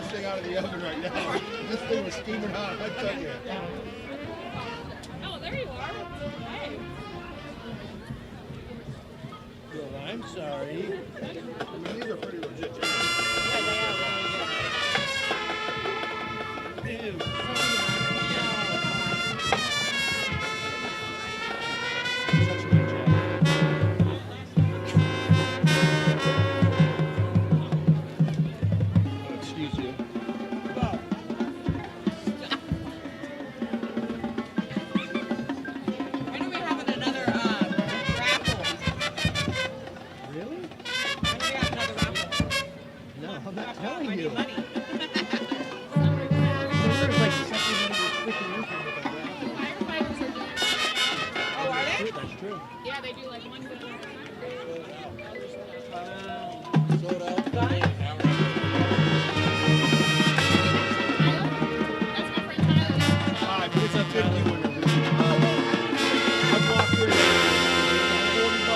this thing out of the oven right now. This thing was steaming hot, I tell you. Oh, there you are. Hey. Well, I'm sorry. I mean, these are pretty legit. Yeah, they are really good. Ew. Excuse you. When are we having another raffle? Really? When do we have another raffle? No, I'm not Oh, telling I you. need money. There's like something under the freaking roof with that raffle. Firefighters are doing Oh, are they? That's true. Yeah, they do like one good one. Sold out. That's my friend Tyler. It's a 50 winner. I walked in. $40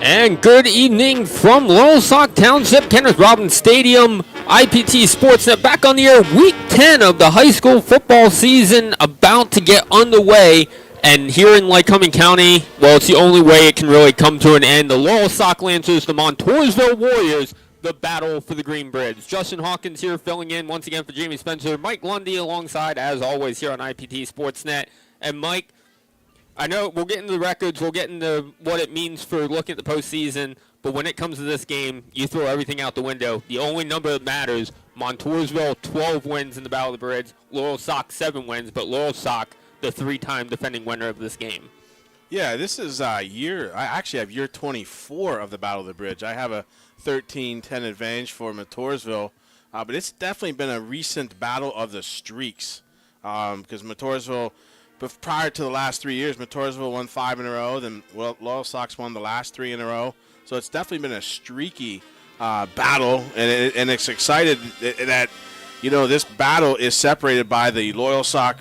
And good evening from Loyalsock Township, Kenneth Robbins Stadium, IPT Sportsnet back on the air. Week 10 of the high school football season about to get underway. And here in Lycoming County, well, it's the only way it can really come to an end. The Loyalsock Lancers, the Montoursville Warriors, the battle for the Green Bridge. Justin Hawkins here filling in once again for Jamie Spencer. Mike Lundy alongside, as always, here on IPT Sportsnet. And Mike, I know we'll get into the records, we'll get into what it means for looking at the postseason, but when it comes to this game, you throw everything out the window. The only number that matters, Montoursville, 12 wins in the Battle of the Bridge, Loyalsock, 7 wins, but Loyalsock, the 3-time defending winner of this game. Yeah, this is I actually have year 24 of the Battle of the Bridge. I have a 13-10 advantage for Montoursville, but it's definitely been a recent battle of the streaks because Montoursville, but prior to the last 3 years, Montoursville won 5 in a row. Then Loyalsock won the last 3 in a row. So it's definitely been a streaky battle, and it's excited that this battle is separated by the Loyalsock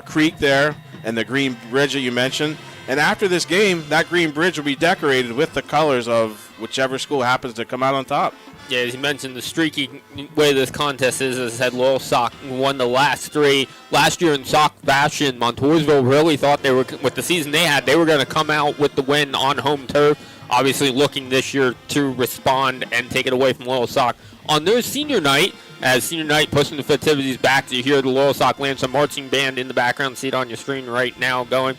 Creek there and the Green Bridge that you mentioned. And after this game, that Green Bridge will be decorated with the colors of whichever school happens to come out on top. Yeah, as you mentioned, the streaky way this contest is, as I said, Loyalsock won the last 3. Last year in Sock fashion, Montoursville really thought they were, with the season they had, they were going to come out with the win on home turf. Obviously looking this year to respond and take it away from Loyalsock on their senior night, as senior night pushing the festivities back. You hear the Loyalsock Lancer marching band in the background. See it on your screen right now going.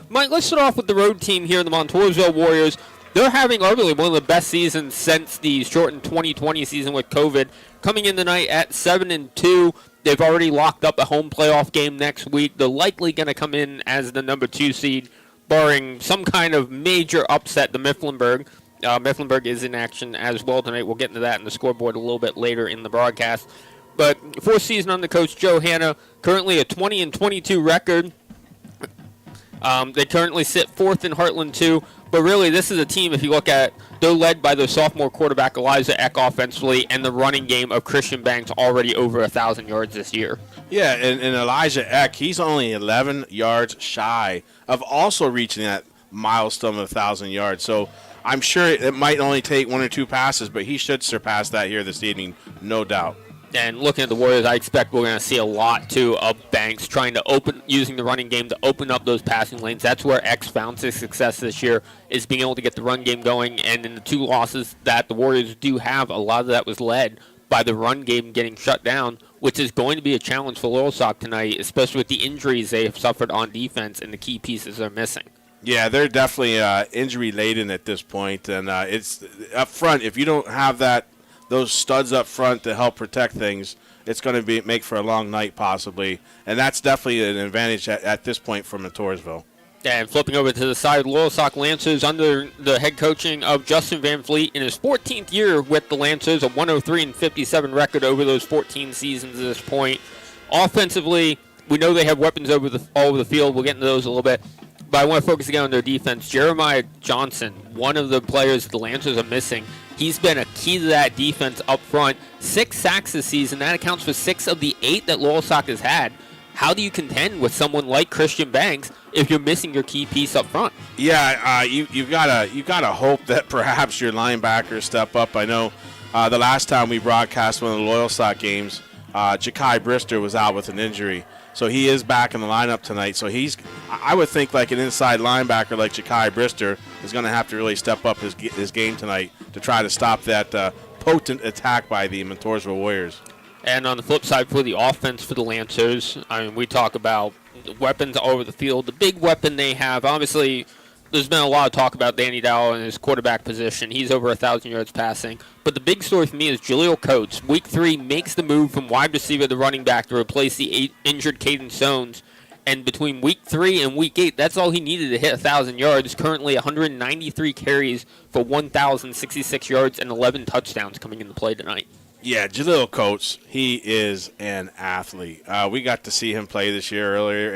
Mike, let's start off with the road team here, the Montoursville Warriors. They're having arguably one of the best seasons since the shortened 2020 season with COVID. Coming in tonight at 7-2. They've already locked up a home playoff game next week. They're likely going to come in as the number 2 seed, barring some kind of major upset to Mifflinburg. Mifflinburg is in action as well tonight. We'll get into that in the scoreboard a little bit later in the broadcast. But 4th season under coach Joe Hanna, currently a 20-22 record. They currently sit 4th in Heartland 2. But really, this is a team, if you look at, they're led by their sophomore quarterback, Elijah Eck, offensively, and the running game of Christian Banks already over 1,000 yards this year. Yeah, and Elijah Eck, he's only 11 yards shy of also reaching that milestone of 1,000 yards. So I'm sure it might only take 1 or 2 passes, but he should surpass that here this evening, no doubt. And looking at the Warriors, I expect we're going to see a lot, too, of Banks trying to using the running game to open up those passing lanes. That's where X found his success this year, is being able to get the run game going. And in the 2 losses that the Warriors do have, a lot of that was led by the run game getting shut down, which is going to be a challenge for Loyalsock tonight, especially with the injuries they have suffered on defense and the key pieces they're missing. Yeah, they're definitely injury-laden at this point. And it's up front, if you don't have that those studs up front to help protect things, it's going to make for a long night possibly, and that's definitely an advantage at this point for Montoursville. And flipping over to the side, Loyalsock Lancers under the head coaching of Justin Van Fleet in his 14th year with the Lancers, a 103-57 record over those 14 seasons at this point. Offensively, we know they have weapons all over the field. We'll get into those a little bit. But I want to focus again on their defense. Jeremiah Johnson, one of the players the Lancers are missing, he's been a key to that defense up front. 6 sacks this season. That accounts for 6 of the 8 that Loyalsock has had. How do you contend with someone like Christian Banks if you're missing your key piece up front? Yeah, you've gotta hope that perhaps your linebackers step up. I know the last time we broadcast one of the Loyalsock games, Ja'Kai Brister was out with an injury. So he is back in the lineup tonight. So I would think like an inside linebacker like Ja'Kai Brister is going to have to really step up his game tonight to try to stop that potent attack by the Montoursville Warriors. And on the flip side for the offense for the Lancers, I mean, we talk about weapons all over the field. The big weapon they have, obviously, there's been a lot of talk about Danny Dowell and his quarterback position. He's over 1,000 yards passing. But the big story for me is Jaleel Coates. Week 3 makes the move from wide receiver to running back to replace the injured Caden Sones. And between week 3 and week 8, that's all he needed to hit 1,000 yards. Currently 193 carries for 1,066 yards and 11 touchdowns coming into play tonight. Yeah, Jaleel Coates, he is an athlete. We got to see him play this year earlier,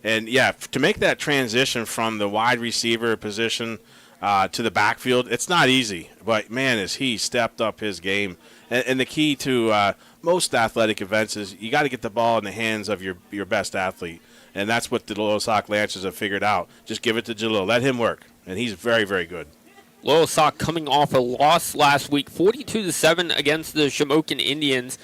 and yeah, to make that transition from the wide receiver position to the backfield, it's not easy. But, man, has he stepped up his game. And the key to most athletic events is you got to get the ball in the hands of your best athlete. And that's what the Loyalsock Lancers have figured out. Just give it to Jaleel. Let him work. And he's very, very good. Loyalsock coming off a loss last week, 42-7 against the Shamokin Indians.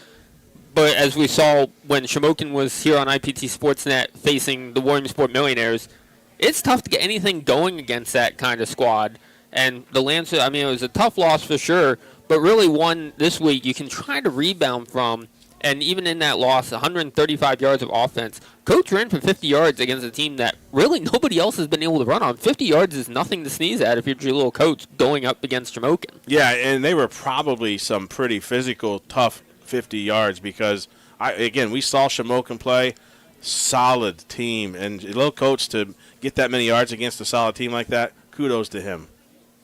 But as we saw when Shamokin was here on IPT Sportsnet facing the Williamsport Millionaires, it's tough to get anything going against that kind of squad. And the Lancers, I mean, it was a tough loss for sure, but really one this week you can try to rebound from. And even in that loss, 135 yards of offense. Coach ran for 50 yards against a team that really nobody else has been able to run on. 50 yards is nothing to sneeze at if you're Jaleel Coates going up against Shamokin. Yeah, and they were probably some pretty physical, tough 50 yards because, we saw Shamokin play. Solid team. And Jaleel Coates to get that many yards against a solid team like that, kudos to him.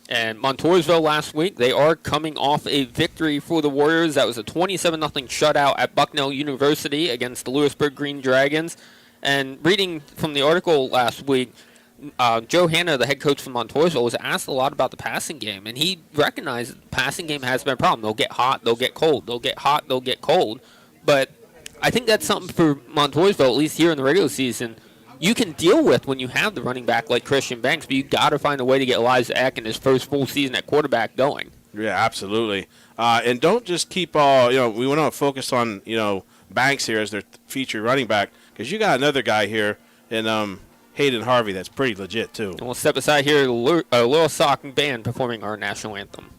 And Montoursville last week, they are coming off a victory for the Warriors. That was a 27-0 shutout at Bucknell University against the Lewisburg Green Dragons. And reading from the article last week, Joe Hanna, the head coach from Montoursville, was asked a lot about the passing game. And he recognized the passing game has been a problem. They'll get hot, they'll get cold. They'll get hot, they'll get cold. But I think that's something for Montoursville, at least here in the regular season, you can deal with when you have the running back like Christian Banks, but you got to find a way to get Elijah Eck in his first full season at quarterback going. Yeah, absolutely. And don't just keep all, we want to focus on, Banks here as their featured running back because you got another guy here in Hayden Harvey that's pretty legit too. And we'll step aside here, Loyalsock band performing our national anthem.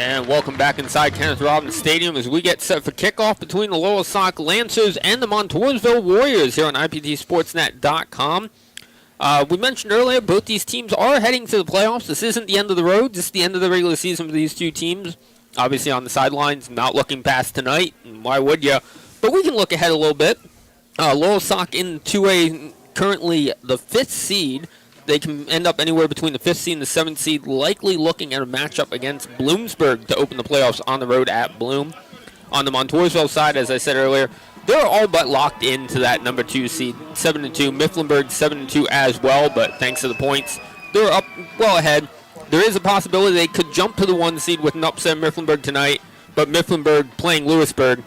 And welcome back inside Kenneth Robbins Stadium as we get set for kickoff between the Loyalsock Lancers and the Montoursville Warriors here on IPTSportsNet.com. We mentioned earlier both these teams are heading to the playoffs. This isn't the end of the road. This is the end of the regular season for these two teams. Obviously on the sidelines, not looking past tonight. And why would you? But we can look ahead a little bit. Loyalsock in 2A, currently the 5th seed. They can end up anywhere between the 5th seed and the 7th seed, likely looking at a matchup against Bloomsburg to open the playoffs on the road at Bloom. On the Montoursville side, as I said earlier, they're all but locked into that number 2 seed, 7-2. Mifflinburg 7-2 as well, but thanks to the points, they're up well ahead. There is a possibility they could jump to the 1 seed with an upset in Mifflinburg tonight, but Mifflinburg playing Lewisburg,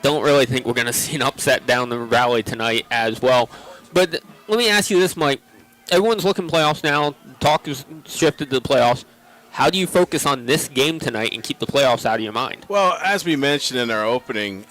don't really think we're going to see an upset down the valley tonight as well. But let me ask you this, Mike. Everyone's looking playoffs now. Talk is shifted to the playoffs. How do you focus on this game tonight and keep the playoffs out of your mind? Well, as we mentioned in our opening,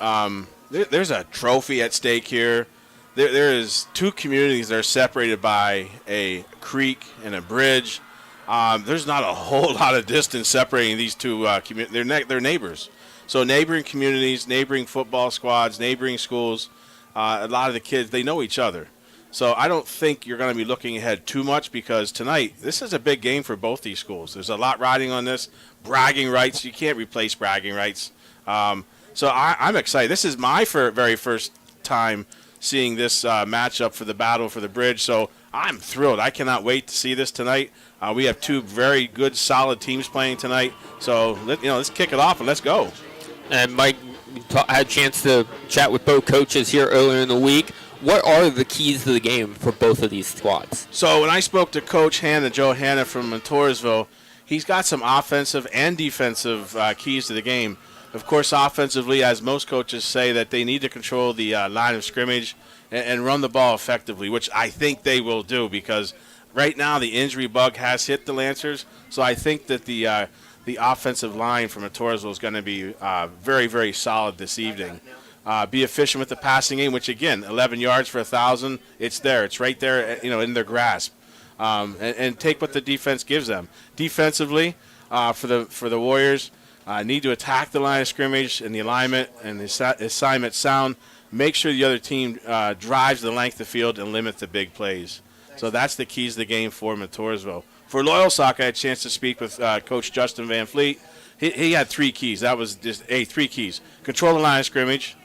there's a trophy at stake here. There is 2 communities that are separated by a creek and a bridge. There's not a whole lot of distance separating these 2 communities. They're neighbors. So neighboring communities, neighboring football squads, neighboring schools, a lot of the kids, they know each other. So I don't think you're going to be looking ahead too much because tonight, this is a big game for both these schools. There's a lot riding on this. Bragging rights, you can't replace bragging rights. So I'm excited. This is my very first time seeing this matchup for the battle for the bridge. So I'm thrilled. I cannot wait to see this tonight. We have 2 very good, solid teams playing tonight. So let's kick it off and let's go. And Mike had a chance to chat with both coaches here earlier in the week. What are the keys to the game for both of these squads? So when I spoke to Coach Joe Hanna from Montoursville, he's got some offensive and defensive keys to the game. Of course, offensively, as most coaches say, that they need to control the line of scrimmage and run the ball effectively, which I think they will do because right now the injury bug has hit the Lancers. So I think that the offensive line from Montoursville is going to be very, very solid this evening. Be efficient with the passing game, which again, 11 yards for 1,000. It's there. It's right there, in their grasp. And take what the defense gives them. Defensively, for the Warriors, need to attack the line of scrimmage and the alignment and the assignment sound. Make sure the other team drives the length of the field and limit the big plays. So that's the keys to the game for Montoursville. For Loyalsock, I had a chance to speak with Coach Justin Van Fleet. He had 3 keys. That was just 3 keys. Control the line of scrimmage,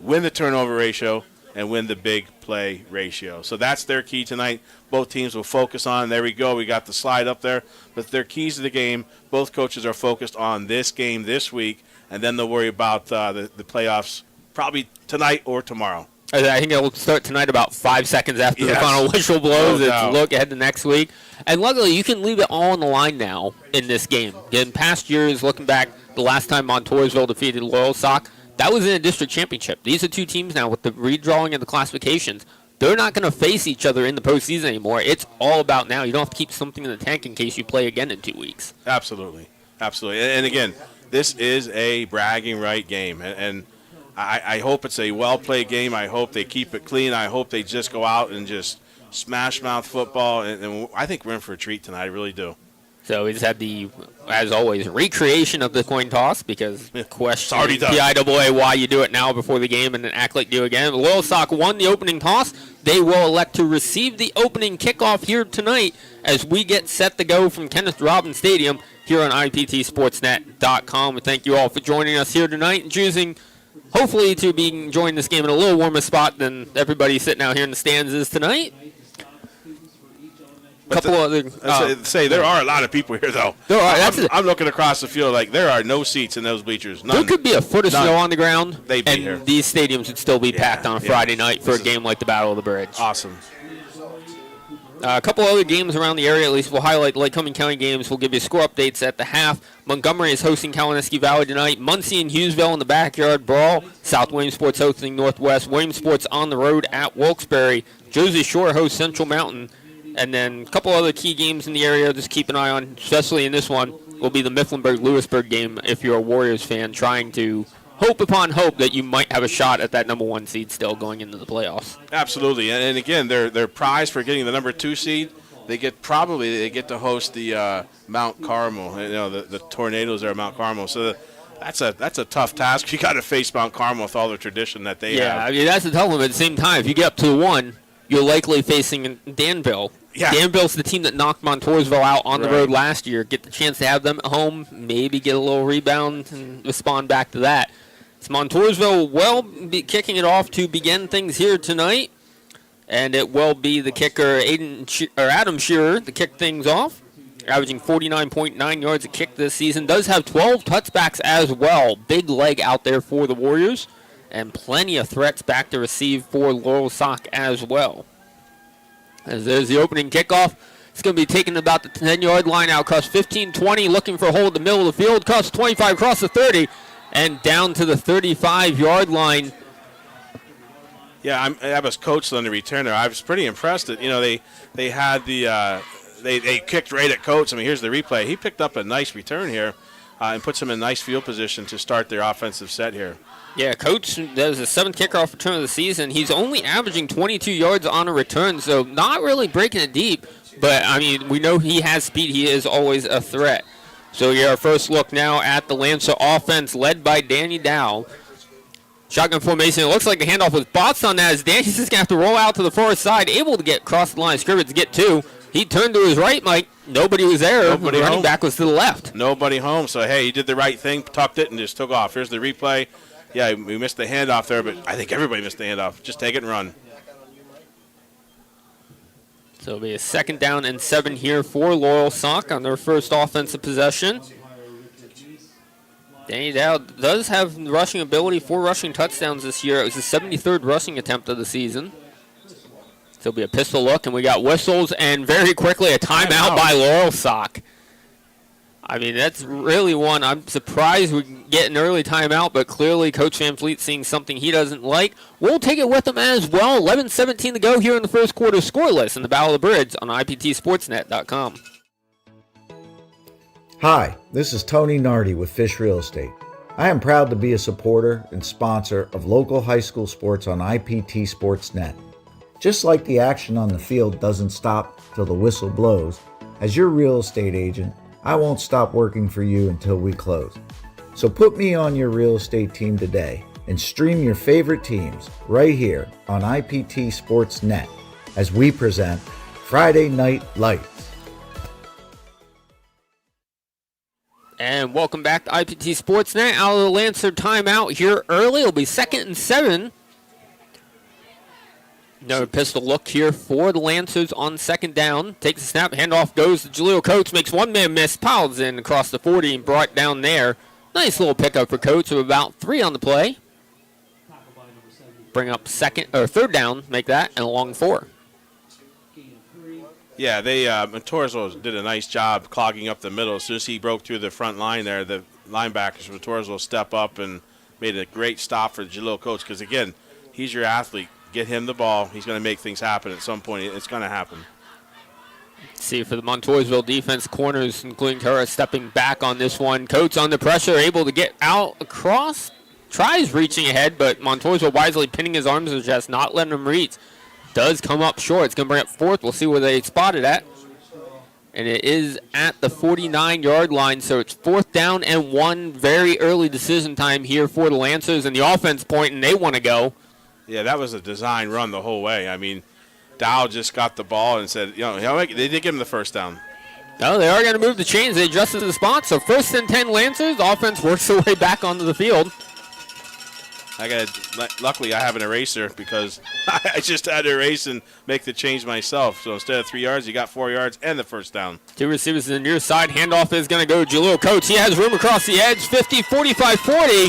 win the turnover ratio, and win the big play ratio. So that's their key tonight. Both teams will focus on. There we go. We got the slide up there. But their keys to the game, both coaches are focused on this game this week, and then they'll worry about the playoffs probably tonight or tomorrow. I think it'll start tonight about 5 seconds after the final whistle blows. It's look ahead to next week. And luckily, you can leave it all on the line now in this game. In past years, looking back, the last time Montoursville defeated Loyalsock, that was in a district championship. These are 2 teams now with the redrawing of the classifications. They're not going to face each other in the postseason anymore. It's all about now. You don't have to keep something in the tank in case you play again in 2 weeks. Absolutely. Absolutely. And again, this is a bragging right game. And I hope it's a well-played game. I hope they keep it clean. I hope they just go out and just smash mouth football. And I think we're in for a treat tonight. I really do. So we just had the, as always, recreation of the coin toss because question PIAA why you do it now before the game and then act like you do again. Loyalsock won the opening toss. They will elect to receive the opening kickoff here tonight as we get set to go from Kenneth Robbins Stadium here on IPTSportsNet.com. We thank you all for joining us here tonight and choosing, hopefully, to be enjoying this game in a little warmer spot than everybody sitting out here in the stands is tonight. Couple other. There are a lot of people here, though. There are. I'm looking across the field like there are no seats in those bleachers. None. There could be a foot of snow on the ground, They'd be and here. These stadiums would still be packed on a Friday night for a game like the Battle of the Bridge. Awesome. A couple other games around the area, at least. We'll highlight the Lycoming County games. We'll give you score updates at the half. Montgomery is hosting Kawanisky Valley tonight. Muncie and Hughesville in the backyard brawl. South Williamsport's hosting Northwest. Williamsport's on the road at Wilkes-Barre. Jersey Shore hosts Central Mountain. And then a couple other key games in the area just keep an eye on, especially in this one, will be the Mifflinburg-Lewisburg game if you're a Warriors fan trying to hope upon hope that you might have a shot at that number 1 seed still going into the playoffs. Absolutely. And again, their prize for getting the number 2 seed, they get to host the Mount Carmel. The Tornadoes are at Mount Carmel. So that's a tough task. You got to face Mount Carmel with all the tradition that they have. Yeah, I mean, that's the tough one. At the same time, if you get up to the 1, you're likely facing Danville. Yeah. Danville's the team that knocked Montoursville out on the road last year. Get the chance to have them at home, maybe get a little rebound and respond back to that. It's Montoursville will be kicking it off to begin things here tonight, and it will be the kicker Adam Shearer to kick things off. averaging 49.9 yards a kick this season. Does have 12 touchbacks as well. Big leg out there for the Warriors. And plenty of threats back to receive for Loyalsock as well. As there's the opening kickoff. It's going to be taken about the 10-yard line out. Cuss 15-20, looking for a hole in the middle of the field. Cuss 25 across the 30 and down to the 35-yard line. Yeah, I was coached on the returner. I was pretty impressed that, they had the they kicked right at Coates. I mean, here's the replay. He picked up a nice return here and puts him in nice field position to start their offensive set here. Yeah, Coates does a 7th kickoff return of the season. He's only averaging 22 yards on a return, so not really breaking it deep. But, I mean, we know he has speed. He is always a threat. So, our first look now at the Lancer offense led by Danny Dow. Shotgun formation. It looks like the handoff was botched on that as Danny's just going to have to roll out to the far side, able to get across the line of scrimmage to get 2. He turned to his right, Mike. Nobody was there. Nobody the running home. back was to the left. Nobody home. So, hey, he did the right thing, tucked it, and just took off. Here's the replay. Yeah, we missed the handoff there, but I think everybody missed the handoff. Just take it and run. So it'll be a 2nd down and 7 here for Loyalsock on their first offensive possession. Danny Dow does have rushing ability, 4 rushing touchdowns this year. It was his 73rd rushing attempt of the season. So it'll be a pistol look, and we got whistles, and very quickly a timeout by Loyalsock. I mean, that's really one. I'm surprised we can get an early timeout, but clearly Coach Van Fleet's seeing something he doesn't like. We'll take it with him as well. 11:17 to go here in the first quarter. Scoreless in the Battle of the Bridge on IPTSportsNet.com. Hi, this is Tony Nardi with Fish Real Estate. I am proud to be a supporter and sponsor of local high school sports on IPT Sportsnet. Just like the action on the field doesn't stop till the whistle blows, as your real estate agent, I won't stop working for you until we close. So put me on your real estate team today and stream your favorite teams right here on IPT Sportsnet as we present Friday Night Lights. And welcome back to IPT Sportsnet. Out of the Lancer timeout here early. It'll be 2nd and 7. Another pistol look here for the Lancers on 2nd down. Takes the snap, handoff goes to Jaleel Coates, makes one man miss, piles in across the 40 and brought down there. Nice little pickup for Coates of about 3 on the play. Bring up 3rd down, make that, and a long 4. Yeah, Montoursville did a nice job clogging up the middle. As soon as he broke through the front line there, the linebackers from Montoursville step up and made a great stop for Jaleel Coates because, again, he's your athlete. Get him the ball. He's going to make things happen at some point. It's going to happen. See, for the Montoursville defense, corners, including Tara, stepping back on this one. Coates under pressure, able to get out across. Tries reaching ahead, but Montoursville wisely pinning his arms to the chest, not letting him reach. Does come up short. It's going to bring up 4th. We'll see where they spot it at. And it is at the 49-yard line, so it's 4th down and 1. Very early decision time here for the Lancers, and the offense point, and they want to go. Yeah, that was a design run the whole way. I mean, Dow just got the ball and said, they did give him the 1st down. No, they are going to move the chains. They adjusted the spot. So 1st and 10 Lancers. Offense works their way back onto the field. Luckily, I have an eraser because I just had to erase and make the change myself. So instead of 3 yards, you got 4 yards and the 1st down. 2 receivers to the near side. Handoff is going to go to Jaleel Coates. He has room across the edge. 50, 45, 40.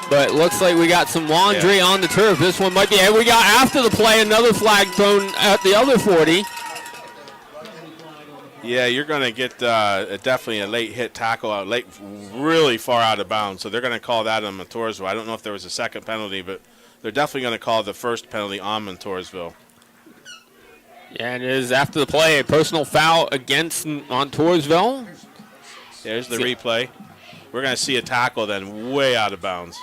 But it looks like we got some laundry on the turf. This one might be. And we got, after the play, another flag thrown at the other 40. Yeah, you're going to get definitely a late hit tackle out, really far out of bounds. So they're going to call that on Montoursville. I don't know if there was a 2nd penalty, but they're definitely going to call the 1st penalty on Montoursville. Yeah, and it is after the play, a personal foul against Montoursville. There's the replay. We're going to see a tackle then way out of bounds.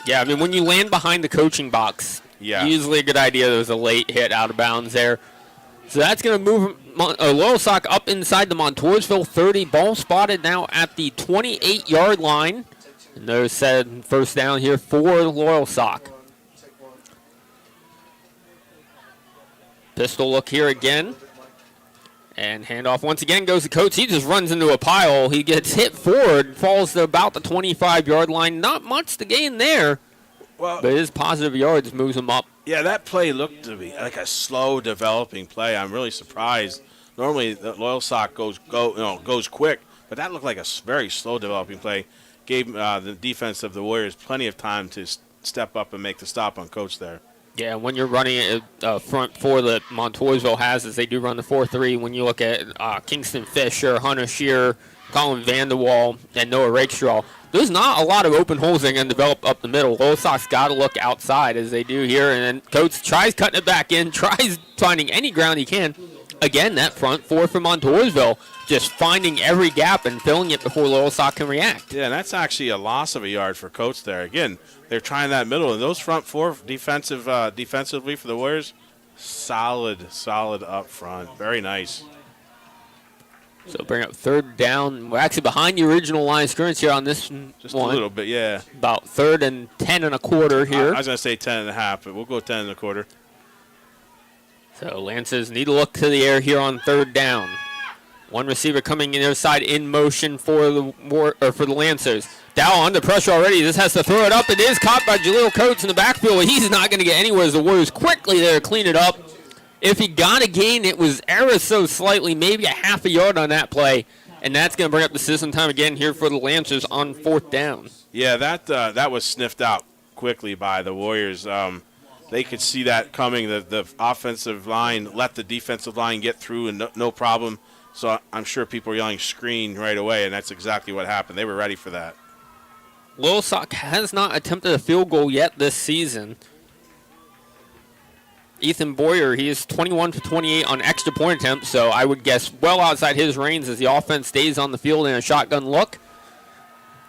Yeah, I mean, when you land behind the coaching box, usually a good idea. There was a late hit out of bounds there. So that's going to move Loyalsock up inside the Montoursville 30. Ball spotted now at the 28-yard line. And there's said 1st down here for Loyalsock. Pistol look here again. And handoff once again goes to Coates. He just runs into a pile. He gets hit forward, falls to about the 25-yard line. Not much to gain there. Well, but his positive yards moves him up. Yeah, that play looked to be like a slow developing play. I'm really surprised Normally, the Loyalsock goes quick, but that looked like a very slow developing play. Gave the defense of the Warriors plenty of time to step up and make the stop on Coach there. Yeah, when you're running a front four that Montoursville has, is they do run the 4-3. When you look at Kingston Fisher, Hunter Shearer, Colin Vanderwall, and Noah Rakestraw, there's not a lot of open holes that can develop up the middle. Loyalsock's got to look outside as they do here, and then Coach tries cutting it back in, tries finding any ground he can. Again, that front four for Montoursville, just finding every gap and filling it before Loyalsock can react. Yeah, and that's actually a loss of a yard for Coach there. Again, they're trying that middle, and those front four defensively for the Warriors, solid up front. Very nice. So bring up third down. We're actually behind the original line of scrimmage here on this Just one. a little bit, yeah. About 3rd and 10 and a quarter here. I was going to say 10 and a half, but we'll go 10 and a quarter. So Lancers need to look to the air here on 3rd down. One receiver coming in their side in motion for the Lancers. Dow under pressure already. This has to throw it up. It is caught by Jaleel Coates in the backfield. He's not going to get anywhere as the Warriors quickly there clean it up. If he got a gain, it was ever so slightly, maybe a half a yard on that play. And that's going to bring up the system time again here for the Lancers on 4th down. Yeah, that was sniffed out quickly by the Warriors. They could see that coming. The offensive line let the defensive line get through and no problem. So I'm sure people are yelling screen right away, and that's exactly what happened. They were ready for that. Loyalsock has not attempted a field goal yet this season. Ethan Boyer, he is 21 for 28 on extra point attempts, so I would guess well outside his range as the offense stays on the field in a shotgun look.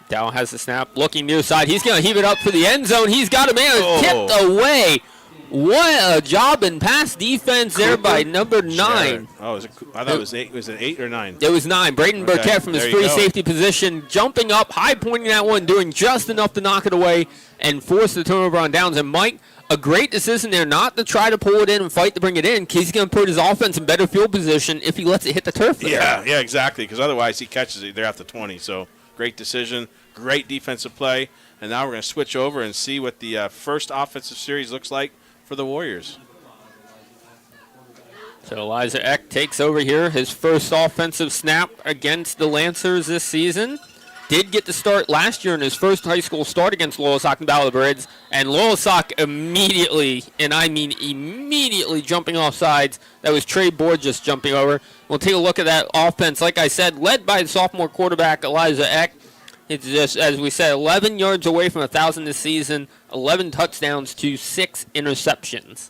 Dow has the snap, looking near side. He's going to heave it up for the end zone. He's got a man tipped away. What a job in pass defense there by number 9. Oh, I thought it was 8. Was it 8 or 9? It was 9. Braden Burkett from his free safety position, jumping up, high pointing that one, doing just enough to knock it away and force the turnover on downs. And Mike, a great decision there not to try to pull it in and fight to bring it in, because he's going to put his offense in better field position if he lets it hit the turf there. Yeah, exactly, because otherwise he catches it there at the 20. So great decision, great defensive play. And now we're going to switch over and see what the first offensive series looks like for the Warriors. So Elijah Eck takes over here, his first offensive snap against the Lancers this season. Did get to start last year in his first high school start against Loyalsock and Battle of the Bridge, and Loyalsock immediately, and I mean immediately, jumping off sides. That was Trey Borges jumping over. We'll take a look at that offense. Like I said, led by sophomore quarterback Elijah Eck. It's just, as we said, 11 yards away from 1,000 this season, 11 touchdowns to 6 interceptions.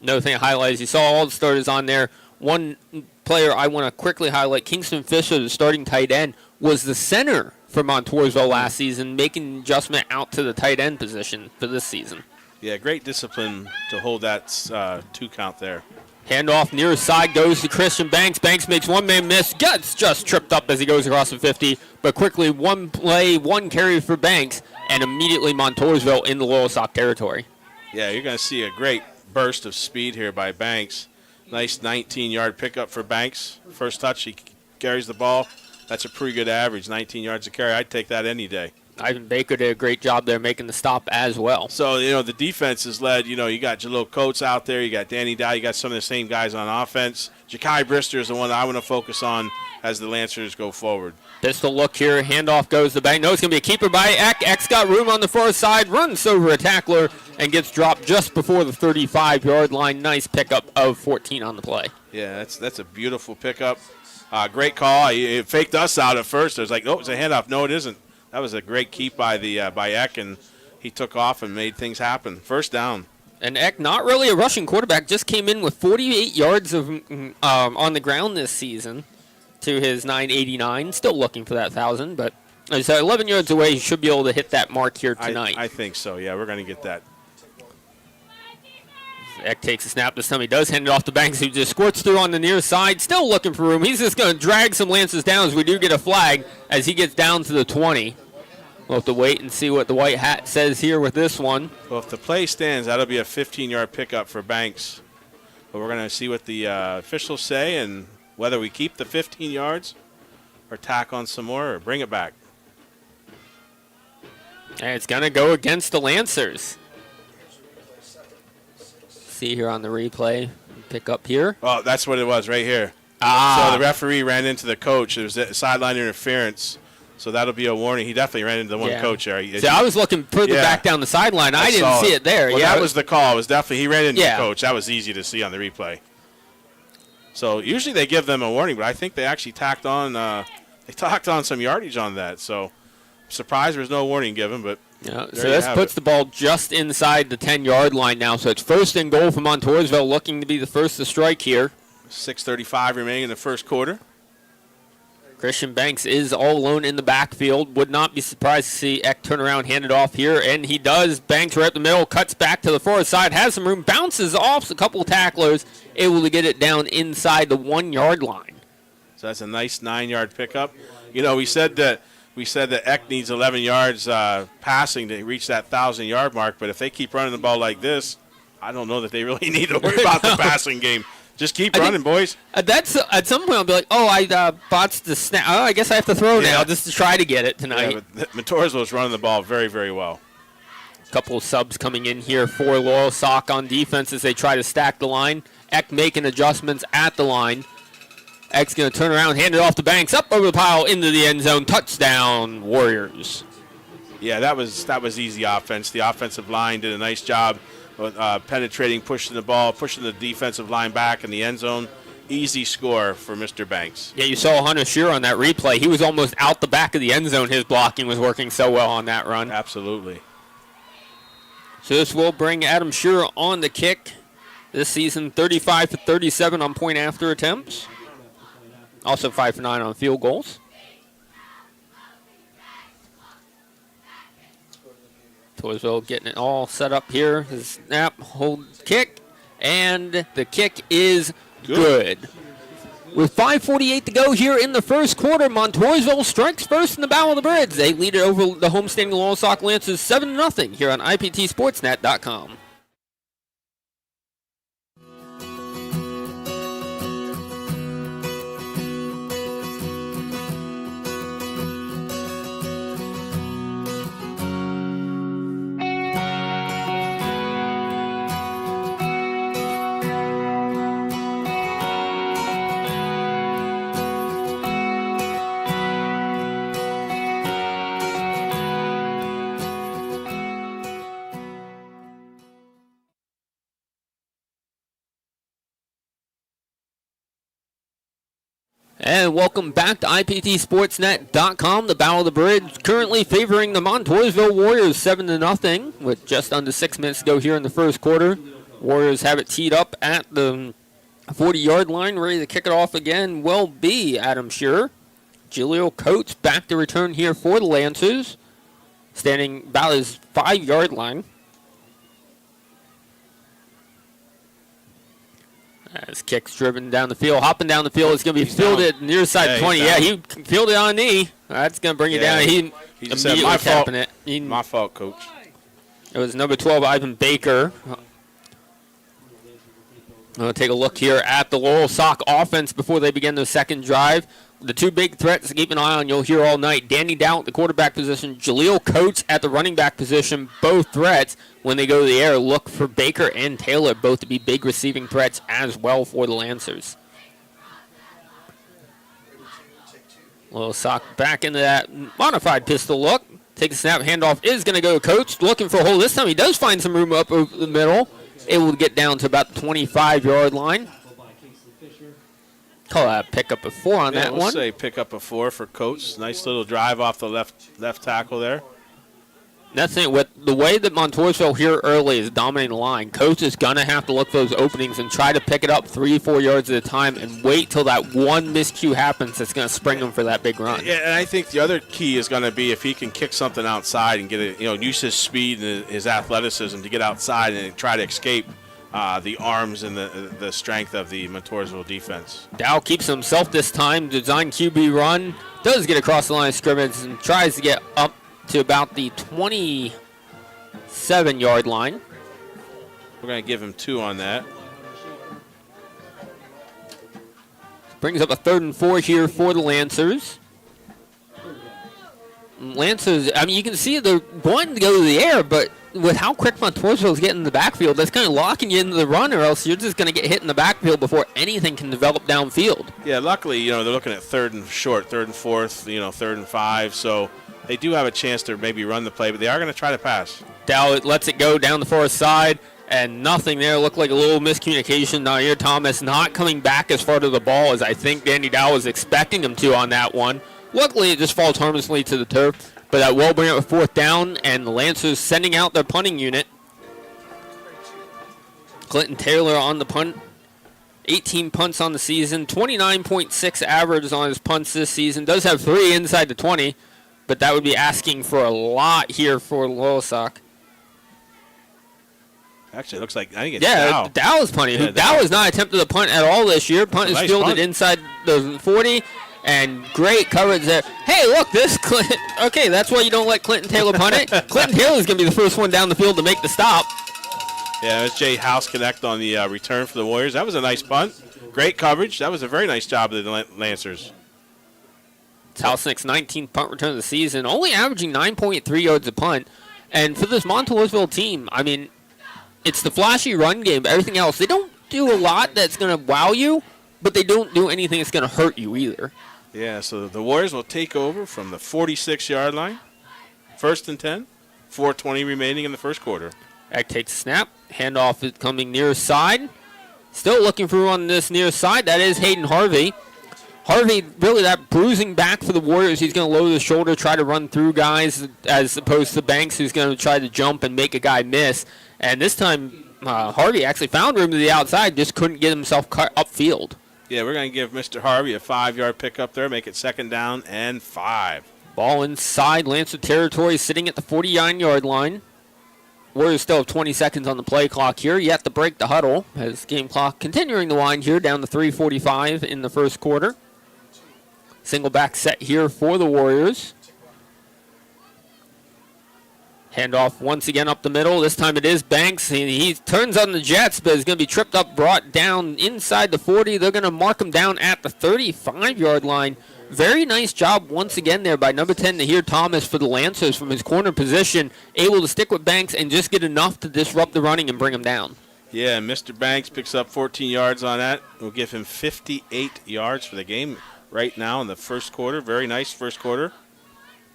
Another thing I highlight is you saw all the starters on there. One player I want to quickly highlight, Kingston Fisher, the starting tight end, was the center for Montoursville last season, making an adjustment out to the tight end position for this season. Yeah, great discipline to hold that 2 count there. Handoff near side goes to Christian Banks. Banks makes one man miss. Gets just tripped up as he goes across the 50. But quickly, one play, one carry for Banks, and immediately Montoursville in the Loyalsock territory. Yeah, you're going to see a great burst of speed here by Banks. Nice 19-yard pickup for Banks. First touch, he carries the ball. That's a pretty good average, 19 yards a carry. I'd take that any day. Ivan Baker did a great job there making the stop as well. So, the defense is led. You got Jalil Coates out there. You got Danny Dow. You got some of the same guys on offense. Ja'Kai Brister is the one I want to focus on as the Lancers go forward. Pistol look here. Handoff goes to Bank. No, it's going to be a keeper by Eck. Eck's got room on the far side. Runs over a tackler and gets dropped just before the 35-yard line. Nice pickup of 14 on the play. Yeah, that's a beautiful pickup. Great call. He faked us out at first. It was like, oh, it's a handoff. No, it isn't. That was a great keep by Eck, and he took off and made things happen. First down. And Eck, not really a rushing quarterback, just came in with 48 yards of on the ground this season to his 989. Still looking for that 1,000, but as I said, 11 yards away, he should be able to hit that mark here tonight. I think so, yeah. We're going to get that. Eck takes a snap. This time he does hand it off to Banks, who just squirts through on the near side. Still looking for room. He's just going to drag some Lancers down as we do get a flag as he gets down to the 20. We'll have to wait and see what the white hat says here with this one. Well, if the play stands, that'll be a 15-yard pickup for Banks. But we're going to see what the officials say and whether we keep the 15 yards or tack on some more or bring it back. And it's going to go against the Lancers. See here on the replay. pick up here. Oh, that's what it was right here. Ah. So the referee ran into the coach. It was a sideline interference. So that'll be a warning. He definitely ran into the one coach there. See, I was looking further back down the sideline. I didn't see it there. Well, that was the call. It was definitely he ran into the coach. That was easy to see on the replay. So usually they give them a warning, but I think they actually tacked on some yardage on that. So I'm surprised there was no warning given, but so this puts the ball just inside the 10-yard line now. So it's 1st and goal for Montoursville, looking to be the first to strike here. 6:35 remaining in the first quarter. Christian Banks is all alone in the backfield. Would not be surprised to see Eck turn around, hand it off here, and he does. Banks right up the middle, cuts back to the far side, has some room, bounces off a couple of tacklers, able to get it down inside the 1-yard line. So that's a nice 9-yard pickup. You know, we said that Eck needs 11 yards passing to reach that 1,000-yard mark, but if they keep running the ball like this, I don't know that they really need to worry about the passing game. Just keep running, boys. That's at some point I'll be like, I botched the snap. Oh, I guess I have to throw now just to try to get it tonight. Yeah, but Montoursville's running the ball very, very well. A couple of subs coming in here for Loyalsock on defense as they try to stack the line. Eck making adjustments at the line. Eck's going to turn around, hand it off to Banks, up over the pile, into the end zone. Touchdown, Warriors. Yeah, that was easy offense. The offensive line did a nice job penetrating, pushing the ball, pushing the defensive line back in the end zone. Easy score for Mr. Banks. Yeah, you saw Hunter Shearer on that replay. He was almost out the back of the end zone. His blocking was working so well on that run. Absolutely. So this will bring Adam Shearer on the kick this season, 35 for 37 on point after attempts. Also 5 for 9 on field goals. Montoursville getting it all set up here. His snap, hold, kick, and the kick is good. With 5:48 to go here in the first quarter, Montoursville strikes first in the Battle of the Bridge. They lead it over the homestanding Loyalsock Lancers 7-0 here on IPTSportsNet.com. And welcome back to IPTSportsNet.com. The Battle of the Bridge currently favoring the Montoursville Warriors 7-0 with just under 6 minutes to go here in the first quarter. Warriors have it teed up at the 40-yard line. Ready to kick it off again will be Adam Shearer. Julio Coates back to return here for the Lancers, standing about his 5-yard line. As kicks driven down the field, hopping down the field. It's going to be fielded near side 20. Yeah, he fielded on a knee. That's going to bring it down. He just said, my fault. It. My fault, Coach. It was number 12, Ivan Baker. We'll take a look here at the Loyalsock offense before they begin their second drive. The two big threats to keep an eye on, you'll hear all night. Danny Dow at the quarterback position, Jaleel Coates at the running back position. Both threats, when they go to the air, look for Baker and Taylor, both to be big receiving threats as well for the Lancers. Loyalsock back into that modified pistol look. Take a snap, handoff is going to go to Coates. Looking for a hole. This time he does find some room up over the middle. Able to get down to about the 25-yard line. Call that a pickup of 4 on that one. We'll say pick up a 4 for Coates. Nice little drive off the left tackle there. That's it. With the way that Montoursville here early is dominating the line, Coach is going to have to look for those openings and try to pick it up 3-4 yards at a time and wait till that one miscue happens that's going to spring him for that big run. Yeah, and I think the other key is going to be if he can kick something outside and get it, use his speed and his athleticism to get outside and try to escape the arms and the strength of the Montoursville defense. Dow keeps himself this time. Design QB run. Does get across the line of scrimmage and tries to get up to about the 27-yard line. We're going to give him 2 on that. Brings up a 3rd and 4 here for the Lancers. Lancers, I mean, you can see they're wanting to go to the air, but with how quick Montoursville is getting in the backfield, that's kind of locking you into the run, or else you're just going to get hit in the backfield before anything can develop downfield. Yeah, luckily, they're looking at third and short, third and fourth, third and 5. So they do have a chance to maybe run the play, but they are going to try to pass. Dow lets it go down the far side, and nothing there. Looked like a little miscommunication. Nair Thomas not coming back as far to the ball as I think Danny Dow was expecting him to on that one. Luckily, it just falls harmlessly to the turf. But that will bring up a fourth down, and the Lancers sending out their punting unit. Clinton Taylor on the punt. 18 punts on the season. 29.6 average on his punts this season. Does have 3 inside the 20, but that would be asking for a lot here for Loyalsock. Actually, it looks like, I think it's Dow. Dow is punting. Yeah, Dow has not attempted a punt at all this year. Punt is Nice fielded punt. inside the 40. And great coverage there. Hey, look, this Clinton. Okay, that's why you don't let Clinton Taylor punt it. Clinton Taylor's going to be the first one down the field to make the stop. Yeah, it's Jay House Connect on the return for the Warriors. That was a nice punt. Great coverage. That was a very nice job of the Lancers. It's Housenick's 19th punt return of the season, only averaging 9.3 yards a punt. And for this Montoursville team, I mean, it's the flashy run game, but everything else, they don't do a lot that's going to wow you, but they don't do anything that's going to hurt you either. Yeah, so the Warriors will take over from the 46-yard line. First and 10. 4:20 remaining in the first quarter. Eck takes a snap. Handoff is coming near side. Still looking for on this near side. That is Hayden Harvey. Harvey, really that bruising back for the Warriors. He's going to lower the shoulder, try to run through guys, as opposed to Banks, who's going to try to jump and make a guy miss. And this time, Harvey actually found room to the outside, just couldn't get himself cut upfield. Yeah, we're going to give Mr. Harvey a 5-yard pickup there, make it second down and 5. Ball inside Lancer territory, sitting at the 49-yard line. Warriors still have 20 seconds on the play clock here, yet to break the huddle, as game clock continuing to wind here down to 3:45 in the first quarter. Single back set here for the Warriors. Handoff once again up the middle. This time it is Banks. He turns on the Jets, but is going to be tripped up, brought down inside the 40. They're going to mark him down at the 35-yard line. Very nice job once again there by number 10, Nair Thomas, for the Lancers from his corner position, able to stick with Banks and just get enough to disrupt the running and bring him down. Yeah, Mr. Banks picks up 14 yards on that. We'll give him 58 yards for the game right now in the first quarter. Very nice first quarter.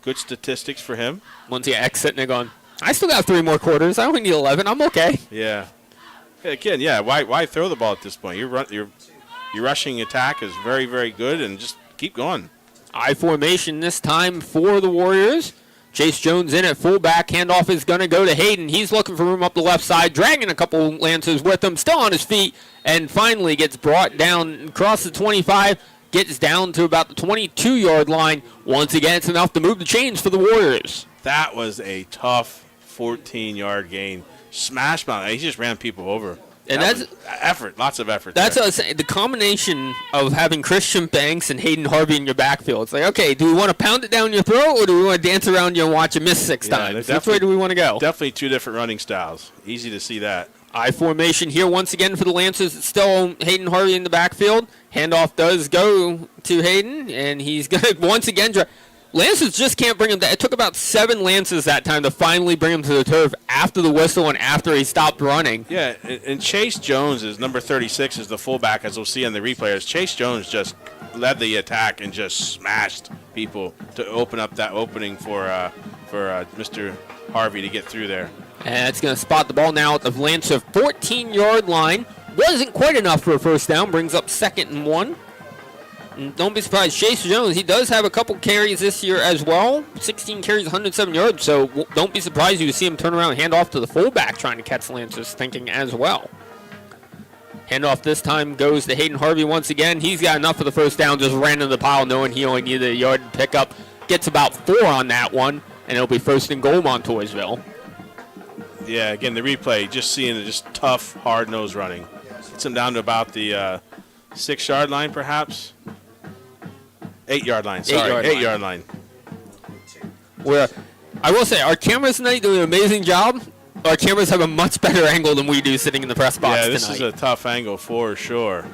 Good statistics for him. Once again, X sitting there going, I still got 3 more quarters. I only need 11. I'm okay. Yeah. Again, yeah, why throw the ball at this point? Your rushing attack is very, very good, and just keep going. I formation this time for the Warriors. Chase Jones in at fullback. Handoff is going to go to Hayden. He's looking for room up the left side, dragging a couple Lancers with him, still on his feet, and finally gets brought down across the 25, gets down to about the 22-yard line. Once again, it's enough to move the chains for the Warriors. That was a tough 14-yard gain. Smash mount. He just ran people over. And that that's effort, lots of effort. That's there. what I was saying. The combination of having Christian Banks and Hayden Harvey in your backfield. It's like, okay, do we want to pound it down your throat, or do we want to dance around you and watch you miss 6 times? Which way do we want to go? Definitely 2 different running styles. Easy to see that. I formation here once again for the Lancers. It's still Hayden Harvey in the backfield. Handoff does go to Hayden, and he's going to once again try. Lancers just can't bring him down. It took about 7 Lancers that time to finally bring him to the turf after the whistle and after he stopped running. Yeah, and Chase Jones is number 36 is the fullback, as we'll see on the replays. Chase Jones just led the attack and just smashed people to open up that opening for Mr. Harvey to get through there. And it's going to spot the ball now at the Lancer 14-yard line. Wasn't quite enough for a first down. Brings up 2nd and 1. And don't be surprised, Chase Jones, he does have a couple carries this year as well. 16 carries, 107 yards. So don't be surprised you see him turn around and hand off to the fullback trying to catch Lancers thinking as well. Handoff this time goes to Hayden Harvey once again. He's got enough for the first down, just ran into the pile knowing he only needed a yard to pick up. Gets about 4 on that one, and it'll be 1st and goal Montoursville. Yeah, again, the replay, just seeing the just tough, hard-nosed running. Gets him down to about the 6-yard line, perhaps. 8-yard line, sorry. 8-yard line. Where I will say, our cameras tonight do an amazing job. Our cameras have a much better angle than we do sitting in the press box tonight. Yeah, this tonight. is a tough angle for sure.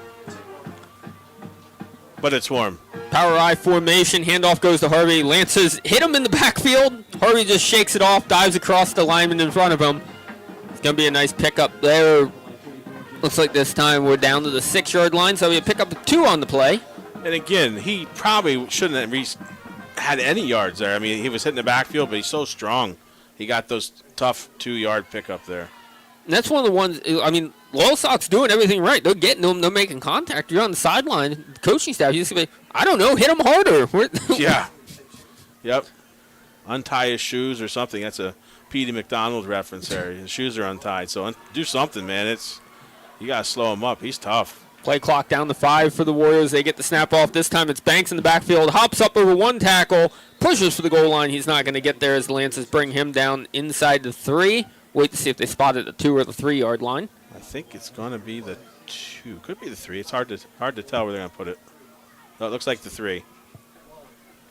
But it's warm. Power I formation, handoff goes to Harvey. Lancers hit him in the backfield. Harvey just shakes it off, dives across the lineman in front of him. It's going to be a nice pickup there. Looks like this time we're down to the 6-yard line, so we pick up 2 on the play. And again, he probably shouldn't have had any yards there. I mean, he was hitting the backfield, but he's so strong. He got those tough 2-yard pickup there. And that's one of the ones, I mean, Loyalsock's doing everything right. They're getting them. They're making contact. You're on the sideline. The coaching staff, you just be, I don't know, hit him harder. Yeah. Yep. Untie his shoes or something. That's a Petey McDonald reference there. His shoes are untied. So do something, man. You got to slow him up. He's tough. Play clock down to 5 for the Warriors. They get the snap off. This time it's Banks in the backfield. Hops up over 1 tackle. Pushes for the goal line. He's not going to get there as the Lancers bring him down inside the 3. Wait to see if they spot it at the 2 or the 3-yard line. I think it's going to be the 2. Could be the 3. It's hard to tell where they're going to put it. No, it looks like the 3.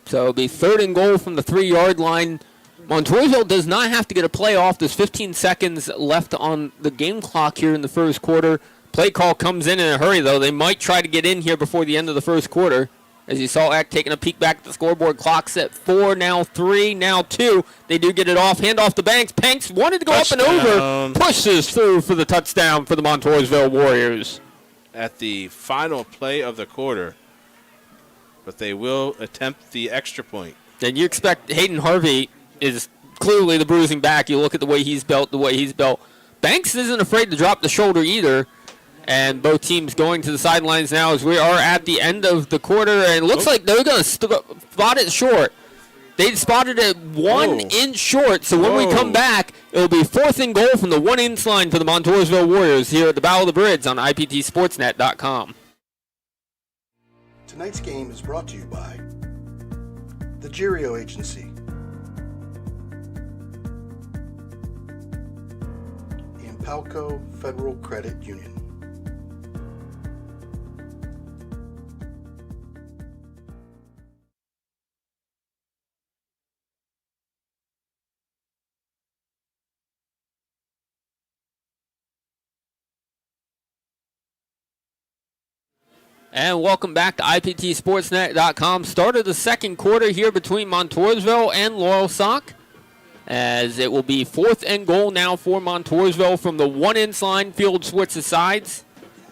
So it'll be 3rd and goal from the 3-yard line. Montoursville does not have to get a play off. There's 15 seconds left on the game clock here in the first quarter. Play call comes in a hurry, though. They might try to get in here before the end of the first quarter. As you saw Eck taking a peek back at the scoreboard. Clock set 4, now 3, now 2. They do get it off. Hand off to Banks. Banks wanted to go up and over. Pushes through for the touchdown for the Montoursville Warriors. At the final play of the quarter, but they will attempt the extra point. And you expect Hayden Harvey is clearly the bruising back. You look at the way he's built, Banks isn't afraid to drop the shoulder either. And both teams going to the sidelines now as we are at the end of the quarter. And it looks like they're going to spot it short. They spotted it 1 inch short. So when we come back, it will be 4th and goal from the 1-inch line for the Montoursville Warriors here at the Battle of the Bridge on IPTSportsNet.com. Tonight's game is brought to you by the Girio Agency, and Palco Federal Credit Union. And welcome back to IPTSportsNet.com. Start of the second quarter here between Montoursville and Loyalsock, as it will be 4th and goal now for Montoursville from the 1-inch line. Field switches sides.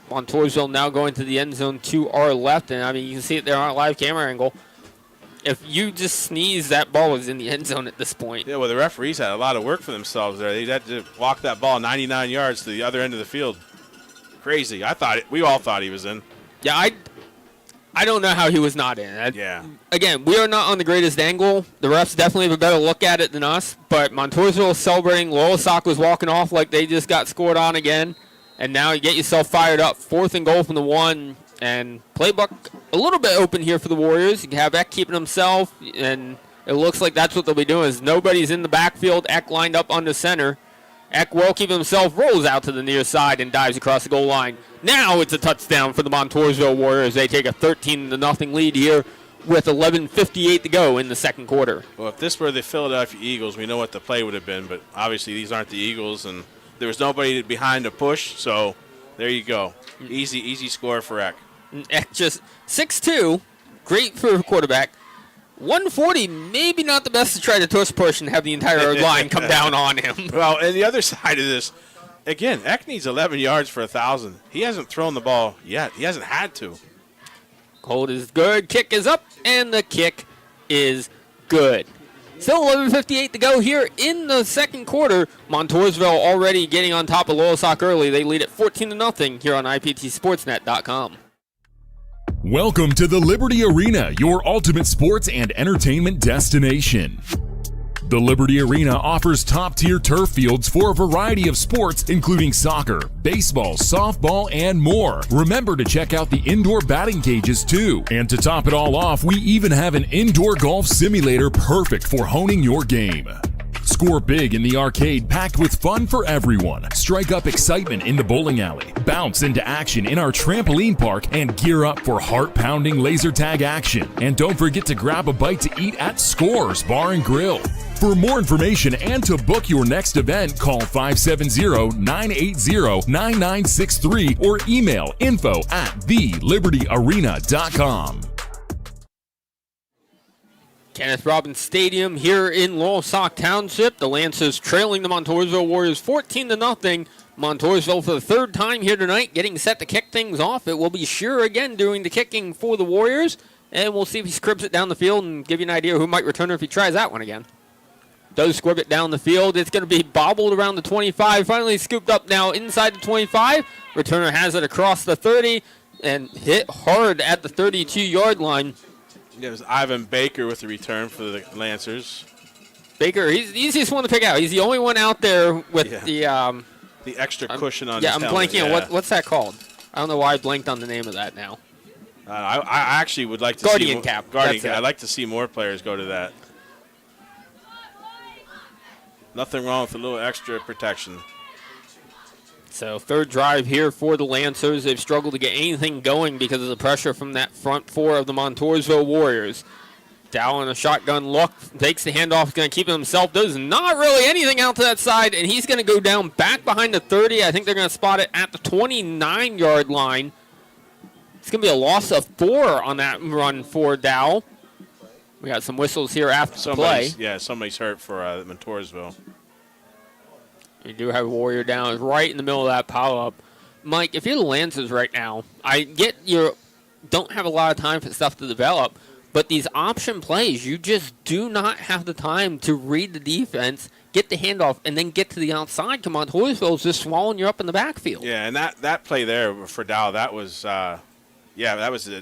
Montoursville now going to the end zone to our left, and I mean you can see it there on a live camera angle. If you just sneeze, that ball is in the end zone at this point. Yeah, well, the referees had a lot of work for themselves there. They had to walk that ball 99 yards to the other end of the field. Crazy. We all thought he was in. Yeah, I don't know how he was not in. Yeah. Again, we are not on the greatest angle. The refs definitely have a better look at it than us. But Montoursville is celebrating. Loyalsock was walking off like they just got scored on again. And now you get yourself fired up. 4th and goal from the 1. And playbook a little bit open here for the Warriors. You can have Eck keeping himself. And it looks like that's what they'll be doing is nobody's in the backfield. Eck lined up under center. Eck will keep himself, rolls out to the near side, and dives across the goal line. Now it's a touchdown for the Montoursville Warriors. They take a 13-0 lead here with 11:58 to go in the second quarter. Well, if this were the Philadelphia Eagles, we know what the play would have been, but obviously these aren't the Eagles, and there was nobody behind to push, so there you go. Easy score for Eck. Eck just 6'2", great for a quarterback. 140, maybe not the best to try to tush push and have the entire line come down on him. Well, and the other side of this, again, Eck needs 11 yards for 1,000. He hasn't thrown the ball yet. He hasn't had to. Hold is good. Kick is up, and the kick is good. Still 11:58 to go here in the second quarter. Montoursville already getting on top of Loyalsock early. They lead at 14-0 here on IPTSportsNet.com. Welcome to the Liberty Arena, your ultimate sports and entertainment destination. The Liberty Arena offers top-tier turf fields for a variety of sports, including soccer, baseball, softball, and more. Remember to check out the indoor batting cages, too. And to top it all off, we even have an indoor golf simulator perfect for honing your game. Score big in the arcade packed with fun for everyone. Strike up excitement in the bowling alley. Bounce into action in our trampoline park and gear up for heart-pounding laser tag action. And don't forget to grab a bite to eat at Scores Bar and Grill. For more information and to book your next event, call 570-980-9963 or email info@thelibertyarena.com. Kenneth Robbins Stadium here in Loyalsock Township. The Lancers trailing the Montoursville Warriors 14-0. Montoursville for the third time here tonight, getting set to kick things off. It will be Shearer again doing the kicking for the Warriors, and we'll see if he scribs it down the field and give you an idea who might return if he tries that one again. Does scrib it down the field. It's going to be bobbled around the 25. Finally scooped up now inside the 25. Returner has it across the 30 and hit hard at the 32-yard line. It was Ivan Baker with the return for the Lancers. Baker, he's the easiest one to pick out. He's the only one out there with the extra cushion on his helmet. Blanking on what's that called? I don't know why I blanked on the name of that now. I actually would like to Guardian see cap. Guardian cap. I'd like to see more players go to that. Nothing wrong with a little extra protection. So third drive here for the Lancers. They've struggled to get anything going because of the pressure from that front four of the Montoursville Warriors. Dow in a shotgun look, takes the handoff, going to keep it himself. Does not really anything out to that side, and he's going to go down back behind the 30. I think they're going to spot it at the 29-yard line. It's going to be a loss of 4 on that run for Dow. We got some whistles here after the play. Yeah, somebody's hurt for Montoursville. You do have a Warrior down right in the middle of that pile-up. Mike, if you're the Lancers right now, I get you don't have a lot of time for stuff to develop, but these option plays, you just do not have the time to read the defense, get the handoff, and then get to the outside. Come on, Hoyersville's just swallowing you up in the backfield. Yeah, and that play there for Dow, that was a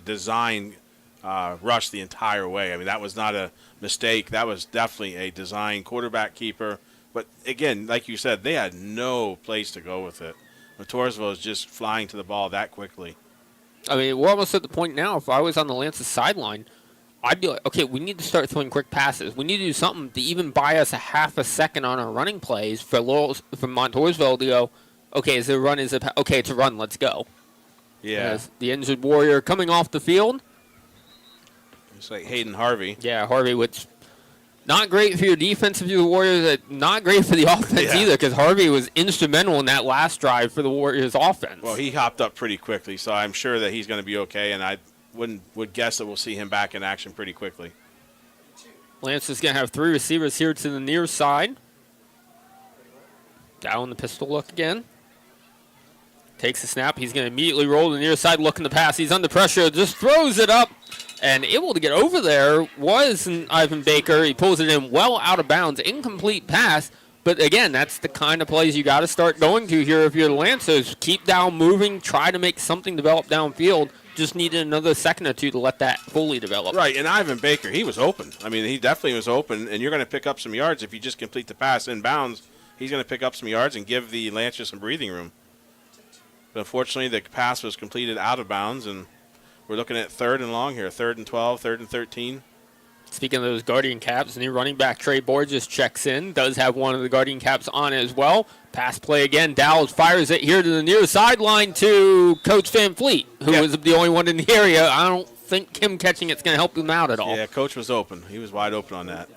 design rush the entire way. I mean, that was not a mistake. That was definitely a design quarterback keeper. But, again, like you said, they had no place to go with it. Montoursville is just flying to the ball that quickly. I mean, we're almost at the point now, if I was on the Lancers sideline, I'd be like, okay, we need to start throwing quick passes. We need to do something to even buy us a half a second on our running plays for Montoursville to go, okay, is it a run? Okay, it's a run. Let's go. Yeah. As the injured Warrior coming off the field. It's like Hayden Harvey. Yeah, Harvey, which not great for your defense if you're the Warriors. Not great for the offense either, because Harvey was instrumental in that last drive for the Warriors' offense. Well, he hopped up pretty quickly, so I'm sure that he's going to be okay, and I would guess that we'll see him back in action pretty quickly. Lance is going to have 3 receivers here to the near side. Down the pistol look again. Takes the snap. He's going to immediately roll to the near side, looking to pass. He's under pressure, just throws it up. And able to get over there was Ivan Baker. He pulls it in well out of bounds. Incomplete pass. But, again, that's the kind of plays you got to start going to here if you're the Lancers. Keep down moving. Try to make something develop downfield. Just needed another second or two to let that fully develop. Right, and Ivan Baker, he was open. I mean, he definitely was open, and you're going to pick up some yards if you just complete the pass in bounds. He's going to pick up some yards and give the Lancers some breathing room. But unfortunately, the pass was completed out of bounds, and we're looking at 3rd and long here, 3rd and 12, 3rd and 13. Speaking of those Guardian caps, new running back Trey Borges checks in. Does have one of the Guardian caps on as well. Pass play again. Dowles fires it here to the near sideline to Coach Van Fleet, who was the only one in the area. I don't think him catching it's going to help him out at all. Yeah, Coach was open. He was wide open on that.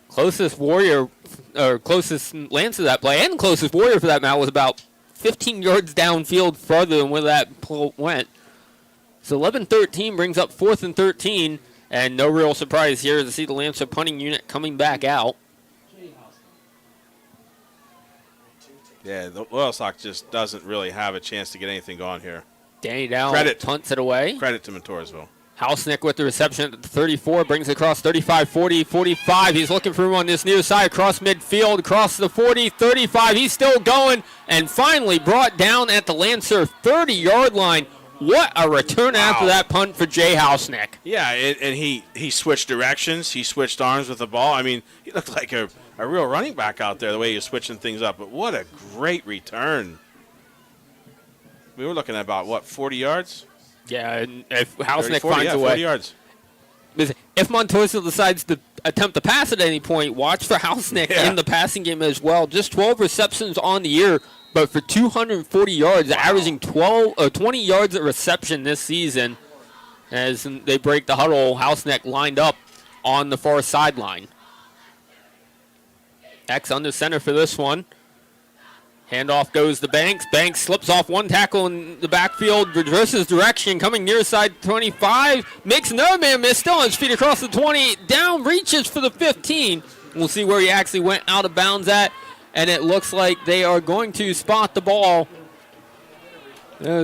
Closest Warrior, or closest Lance to that play, and closest Warrior for that matter, was about 15 yards downfield farther than where that pull went. So 11-13 brings up 4th and 13, and no real surprise here to see the Lancer punting unit coming back out. Yeah, the Loyalsock just doesn't really have a chance to get anything going here. Danny Dow punts it away. Credit to Montoursville. Hausnick with the reception at the 34, brings it across 35, 40, 45. He's looking for room on this near side, across midfield, across the 40, 35. He's still going, and finally brought down at the Lancer 30-yard line. What a return after that punt for Jay Hausnick. Yeah, and he switched directions. He switched arms with the ball. I mean, he looked like a real running back out there, the way he was switching things up. But what a great return. We were looking at about, 40 yards? Yeah, and if Hausnick 40, finds a 40 way. yards. If Montoursville decides to attempt to pass at any point, watch for Hausnick in the passing game as well. Just 12 receptions on the year, but for 240 yards, averaging 20 yards at reception this season. As they break the huddle, Hausnick lined up on the far sideline. X under center for this one. Handoff goes to Banks. Banks slips off one tackle in the backfield, reverses direction, coming near side 25. Makes another man miss, still on his feet across the 20. Down, reaches for the 15. We'll see where he actually went out of bounds at. And it looks like they are going to spot the ball.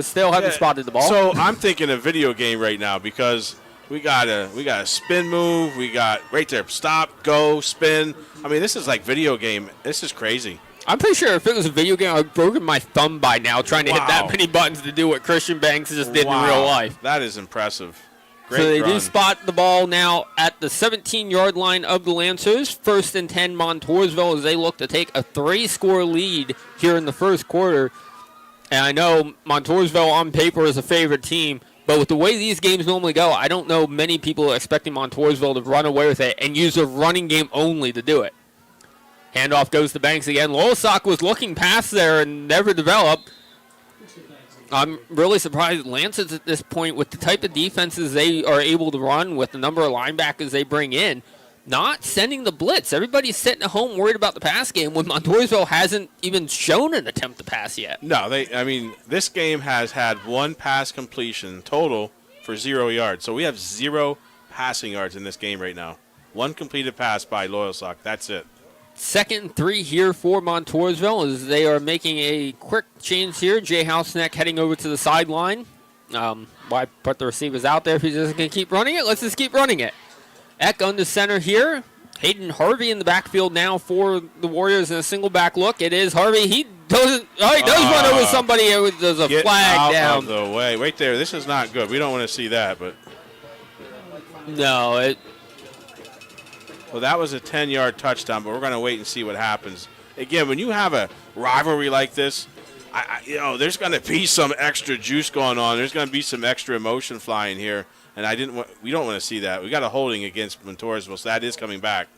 Still haven't spotted the ball. So I'm thinking a video game right now because we got a spin move. We got right there, stop, go, spin. I mean, this is like video game. This is crazy. I'm pretty sure if it was a video game, I would have broken my thumb by now trying to hit that many buttons to do what Christian Banks just did in real life. That is impressive. Great so they run. do spot the ball now at the 17-yard line of the Lancers. 1st and 10 Montoursville as they look to take a 3-score lead here in the first quarter. And I know Montoursville on paper is a favorite team, but with the way these games normally go, I don't know many people are expecting Montoursville to run away with it and use a running game only to do it. Handoff goes to Banks again. Loyalsock was looking past there and never developed. I'm really surprised Lancers at this point with the type of defenses they are able to run with the number of linebackers they bring in, not sending the blitz. Everybody's sitting at home worried about the pass game when Montoursville hasn't even shown an attempt to pass yet. No, this game has had 1 pass completion total for 0 yards. So we have 0 passing yards in this game right now. 1 completed pass by Loyalsock. That's it. 2nd and 3 here for Montoursville as they are making a quick change here. Jay Houseneck heading over to the sideline. Why put the receivers out there if he's just going to keep running it? Let's just keep running it. Eck under center here. Hayden Harvey in the backfield now for the Warriors in a single back look. It is Harvey. He does run over somebody. There's a flag down. Out of the way. Right there. This is not good. We don't want to see that. But no, well, that was a 10-yard touchdown, but we're going to wait and see what happens. Again, when you have a rivalry like this, there's going to be some extra juice going on. There's going to be some extra emotion flying here, and we don't want to see that. We got a holding against Montoursville, so that is coming back.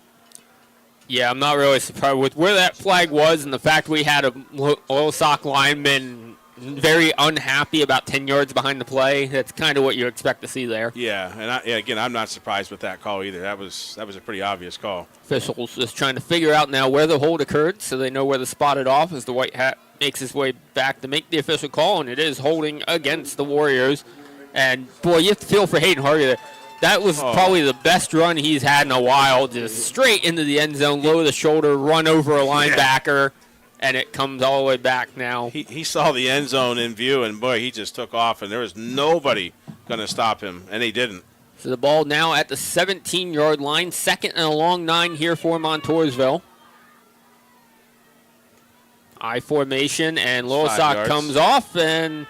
Yeah, I'm not really surprised with where that flag was and the fact we had a Loyalsock lineman very unhappy about 10 yards behind the play. That's kind of what you expect to see there. Yeah, and again, I'm not surprised with that call either. That was a pretty obvious call. Officials just trying to figure out now where the hold occurred so they know where to spot it off as the white hat makes his way back to make the official call, and it is holding against the Warriors. And, boy, you have to feel for Hayden Harvey there. That was probably the best run he's had in a while, just straight into the end zone, low the shoulder, run over a linebacker. Yeah. And it comes all the way back now. He saw the end zone in view, and, boy, he just took off, and there was nobody going to stop him, and he didn't. So the ball now at the 17-yard line, 2nd and a long 9 here for Montoursville. I formation, and Loyalsock comes off, and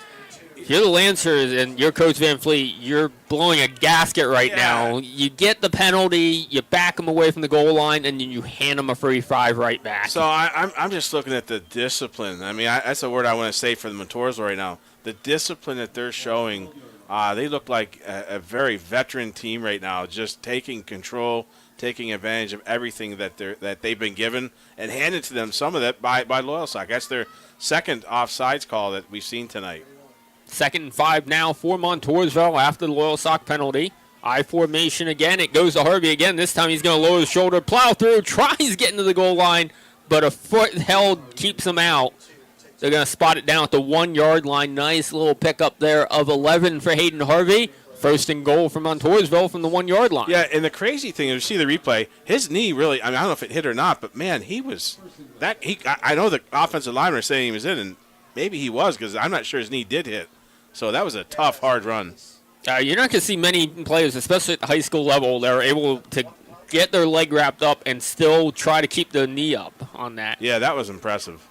if you're the Lancers and you're Coach Van Fleet, you're blowing a gasket right now. You get the penalty, you back them away from the goal line, and then you hand them a free 5 right back. So I'm just looking at the discipline. I mean, that's a word I want to say for the Montoursville right now. The discipline that they're showing, they look like a very veteran team right now, just taking control, taking advantage of everything that they've been given, and handing to them some of that by Loyalsock. That's their second offsides call that we've seen tonight. 2nd and 5 now for Montoursville after the Loyalsock penalty. I formation again. It goes to Harvey again. This time he's going to lower the shoulder, plow through, tries getting to the goal line, but a foot held keeps him out. They're going to spot it down at the 1-yard line. Nice little pickup there of 11 for Hayden Harvey. 1st and goal for Montoursville from the 1-yard line. Yeah, and the crazy thing is, you see the replay, his knee really, I don't know if it hit or not, but, man, I know the offensive lineman is saying he was in, and maybe he was because I'm not sure his knee did hit. So that was a tough, hard run. You're not going to see many players, especially at the high school level, that are able to get their leg wrapped up and still try to keep the knee up on that. Yeah, that was impressive.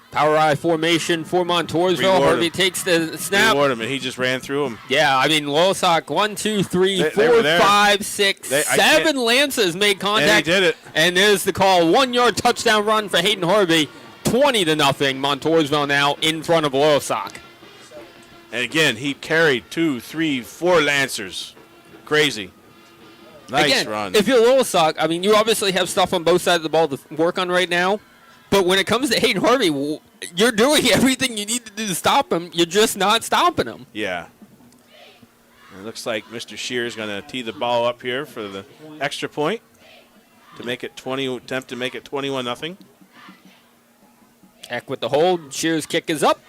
Power I formation for Montoursville. Harvey takes the snap. Reward him, and he just ran through him. Yeah, I mean, Loyalsock, 1, 2, 3, 4, 5, 6, 7 Lancers made contact. And he did it. And there's the call. 1-yard touchdown run for Hayden Harvey. 20-0. Montoursville now in front of Loyalsock. And again, he carried 2, 3, 4 Lancers. Crazy. Nice run. If you're Loyalsock, I mean, you obviously have stuff on both sides of the ball to work on right now. But when it comes to Hayden Harvey, you're doing everything you need to do to stop him. You're just not stopping him. Yeah. It looks like Mr. Shear is going to tee the ball up here for the extra point to make it attempt to make it 21-0. Eck with the hold. Shear's kick is up.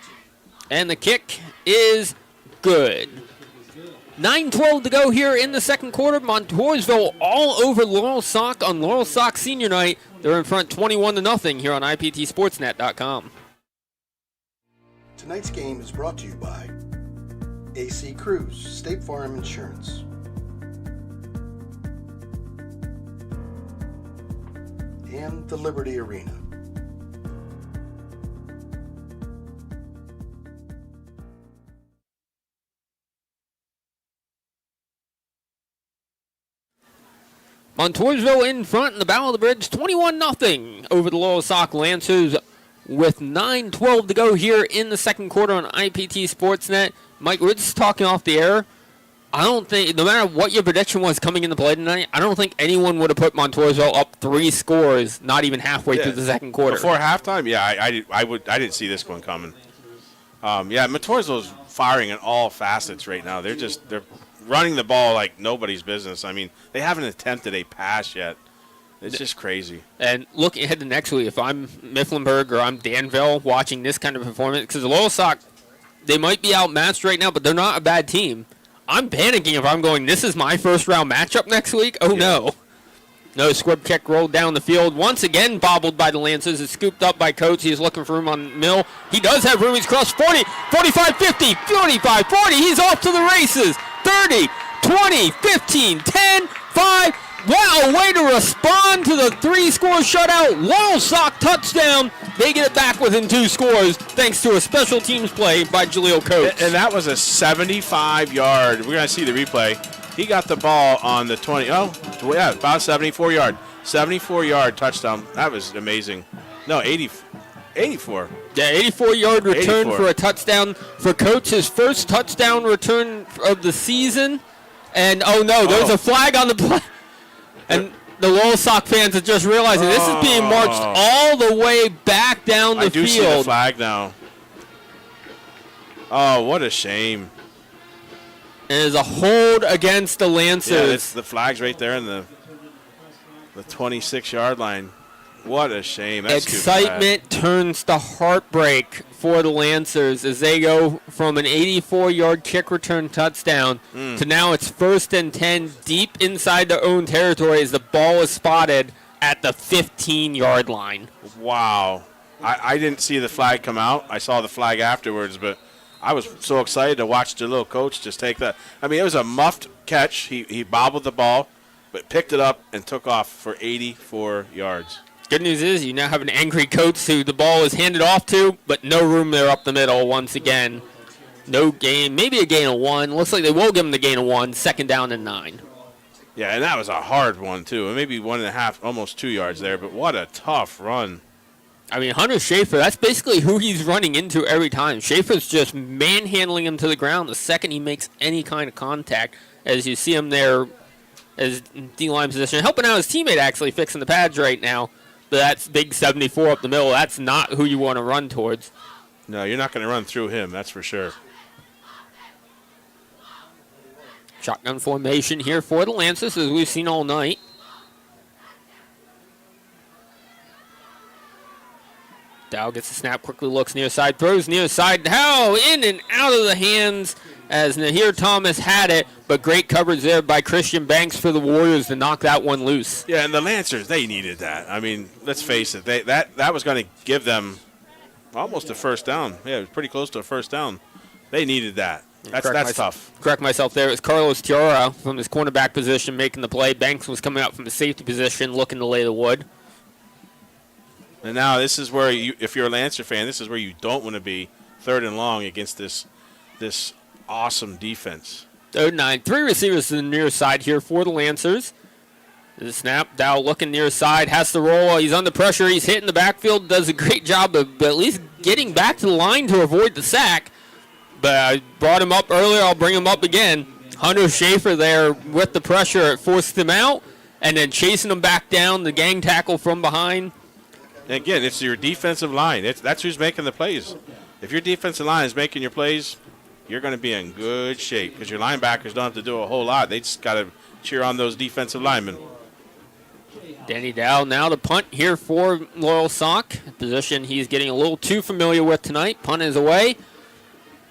And the kick is good. 9:12 to go here in the second quarter. Montoursville all over Loyalsock on Loyalsock Senior Night. They're in front 21-0 here on IPTSportsNet.com. Tonight's game is brought to you by AC Cruise, State Farm Insurance, and the Liberty Arena. Montoursville in front in the Battle of the Bridge, 21-0 over the Loyalsock Lancers with 9:12 to go here in the second quarter on IPT Sportsnet. Mike, we're just talking off the air. I don't think, no matter what your prediction was coming into play tonight, I don't think anyone would have put Montoursville up 3 scores, not even halfway through the second quarter. Before halftime, I didn't see this one coming. Montoursville's firing in all facets right now. They're running the ball like nobody's business. I mean, they haven't attempted a pass yet. It's just crazy. And looking ahead to next week, if I'm Mifflinburg or I'm Danville watching this kind of performance, because the Loyalsock, they might be outmatched right now, but they're not a bad team. I'm panicking if I'm going, this is my first round matchup next week. Oh, no. No, squib kick rolled down the field. Once again bobbled by the Lancers. It's scooped up by Coates. He's looking for room on Mill. He does have room. He's crossed 40, 45, 50, 45, 40. He's off to the races. 30, 20, 15, 10, 5. Wow, way to respond to the 3-score shutout. Loyalsock touchdown. They get it back within 2 scores thanks to a special teams play by Jaleel Coates. And that was a 75-yard. We're going to see the replay. He got the ball on the 20. Oh, yeah, about 74-yard. 74-yard touchdown. That was amazing. No, 84. Yeah, 84-yard return 84. for a touchdown for Coates. His first touchdown return of the season. And, oh, no, there's a flag on the play. And the Loyalsock fans are just realizing this is being marched all the way back down the field. I do see the flag now. Oh, what a shame. It is a hold against the Lancers. Yeah, the flag's right there in the 26-yard line. What a shame. That's Excitement turns to heartbreak for the Lancers as they go from an 84-yard kick return touchdown to now it's 1st and 10 deep inside their own territory as the ball is spotted at the 15-yard line. Wow. I didn't see the flag come out. I saw the flag afterwards, but I was so excited to watch the little coach just take that. I mean, it was a muffed catch. He bobbled the ball, but picked it up and took off for 84 yards. Good news is you now have an angry Coates who the ball is handed off to, but no room there up the middle once again. No gain, maybe a gain of 1. Looks like they will give him the gain of 1, 2nd down and 9. Yeah, and that was a hard one, too. Maybe 1.5, almost 2 yards there, but what a tough run. I mean, Hunter Schaefer, that's basically who he's running into every time. Schaefer's just manhandling him to the ground the second he makes any kind of contact, as you see him there as D-line position, helping out his teammate actually fixing the pads right now. But that's big 74 up the middle. That's not who you want to run towards. No, you're not going to run through him, that's for sure. Shotgun formation here for the Lancers, as we've seen all night. Dow gets the snap, quickly looks near side, throws near side. Dow in and out of the hands as Nahir Thomas had it, but great coverage there by Christian Banks for the Warriors to knock that one loose. Yeah, and the Lancers, they needed that. I mean, let's face it, that was going to give them almost a first down. Yeah, it was pretty close to a first down. They needed that. That's tough. Correct myself there. It was Carlos Tiara from his cornerback position making the play. Banks was coming out from the safety position looking to lay the wood. And now this is where, if you're a Lancer fan, this is where you don't want to be, 3rd and long against this awesome defense. 3rd and 9. 3 receivers to the near side here for the Lancers. The snap, Dow looking near side, has to roll. He's under pressure. He's hitting the backfield, does a great job of at least getting back to the line to avoid the sack. But I brought him up earlier. I'll bring him up again. Hunter Schaefer there with the pressure. It forced him out, and then chasing him back down, the gang tackle from behind. And again, it's your defensive line. That's who's making the plays. If your defensive line is making your plays, you're going to be in good shape because your linebackers don't have to do a whole lot. They just got to cheer on those defensive linemen. Danny Dow now to punt here for Loyalsock. Position he's getting a little too familiar with tonight. Punt is away.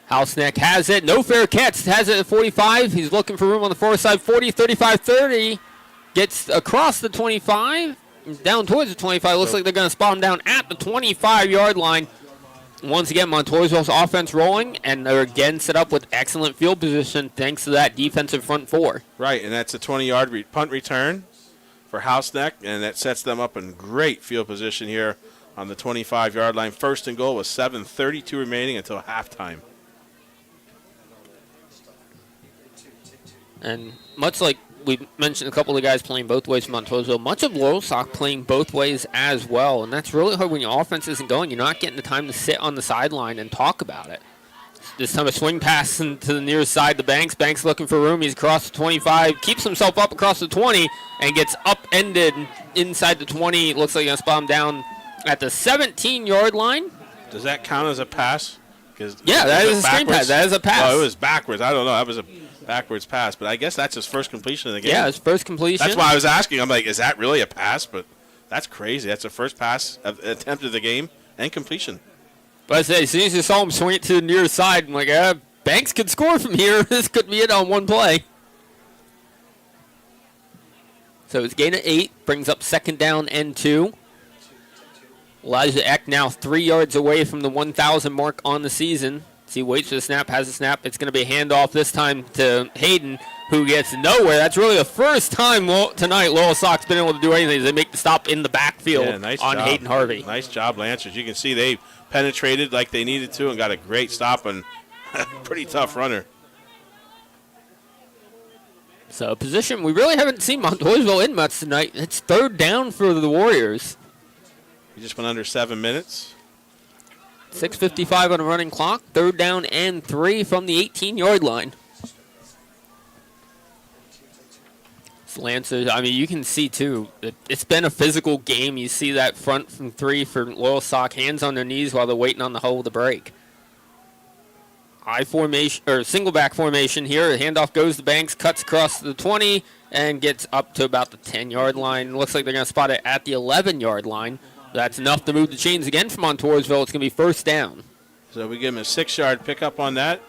Houseneck has it. No fair catch. Has it at 45. He's looking for room on the far side. 40, 35, 30. Gets across the 25. Down towards the 25. Looks like they're going to spot him down at the 25-yard line. Once again, Montoursville's offense rolling, and they're again set up with excellent field position thanks to that defensive front four. Right, and that's a 20-yard punt return for Houseneck, and that sets them up in great field position here on the 25-yard line. First and goal with 7:32 remaining until halftime. And much like we mentioned a couple of guys playing both ways from Montoursville, much of Loyalsock playing both ways as well. And that's really hard when your offense isn't going. You're not getting the time to sit on the sideline and talk about it. This time a swing pass to the near side to Banks. Banks looking for room. He's across the 25, keeps himself up across the 20, and gets upended inside the 20. Looks like he's going to spot him down at the 17-yard line. Does that count as a pass? Yeah, that is a screen pass. That is a pass. Oh, it was backwards. I don't know. That was a backwards pass, but I guess that's his first completion of the game. Yeah, his first completion. That's why I was asking. I'm like, is that really a pass? But that's crazy. That's the first pass attempt of the game and completion. But I say, as soon as you saw him swing it to the near side, I'm like, Banks could score from here. This could be it on one play. So it's gain of 8, brings up second down and 2. Elijah Eck now 3 yards away from the 1,000 mark on the season. He waits for the snap, has the snap. It's going to be a handoff this time to Hayden, who gets nowhere. That's really the first time tonight Loyalsock's been able to do anything. They make the stop in the backfield on Hayden Harvey. Nice job, Lancers. You can see they penetrated like they needed to and got a great stop and pretty tough runner. So position, we really haven't seen Montoursville in much tonight. It's third down for the Warriors. We just went under 7 minutes. 6:55 on a running clock. Third down and 3 from the 18-yard line. Lancers, I mean, you can see, too, it's been a physical game. You see that front from 3 for Loyalsock, hands on their knees while they're waiting on the hole to break. I formation, or single back formation here. The handoff goes to Banks, cuts across the 20, and gets up to about the 10-yard line. Looks like they're going to spot it at the 11-yard line. That's enough to move the chains again for Montoursville. It's going to be first down. So we give him a 6-yard pickup on that.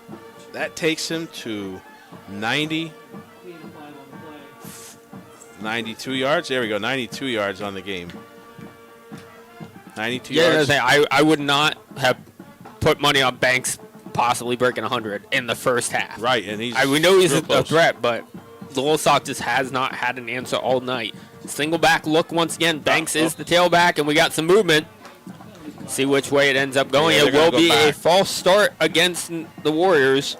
That takes him to 92 yards. There we go, 92 yards on the game. 92 yards. I would not have put money on Banks possibly breaking 100 in the first half. Right, and we know he's a threat, but Loyalsock just has not had an answer all night. Single back look once again. Banks is the tailback, and we got some movement. See which way it ends up going. It will be a false start against the Warriors.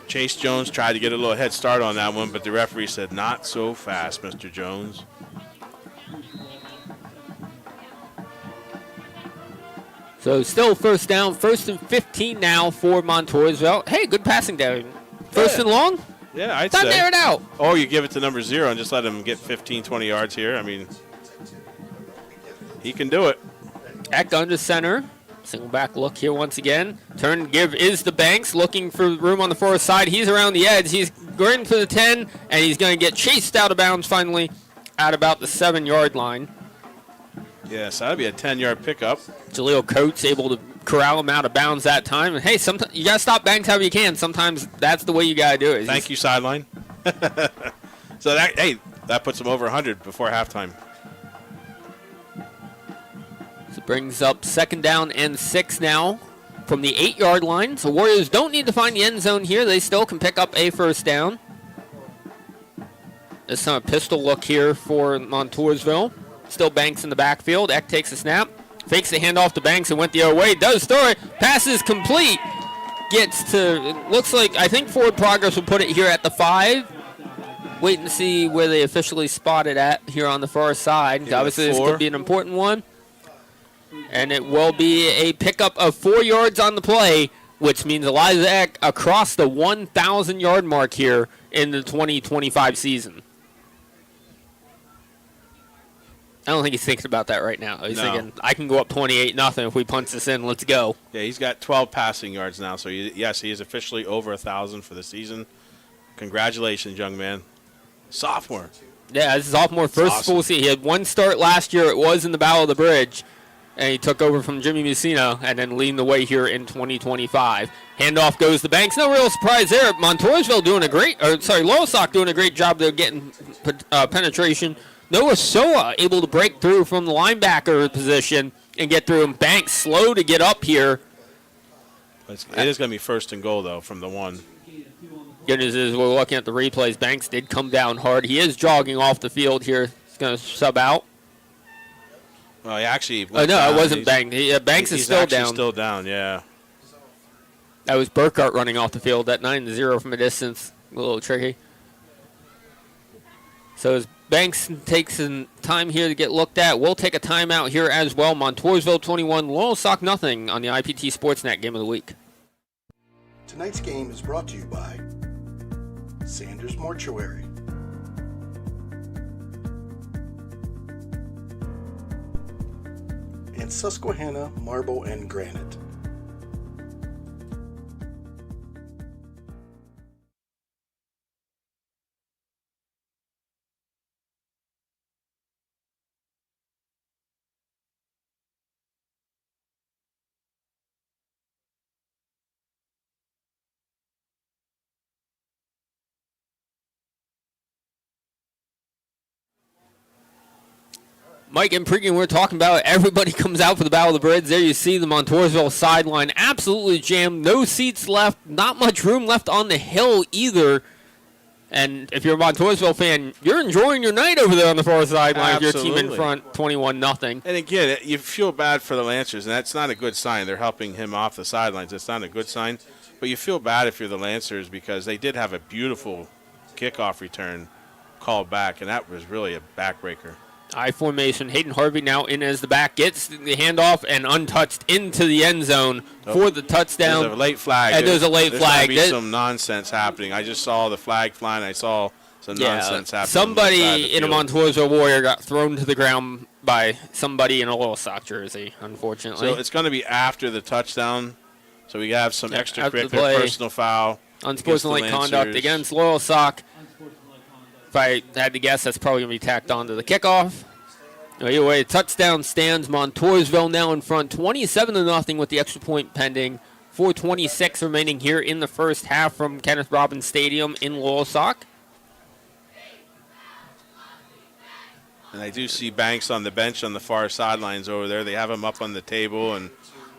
Chase Jones tried to get a little head start on that one, but the referee said, not so fast, Mr. Jones. So still first down. First and 15 now for Montoursville. Hey, good passing down. First and long? Yeah, I'd say. Not there it out. Or you give it to number 0 and just let him get 15, 20 yards here. I mean, he can do it. Eck under center. Single back look here once again. Turn and give is the Banks, looking for room on the far side. He's around the edge. He's going for the 10, and he's going to get chased out of bounds finally at about the 7-yard line. Yes, that'd be a 10-yard pickup. Jaleel Coates able to corral him out of bounds that time. And hey, sometimes you gotta stop Banks however you can. Sometimes that's the way you gotta do it. Thank you, sideline. So that puts him over 100 before halftime. So brings up second down and 6 now from the 8-yard line. So Warriors don't need to find the end zone here. They still can pick up a first down. This time a pistol look here for Montoursville. Still Banks in the backfield. Eck takes a snap. Fakes the handoff to Banks and went the other way. Does throw it. Passes complete. Gets to, it looks like, I think Forward Progress will put it here at the 5. Waiting to see where they officially spot it at here on the far side. Obviously, this could be an important one. And it will be a pickup of 4 yards on the play, which means Elijah Eck across the 1,000-yard mark here in the 2025 season. I don't think he's thinking about that right now. He's thinking, I can go up 28-0 if we punch this in. Let's go. Yeah, he's got 12 passing yards now. So, yes, he is officially over 1,000 for the season. Congratulations, young man. Sophomore. Yeah, this is sophomore first awesome. full season. He had one start last year. It was in the Battle of the Bridge. And he took over from Jimmy Messina and then leading the way here in 2025. Handoff goes to Banks. No real surprise there. Montoursville Loyalsock doing a great job there getting penetration. Noah Soa able to break through from the linebacker position and get through him. Banks slow to get up here. It is going to be first and goal, though, from the 1. Good news is we're looking at the replays. Banks did come down hard. He is jogging off the field here. He's going to sub out. Well, he actually Oh, no, it wasn't Banks. Banks is still down. He's still down, yeah. That was Burkhart running off the field at 9-0 from a distance. A little tricky. So as Banks takes some time here to get looked at, we'll take a timeout here as well. Montoursville 21, Loyalsock nothing on the IPT Sportsnet Game of the Week. Tonight's game is brought to you by Sanders Mortuary. And Susquehanna Marble and Granite. Mike and Pregame, we're talking about it. Everybody comes out for the Battle of the Bridge. There you see the Montoursville sideline absolutely jammed. No seats left. Not much room left on the hill either. And if you're a Montoursville fan, you're enjoying your night over there on the far sideline with your team in front 21-0. And again, you feel bad for the Lancers, and that's not a good sign. They're helping him off the sidelines. It's not a good sign. But you feel bad if you're the Lancers because they did have a beautiful kickoff return called back, and that was really a backbreaker. I formation. Hayden Harvey now in as the back. Gets the handoff and untouched into the end zone for the touchdown. There's a late flag. And there's a late flag. There's some nonsense happening. I just saw the flag flying. I saw some nonsense happening. Somebody in a Montoursville Warrior got thrown to the ground by somebody in a Loyalsock jersey, unfortunately. So it's going to be after the touchdown. So we have some extracurricular personal foul. Unsportsmanlike conduct against Loyalsock. If I had to guess, that's probably going to be tacked on to the kickoff. Anyway, touchdown stands. Montoursville now in front, 27-0 with the extra point pending. 4:26 remaining here in the first half from Kenneth Robbins Stadium in Loyalsock. And I do see Banks on the bench on the far sidelines over there. They have him up on the table, and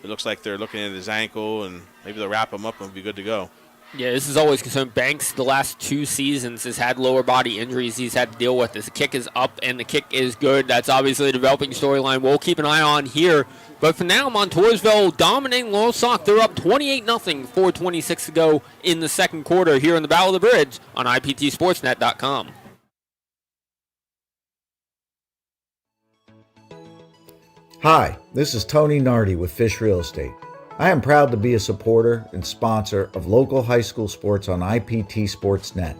it looks like they're looking at his ankle, and maybe they'll wrap him up and we'll be good to go. Yeah, this is always concerned. Banks, the last 2 seasons, has had lower body injuries he's had to deal with. This kick is up, and the kick is good. That's obviously a developing storyline we'll keep an eye on here. But for now, Montoursville dominating Loyalsock. They're up 28-0, 4:26 to go in the second quarter here in the Battle of the Bridge on IPTSportsNet.com. Hi, this is Tony Nardi with Fish Real Estate. I am proud to be a supporter and sponsor of local high school sports on IPT Sportsnet.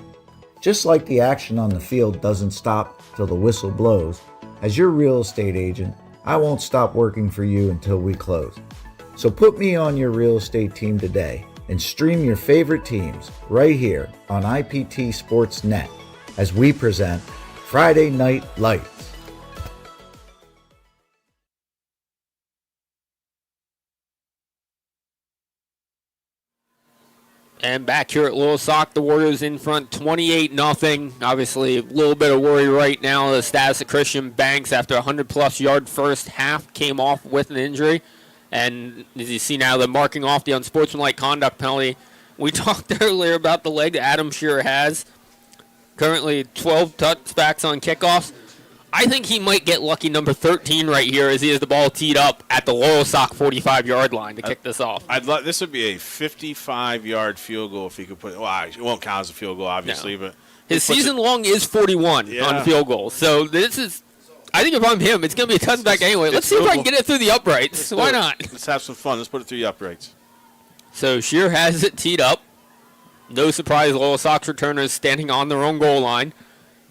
Just like the action on the field doesn't stop till the whistle blows, as your real estate agent, I won't stop working for you until we close. So put me on your real estate team today and stream your favorite teams right here on IPT Sportsnet as we present Friday Night Lights. And back here at Loyalsock, the Warriors in front 28-0. Obviously, a little bit of worry right now. The status of Christian Banks after a 100-plus yard first half came off with an injury. And as you see now, they're marking off the unsportsmanlike conduct penalty. We talked earlier about the leg that Adam Shearer has. Currently 12 touchbacks on kickoffs. I think he might get lucky number 13 right here as he has the ball teed up at the Loyalsock 45-yard line to kick this off. This would be a 55-yard field goal if he could put it. Well, it won't count as a field goal, obviously. No. But his season long is 41 on field goals. So this is, I think if I'm him, it's going to be a touchback anyway. Let's see if I can get it through the uprights. Why not? Let's have some fun. Let's put it through the uprights. So Shearer has it teed up. No surprise, Loyalsock's returners standing on their own goal line.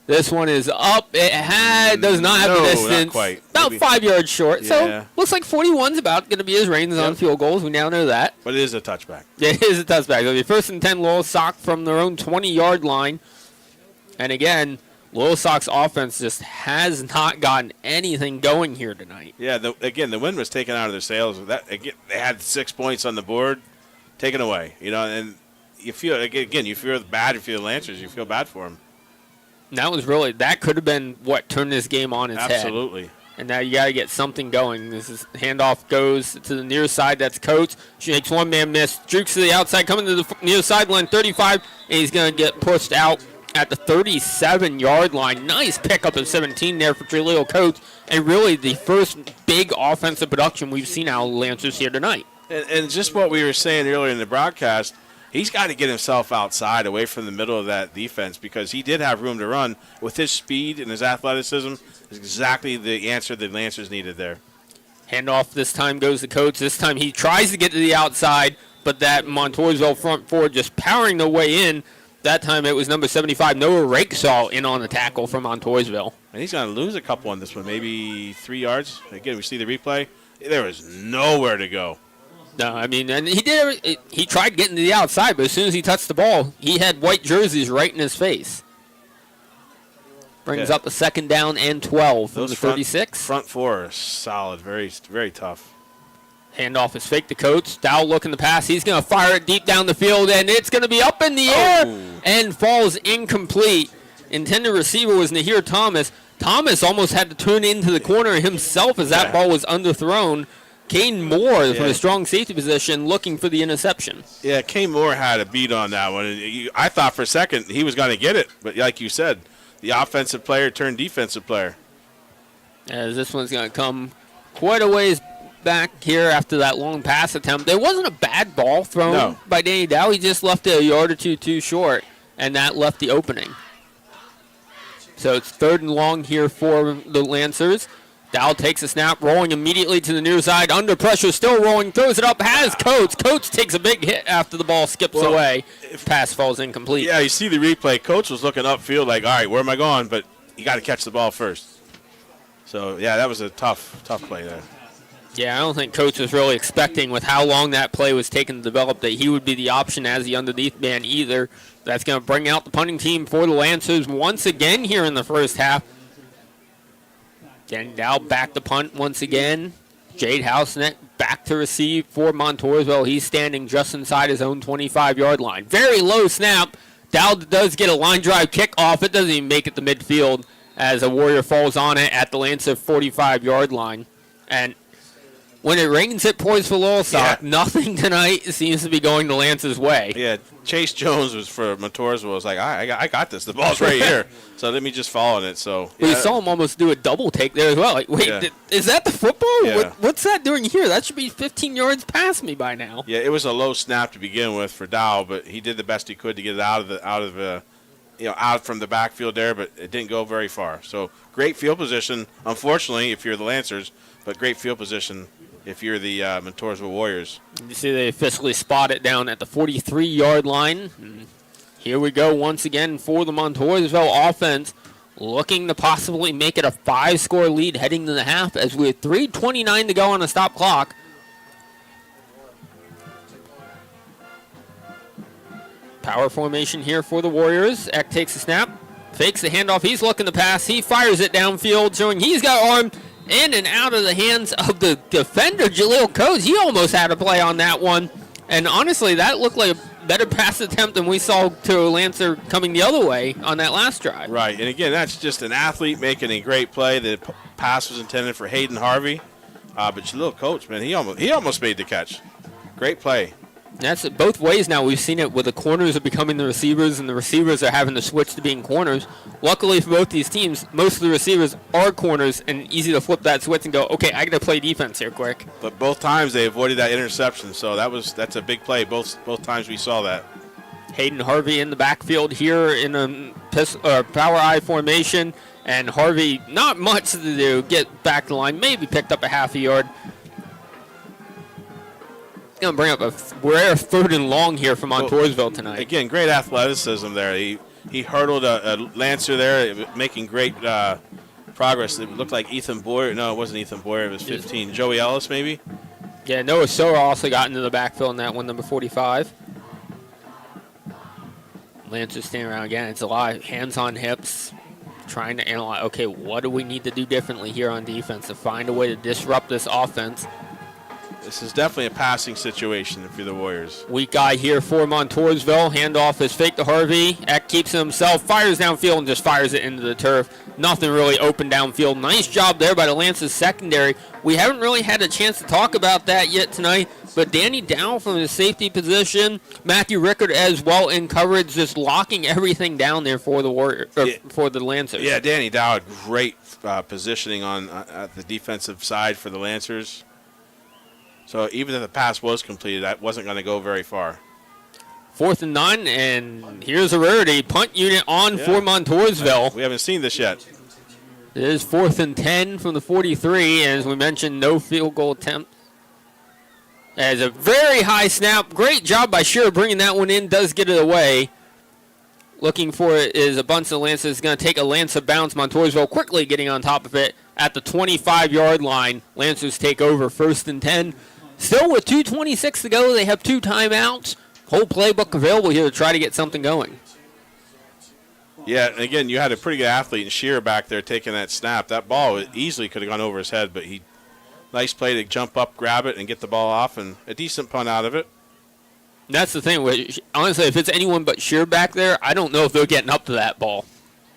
This one is up. It does not have the distance. Not quite. About 5 yards short. Yeah. So looks like 41's about going to be his range on field goals. We now know that. But it is a touchback. Yeah, it is a touchback. It'll be 1st and 10 Loyalsock from their own 20-yard line. And again, Loyalsock's offense just has not gotten anything going here tonight. Yeah, again, the wind was taken out of their sails. They had 6 points on the board, taken away. And you feel you feel bad. You feel the Lancers. You feel bad for them. That could have been what turned this game on its head. Absolutely. And now you got to get something going. Handoff goes to the near side. That's Coates. She makes one man miss. Jukes to the outside, coming to the near sideline, 35, and he's going to get pushed out at the 37-yard line. Nice pickup of 17 there for Jaleel Coates, and really the first big offensive production we've seen out of the Lancers here tonight. And just what we were saying earlier in the broadcast, he's got to get himself outside, away from the middle of that defense, because he did have room to run. With his speed and his athleticism, is exactly the answer the Lancers needed there. Handoff this time goes to Coates. This time he tries to get to the outside, but that Montoursville front four just powering their way in. That time it was number 75, Noah Rakesaw, in on the tackle from Montoursville. And he's going to lose a couple on this one, maybe 3 yards. Again, we see the replay. There was nowhere to go. No, I mean, and he tried getting to the outside, but as soon as he touched the ball, he had white jerseys right in his face. Brings up a 2nd down and 12 from the 36. Front four are solid, very, very tough. Handoff is fake to Coates. Dow looking to pass. He's going to fire it deep down the field, and it's going to be up in the air and falls incomplete. Intended receiver was Nahir Thomas. Thomas almost had to turn into the corner himself as that ball was underthrown. Kane Moore from a strong safety position looking for the interception. Yeah, Kane Moore had a beat on that one. I thought for a second he was going to get it, but like you said, the offensive player turned defensive player. As this one's going to come quite a ways back here after that long pass attempt. There wasn't a bad ball thrown by Danny Dow. He just left it a yard or two too short, and that left the opening. So it's 3rd and long here for the Lancers. Dow takes a snap, rolling immediately to the near side. Under pressure, still rolling, throws it up, has Coates. Coates takes a big hit after the ball skips away. Pass falls incomplete. Yeah, you see the replay. Coates was looking upfield like, all right, where am I going? But you got to catch the ball first. So, yeah, that was a tough play there. Yeah, I don't think Coates was really expecting, with how long that play was taking to develop, that he would be the option as the underneath man either. That's going to bring out the punting team for the Lancers once again here in the first half. Danny Dow back to punt once again. Jade Housenet back to receive for Montoursville. He's standing just inside his own 25-yard line. Very low snap. Dow does get a line drive kickoff. It doesn't even make it to midfield as a Warrior falls on it at the Lancer 45-yard line. And when it rains, it pours for Loyalsock. Nothing tonight seems to be going the Lance's way. Yeah, Chase Jones was for Montoursville. Was like, I got this. The ball's right here. So let me just follow it. So we saw him almost do a double take there as well. Like, wait, is that the football? Yeah. What's that doing here? That should be 15 yards past me by now. Yeah, it was a low snap to begin with for Dow, but he did the best he could to get it out from the backfield there, but it didn't go very far. So great field position, unfortunately, if you're the Lancers, but great field position if you're the Montoursville Warriors. You see they officially spot it down at the 43-yard line. And here we go once again for the Montoursville offense, looking to possibly make it a 5-score lead heading to the half as we have 3:29 to go on the stop clock. Power formation here for the Warriors. Eck takes a snap, fakes the handoff. He's looking to pass. He fires it downfield, showing he's got arm in and out of the hands of the defender, Jaleel Coates. He almost had a play on that one. And honestly, that looked like a better pass attempt than we saw to Lancer coming the other way on that last drive. Right, and again, that's just an athlete making a great play. The pass was intended for Hayden Harvey. But Jaleel Coates, man, he almost made the catch. Great play. That's it both ways now. We've seen it where the corners are becoming the receivers and the receivers are having to switch to being corners. Luckily for both these teams, most of the receivers are corners and easy to flip that switch and go, okay, I got to play defense here quick. But both times they avoided that interception, so that's a big play. Both times we saw that. Hayden Harvey in the backfield here in a power I formation, and Harvey, not much to do, get back to the line, maybe picked up a half a yard. Going to bring up a rare 3rd and long here from Montoursville tonight. Again, great athleticism there. He hurdled a Lancer there, making great progress. It looked like Ethan Boyer. No, it wasn't Ethan Boyer. It was 15. Joey Ellis, maybe? Yeah, Noah Sora also got into the backfield in that one, number 45. Lancer standing around again. It's a lot of hands on hips. trying to analyze, okay, what do we need to do differently here on defense to find a way to disrupt this offense? This is definitely a passing situation for the Warriors. Weak guy here for Montoursville. Handoff is fake to Harvey. Eck keeps it himself, fires downfield, and just fires it into the turf. Nothing really open downfield. Nice job there by the Lance's secondary. We haven't really had a chance to talk about that yet tonight, but Danny Dow from his safety position, Matthew Rickard as well in coverage, just locking everything down there for the for the Lancers. Yeah, Danny Dow had great positioning on at the defensive side for the Lancers. So even if the pass was completed, that wasn't going to go very far. 4th and 9, and here's a rarity. Punt unit on for Montoursville. We haven't seen this yet. It is 4th and 10 from the 43, and as we mentioned, no field goal attempt. As a very high snap. Great job by Shearer bringing that one in. Does get it away. Looking for it is a bunch of Lancers. Going to take a Lance of bounds. Montoursville quickly getting on top of it at the 25-yard line. Lancers take over 1st and 10. Still with 2:26 to go, they have 2 timeouts. Whole playbook available here to try to get something going. Yeah, and again, you had a pretty good athlete in Shearer back there taking that snap. That ball easily could have gone over his head, but nice play to jump up, grab it, and get the ball off, and a decent punt out of it. That's the thing. Honestly, if it's anyone but Shearer back there, I don't know if they're getting up to that ball.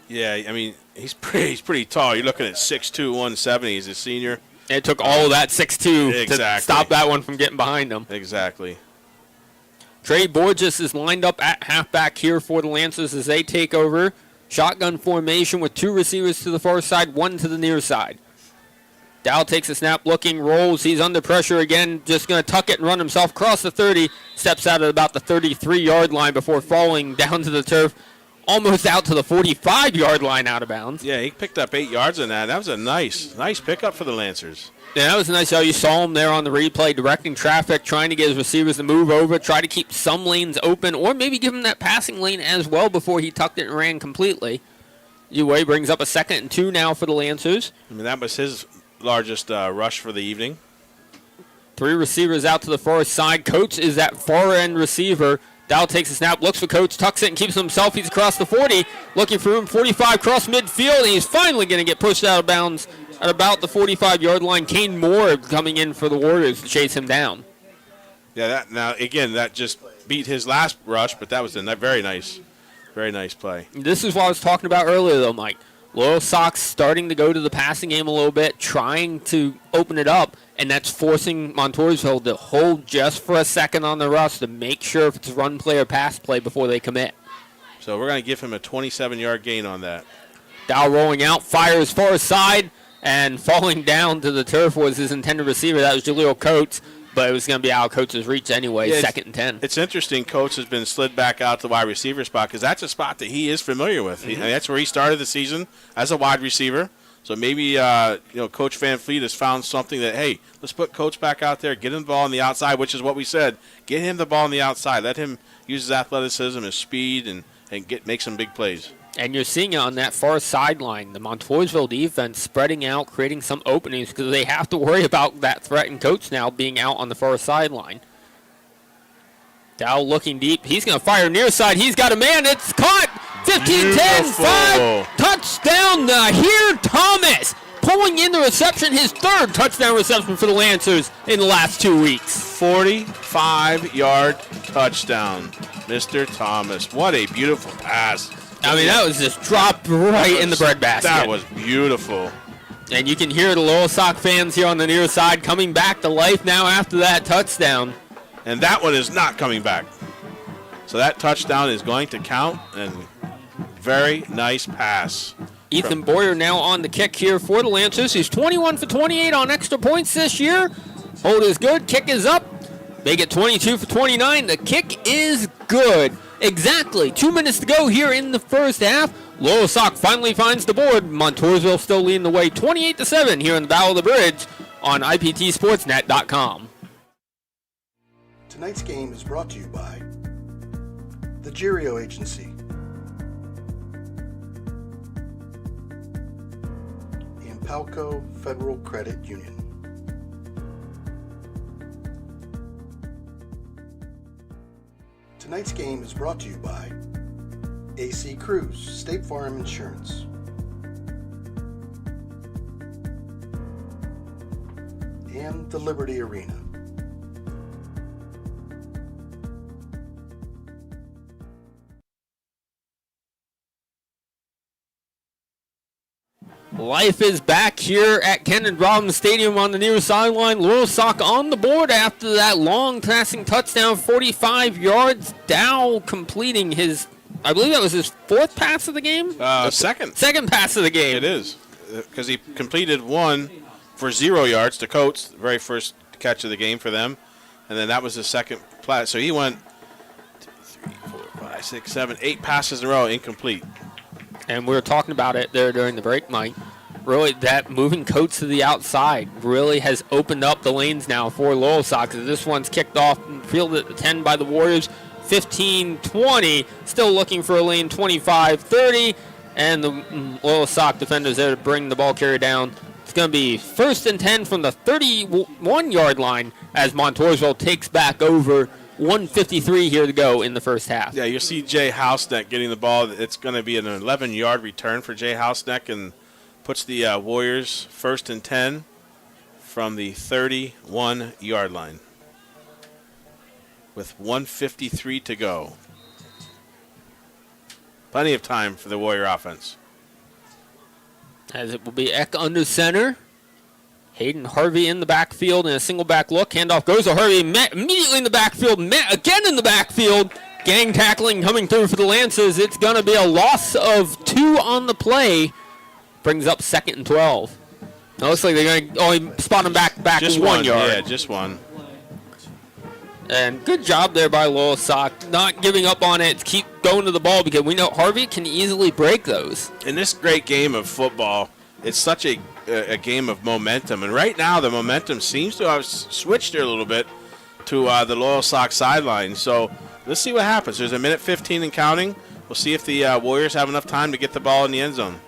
Yeah, I mean, he's pretty tall. You're looking at 6'2", 170. He's a senior. It took all of that 6'2" to stop that one from getting behind him. Exactly. Trey Borges is lined up at halfback here for the Lancers as they take over. Shotgun formation with 2 receivers to the far side, 1 to the near side. Dow takes a snap, looking, rolls. He's under pressure again, just going to tuck it and run himself across the 30. Steps out at about the 33-yard line before falling down to the turf, almost out to the 45-yard line out of bounds. Yeah, he picked up 8 yards on that. That was a nice pickup for the Lancers. Yeah, that was nice how you saw him there on the replay, directing traffic, trying to get his receivers to move over, try to keep some lanes open, or maybe give him that passing lane as well before he tucked it and ran completely. Uway brings up a 2nd and 2 now for the Lancers. I mean, that was his largest rush for the evening. 3 receivers out to the far side. Coates is that far end receiver. Dow takes a snap, looks for Coates, tucks it, and keeps himself. He's across the 40, looking for him. 45 cross midfield, and he's finally going to get pushed out of bounds at about the 45-yard line. Kane Moore coming in for the Warriors to chase him down. Yeah, that just beat his last rush, but that was a very nice play. This is what I was talking about earlier, though, Mike. Loyalsock starting to go to the passing game a little bit, trying to open it up, and that's forcing Montoursville to hold just for a second on the rush to make sure if it's run play or pass play before they commit. So we're going to give him a 27-yard gain on that. Dow rolling out, fires far side, and falling down to the turf was his intended receiver. That was Jaleel Coates, but it was going to be out of Coates' reach anyway, 2nd and 10. It's interesting Coates has been slid back out to the wide receiver spot because that's a spot that he is familiar with. Mm-hmm. That's where he started the season as a wide receiver. So maybe Coach Van Fleet has found something that, hey, let's put Coates back out there, get him the ball on the outside, which is what we said. Get him the ball on the outside. Let him use his athleticism, his speed, and make some big plays. And you're seeing it on that far sideline, the Montoursville defense spreading out, creating some openings because they have to worry about that threatened Coates now being out on the far sideline. Dow looking deep. He's going to fire near side. He's got a man. It's caught. 15-10, 5. Touchdown here, Thomas. Pulling in the reception, his 3rd touchdown reception for the Lancers in the last 2 weeks. 45-yard touchdown, Mr. Thomas. What a beautiful pass. I mean, that was just dropped right in the breadbasket. That was beautiful. And you can hear the Loyalsock fans here on the near side coming back to life now after that touchdown. And that one is not coming back. So that touchdown is going to count, and very nice pass. Ethan Boyer now on the kick here for the Lancers. He's 21 for 28 on extra points this year. Hold is good. Kick is up. They get 22 for 29. The kick is good. Exactly 2 minutes to go here in the first half. Loyalsock finally finds the board. Montoursville still leading the way 28-7 here in the Battle of the Bridge on IPTSportsNet.com. Tonight's game is brought to you by the Girio Agency, and Palco Federal Credit Union. Tonight's game is brought to you by AC Cruise, State Farm Insurance, and the Liberty Arena. Life is back here at Kenneth Robbins Stadium on the near sideline. Loyalsock on the board after that long passing touchdown, 45 yards. Dow completing his, I believe that was his fourth pass of the game? Second. Second pass of the game. It is, because he completed one for 0 yards to Coates, the very first catch of the game for them, and then that was his second pass. So he went 2, 3, 4, 5, 6, 7, 8 passes in a row incomplete. And we were talking about it there during the break, Mike. Really, that moving Coates to the outside really has opened up the lanes now for Loyalsock. This one's kicked off and fielded at the 10 by the Warriors. 15-20, still looking for a lane 25-30, and the Loyalsock defenders there to bring the ball carrier down. It's going to be 1st and 10 from the 31-yard line as Montoursville takes back over. 1:53 here to go in the first half. Yeah, you'll see Jay Houseneck getting the ball. It's going to be an 11-yard return for Jay Houseneck and puts the Warriors 1st and 10 from the 31-yard line with 1:53 to go. Plenty of time for the Warrior offense. As it will be Eck under center. Hayden Harvey in the backfield in a single back look. Handoff goes to Harvey. Met immediately in the backfield. Met again in the backfield. Gang tackling coming through for the Lancers. It's going to be a loss of 2 on the play. Brings up 2nd and 12. Now looks like they're going to only spot him back Just 1 yard. Yeah, just one. And good job there by Loyalsock. Not giving up on it. Keep going to the ball because we know Harvey can easily break those. In this great game of football, it's such a game of momentum. And right now, the momentum seems to have switched here a little bit to the Loyalsock sideline. So let's see what happens. There's a minute 15 and counting. We'll see if the Warriors have enough time to get the ball in the end zone.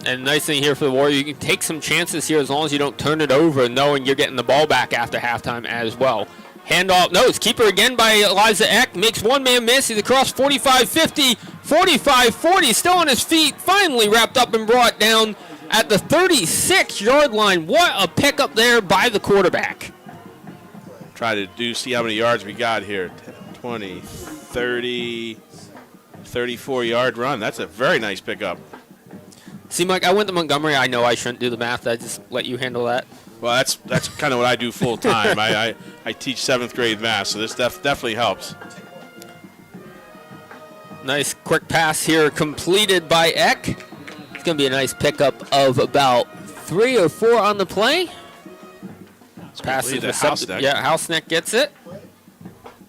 And nice thing here for the Warriors, you can take some chances here as long as you don't turn it over, knowing you're getting the ball back after halftime as well. Handoff, no, it's keeper again by Elijah Eck. Makes one man miss. He's across 45-50, 45-40, still on his feet. Finally wrapped up and brought down at the 36-yard line. What a pickup there by the quarterback. Try to see how many yards we got here. 20, 30, 34-yard run. That's a very nice pickup. See, Mike, I went to Montgomery. I know I shouldn't do the math. I just let you handle that. Well, that's kind of what I do full time. I teach 7th grade math, so this definitely helps. Nice quick pass here completed by Eck. It's going to be a nice pickup of about 3 or 4 on the play. Pass is receptive. Yeah, Houseneck gets it.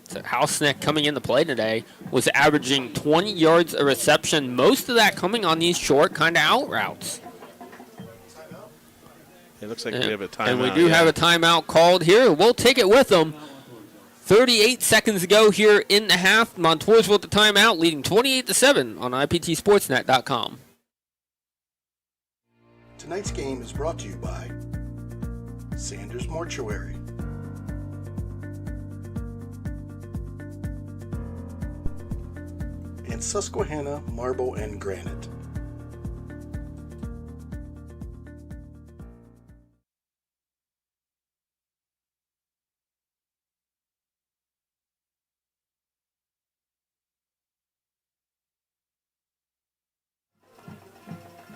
So Houseneck coming in the play today was averaging 20 yards a reception. Most of that coming on these short kind of out routes. It looks like we have a timeout. And we do have a timeout called here. We'll take it with them. 38 seconds to go here in the half. Montoursville with the timeout, leading 28-7 on IPTSportsNet.com. Tonight's game is brought to you by Sanders Mortuary, and Susquehanna Marble and Granite.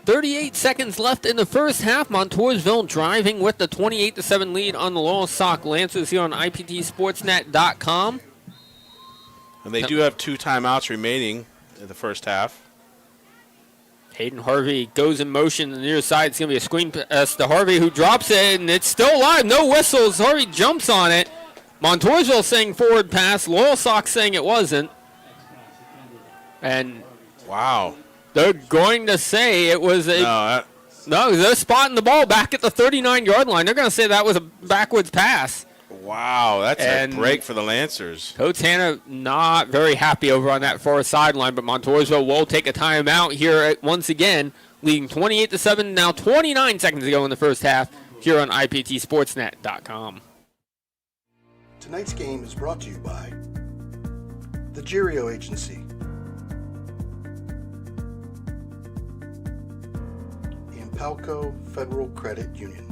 .38 seconds left in the first half. Montoursville driving with the 28-7 lead on the Loyalsock Lancers here on IPTSportsNet.com. And they do have 2 timeouts remaining in the first half. Hayden Harvey goes in motion to the near side. It's going to be a screen pass to Harvey, who drops it, and it's still alive. No whistles. Harvey jumps on it. Montoursville saying forward pass. Loyalsock saying it wasn't. And wow. They're going to say it was a... No, they're spotting the ball back at the 39-yard line. They're going to say that was a backwards pass. Wow, that's a break for the Lancers. Coach Hanna not very happy over on that far sideline, but Montoursville will take a timeout here once again, leading 28-7. Now 29 seconds to go in the first half here on IPTSportsNet.com. Tonight's game is brought to you by the Girio Agency and Palco Federal Credit Union.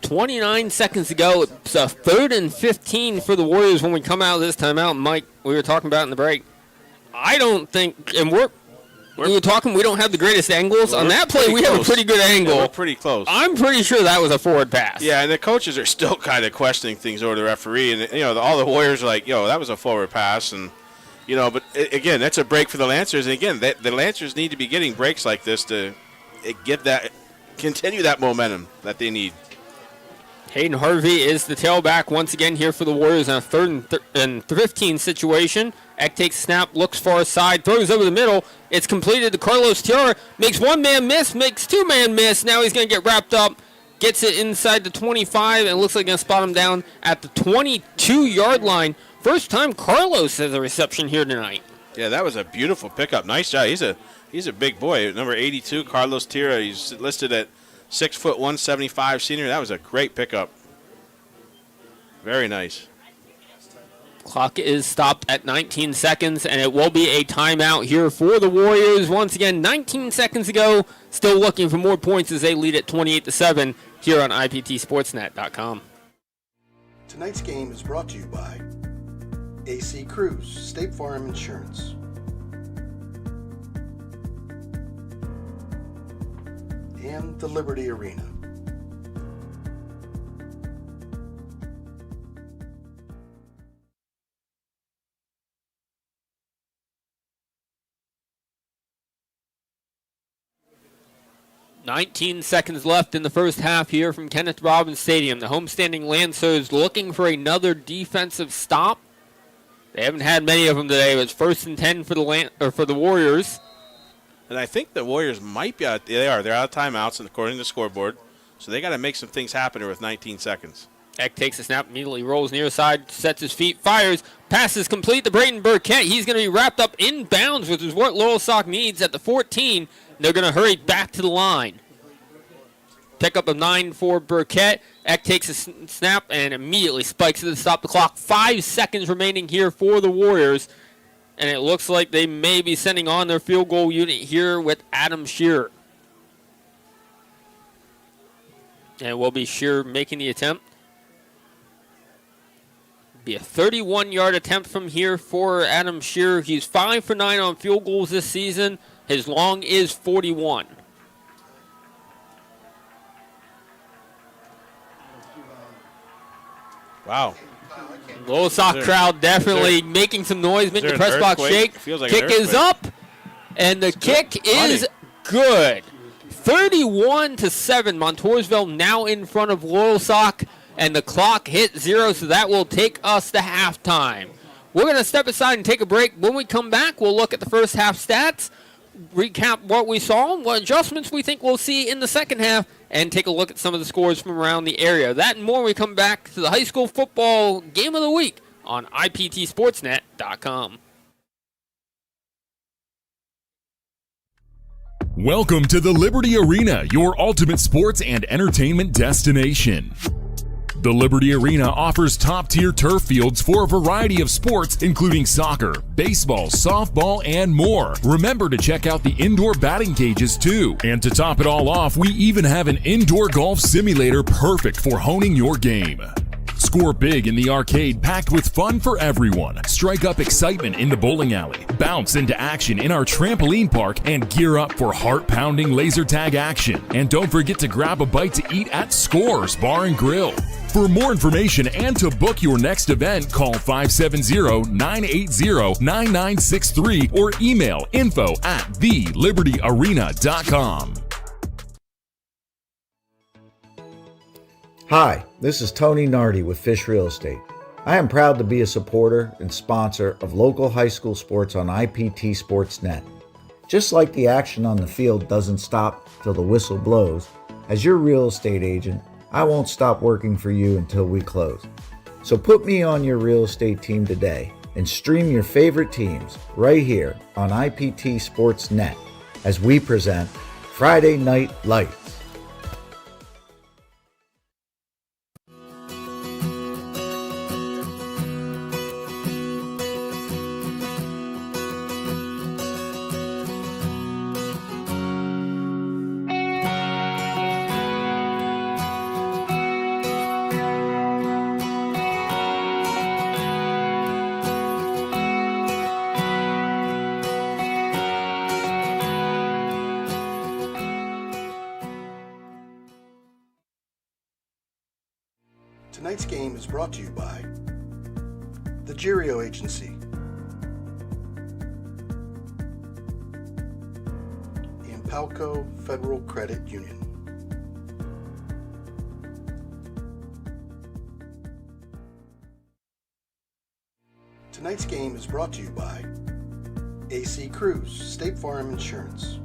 29 seconds to go. It's a 3rd and 15 for the Warriors when we come out of this timeout. Mike, we were talking about in the break. I don't think, and we were talking, we don't have the greatest angles. On that play, we have a pretty good angle. Yeah, we're pretty close. I'm pretty sure that was a forward pass. Yeah, and the coaches are still kind of questioning things over the referee. And, all the Warriors are like, that was a forward pass. And, but, again, that's a break for the Lancers. And, again, the Lancers need to be getting breaks like this to continue that momentum that they need. Hayden Harvey is the tailback once again here for the Warriors in a 3rd and 15 situation. Eck takes a snap, looks far side, throws over the middle. It's completed to Carlos Tiara. Makes one man miss, makes two man miss. Now he's going to get wrapped up. Gets it inside the 25, and it looks like going to spot him down at the 22-yard line. First time Carlos has a reception here tonight. Yeah, that was a beautiful pickup. Nice job. He's a big boy. Number 82, Carlos Tiara. He's listed at 6 foot 175 senior. That was a great pickup. Very nice. Clock is stopped at 19 seconds, and it will be a timeout here for the Warriors. Once again, 19 seconds ago, still looking for more points as they lead at 28-7 here on IPTSportsNet.com. Tonight's game is brought to you by AC Cruise, State Farm Insurance. And the Liberty Arena. "19 seconds left in the first half here from Kenneth Robbins Stadium. The homestanding Lancers looking for another defensive stop. They haven't had many of them today, but it's 1st and 10 for the Warriors. And I think the Warriors might be out. They are. They're out of timeouts, and according to the scoreboard. So they got to make some things happen here with 19 seconds. Eck takes a snap, immediately rolls near side, sets his feet, fires, passes complete to Brayton Burkett. He's going to be wrapped up in bounds, which is what Loyalsock needs at the 14. They're going to hurry back to the line. Pick up a 9 for Burkett. Eck takes a snap and immediately spikes it to stop the clock. 5 seconds remaining here for the Warriors. And it looks like they may be sending on their field goal unit here with Adam Shearer. And it will be Shearer making the attempt. Be a 31-yard attempt from here for Adam Shearer. He's 5 for 9 on field goals this season. His long is 41. Wow. Loyalsock crowd definitely making some noise, making the press box shake. Like kick is up, and the kick is good. 31-7. Montoursville now in front of Loyalsock, and the clock hit 0, so that will take us to halftime. We're going to step aside and take a break. When we come back, we'll look at the first half stats, recap what we saw, what adjustments we think we'll see in the second half, and take a look at some of the scores from around the area. That and more when we come back to the high school football game of the week on IPTSportsNet.com. Welcome to the Liberty Arena, your ultimate sports and entertainment destination. The Liberty Arena offers top-tier turf fields for a variety of sports, including soccer, baseball, softball, and more. Remember to check out the indoor batting cages, too. And to top it all off, we even have an indoor golf simulator perfect for honing your game. Score big in the arcade packed with fun for everyone. Strike up excitement in the bowling alley. Bounce into action in our trampoline park and gear up for heart-pounding laser tag action. And don't forget to grab a bite to eat at Scores Bar and Grill. For more information and to book your next event, call 570-980-9963 or email info@thelibertyarena.com. Hi, this is Tony Nardi with Fish Real Estate. I am proud to be a supporter and sponsor of local high school sports on IPT Sportsnet. Just like the action on the field doesn't stop till the whistle blows, as your real estate agent, I won't stop working for you until we close. So put me on your real estate team today and stream your favorite teams right here on IPT Sportsnet as we present Friday Night Lights. Tonight's game is brought to you by the Girio Agency and Palco Federal Credit Union. Tonight's game is brought to you by AC Cruise, State Farm Insurance,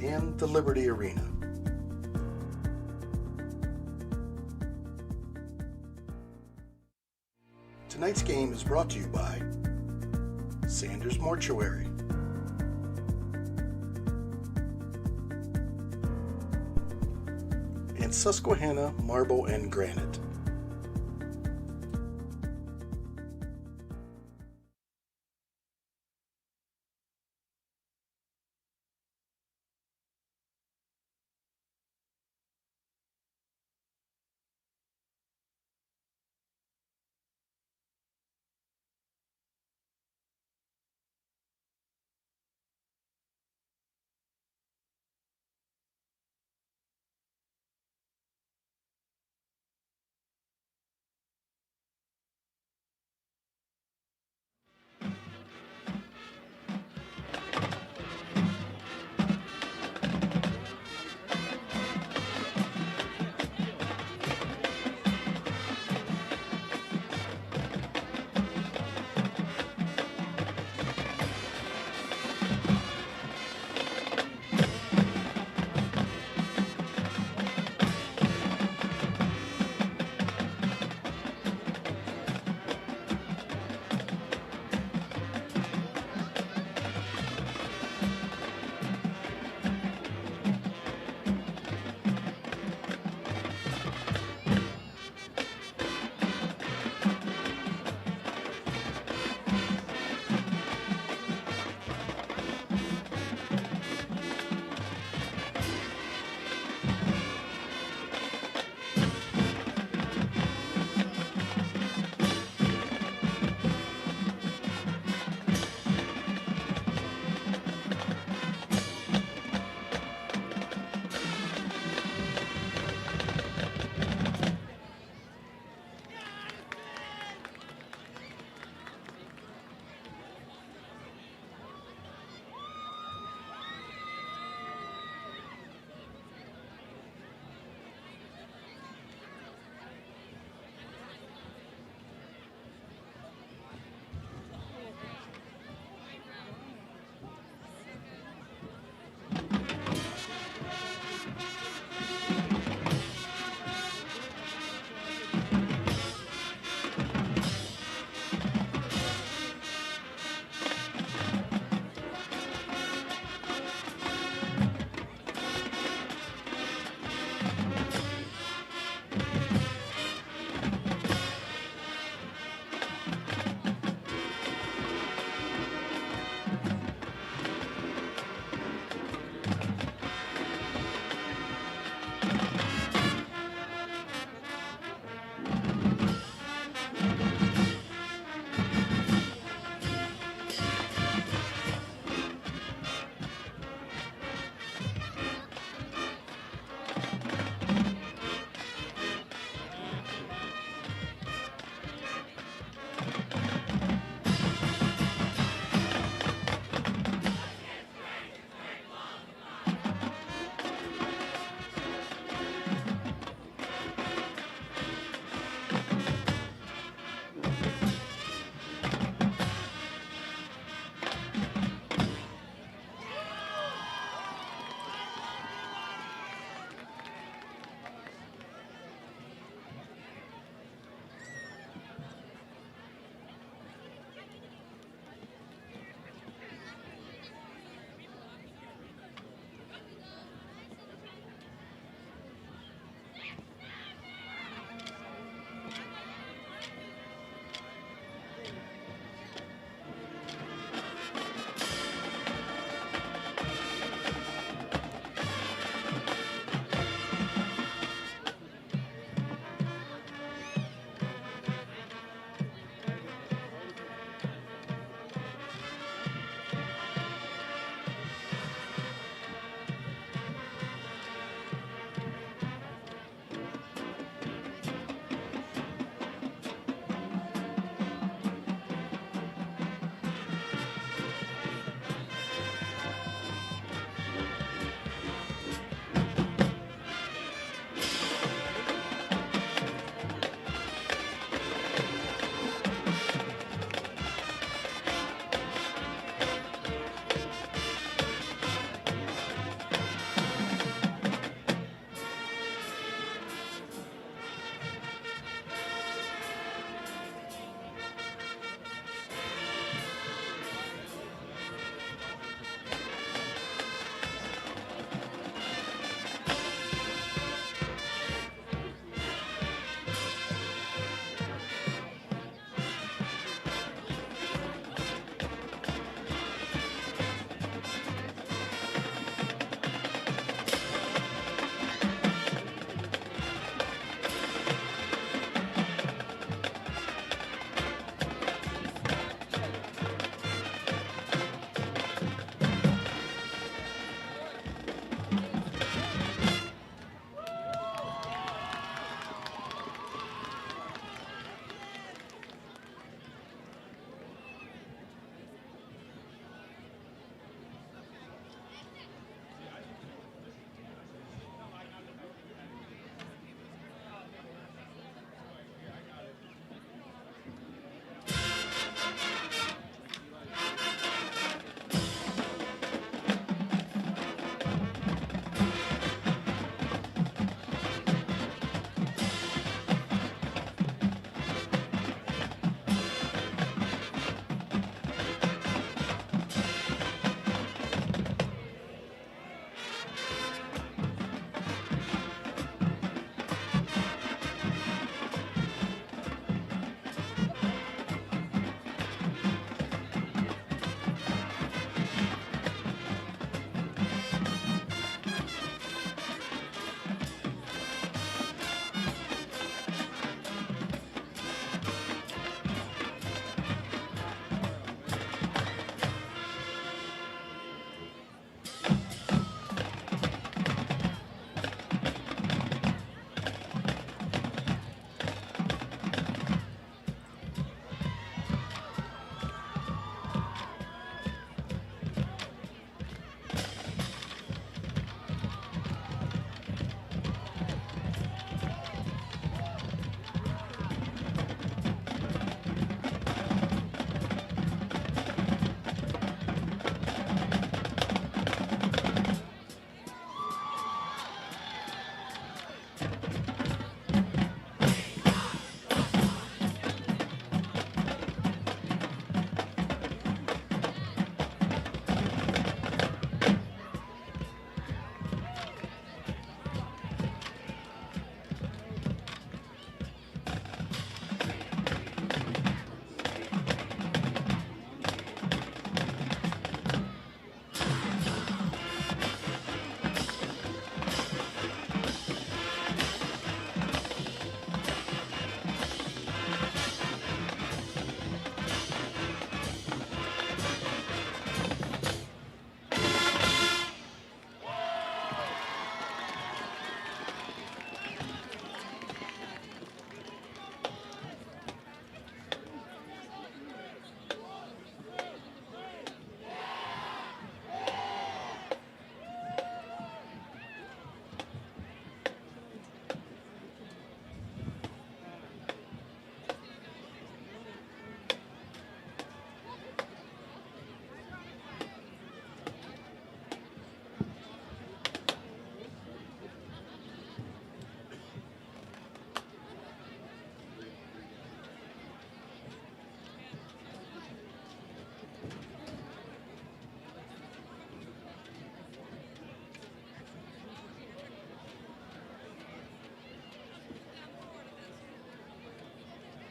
and the Liberty Arena. Tonight's game is brought to you by Sanders Mortuary and Susquehanna Marble and Granite.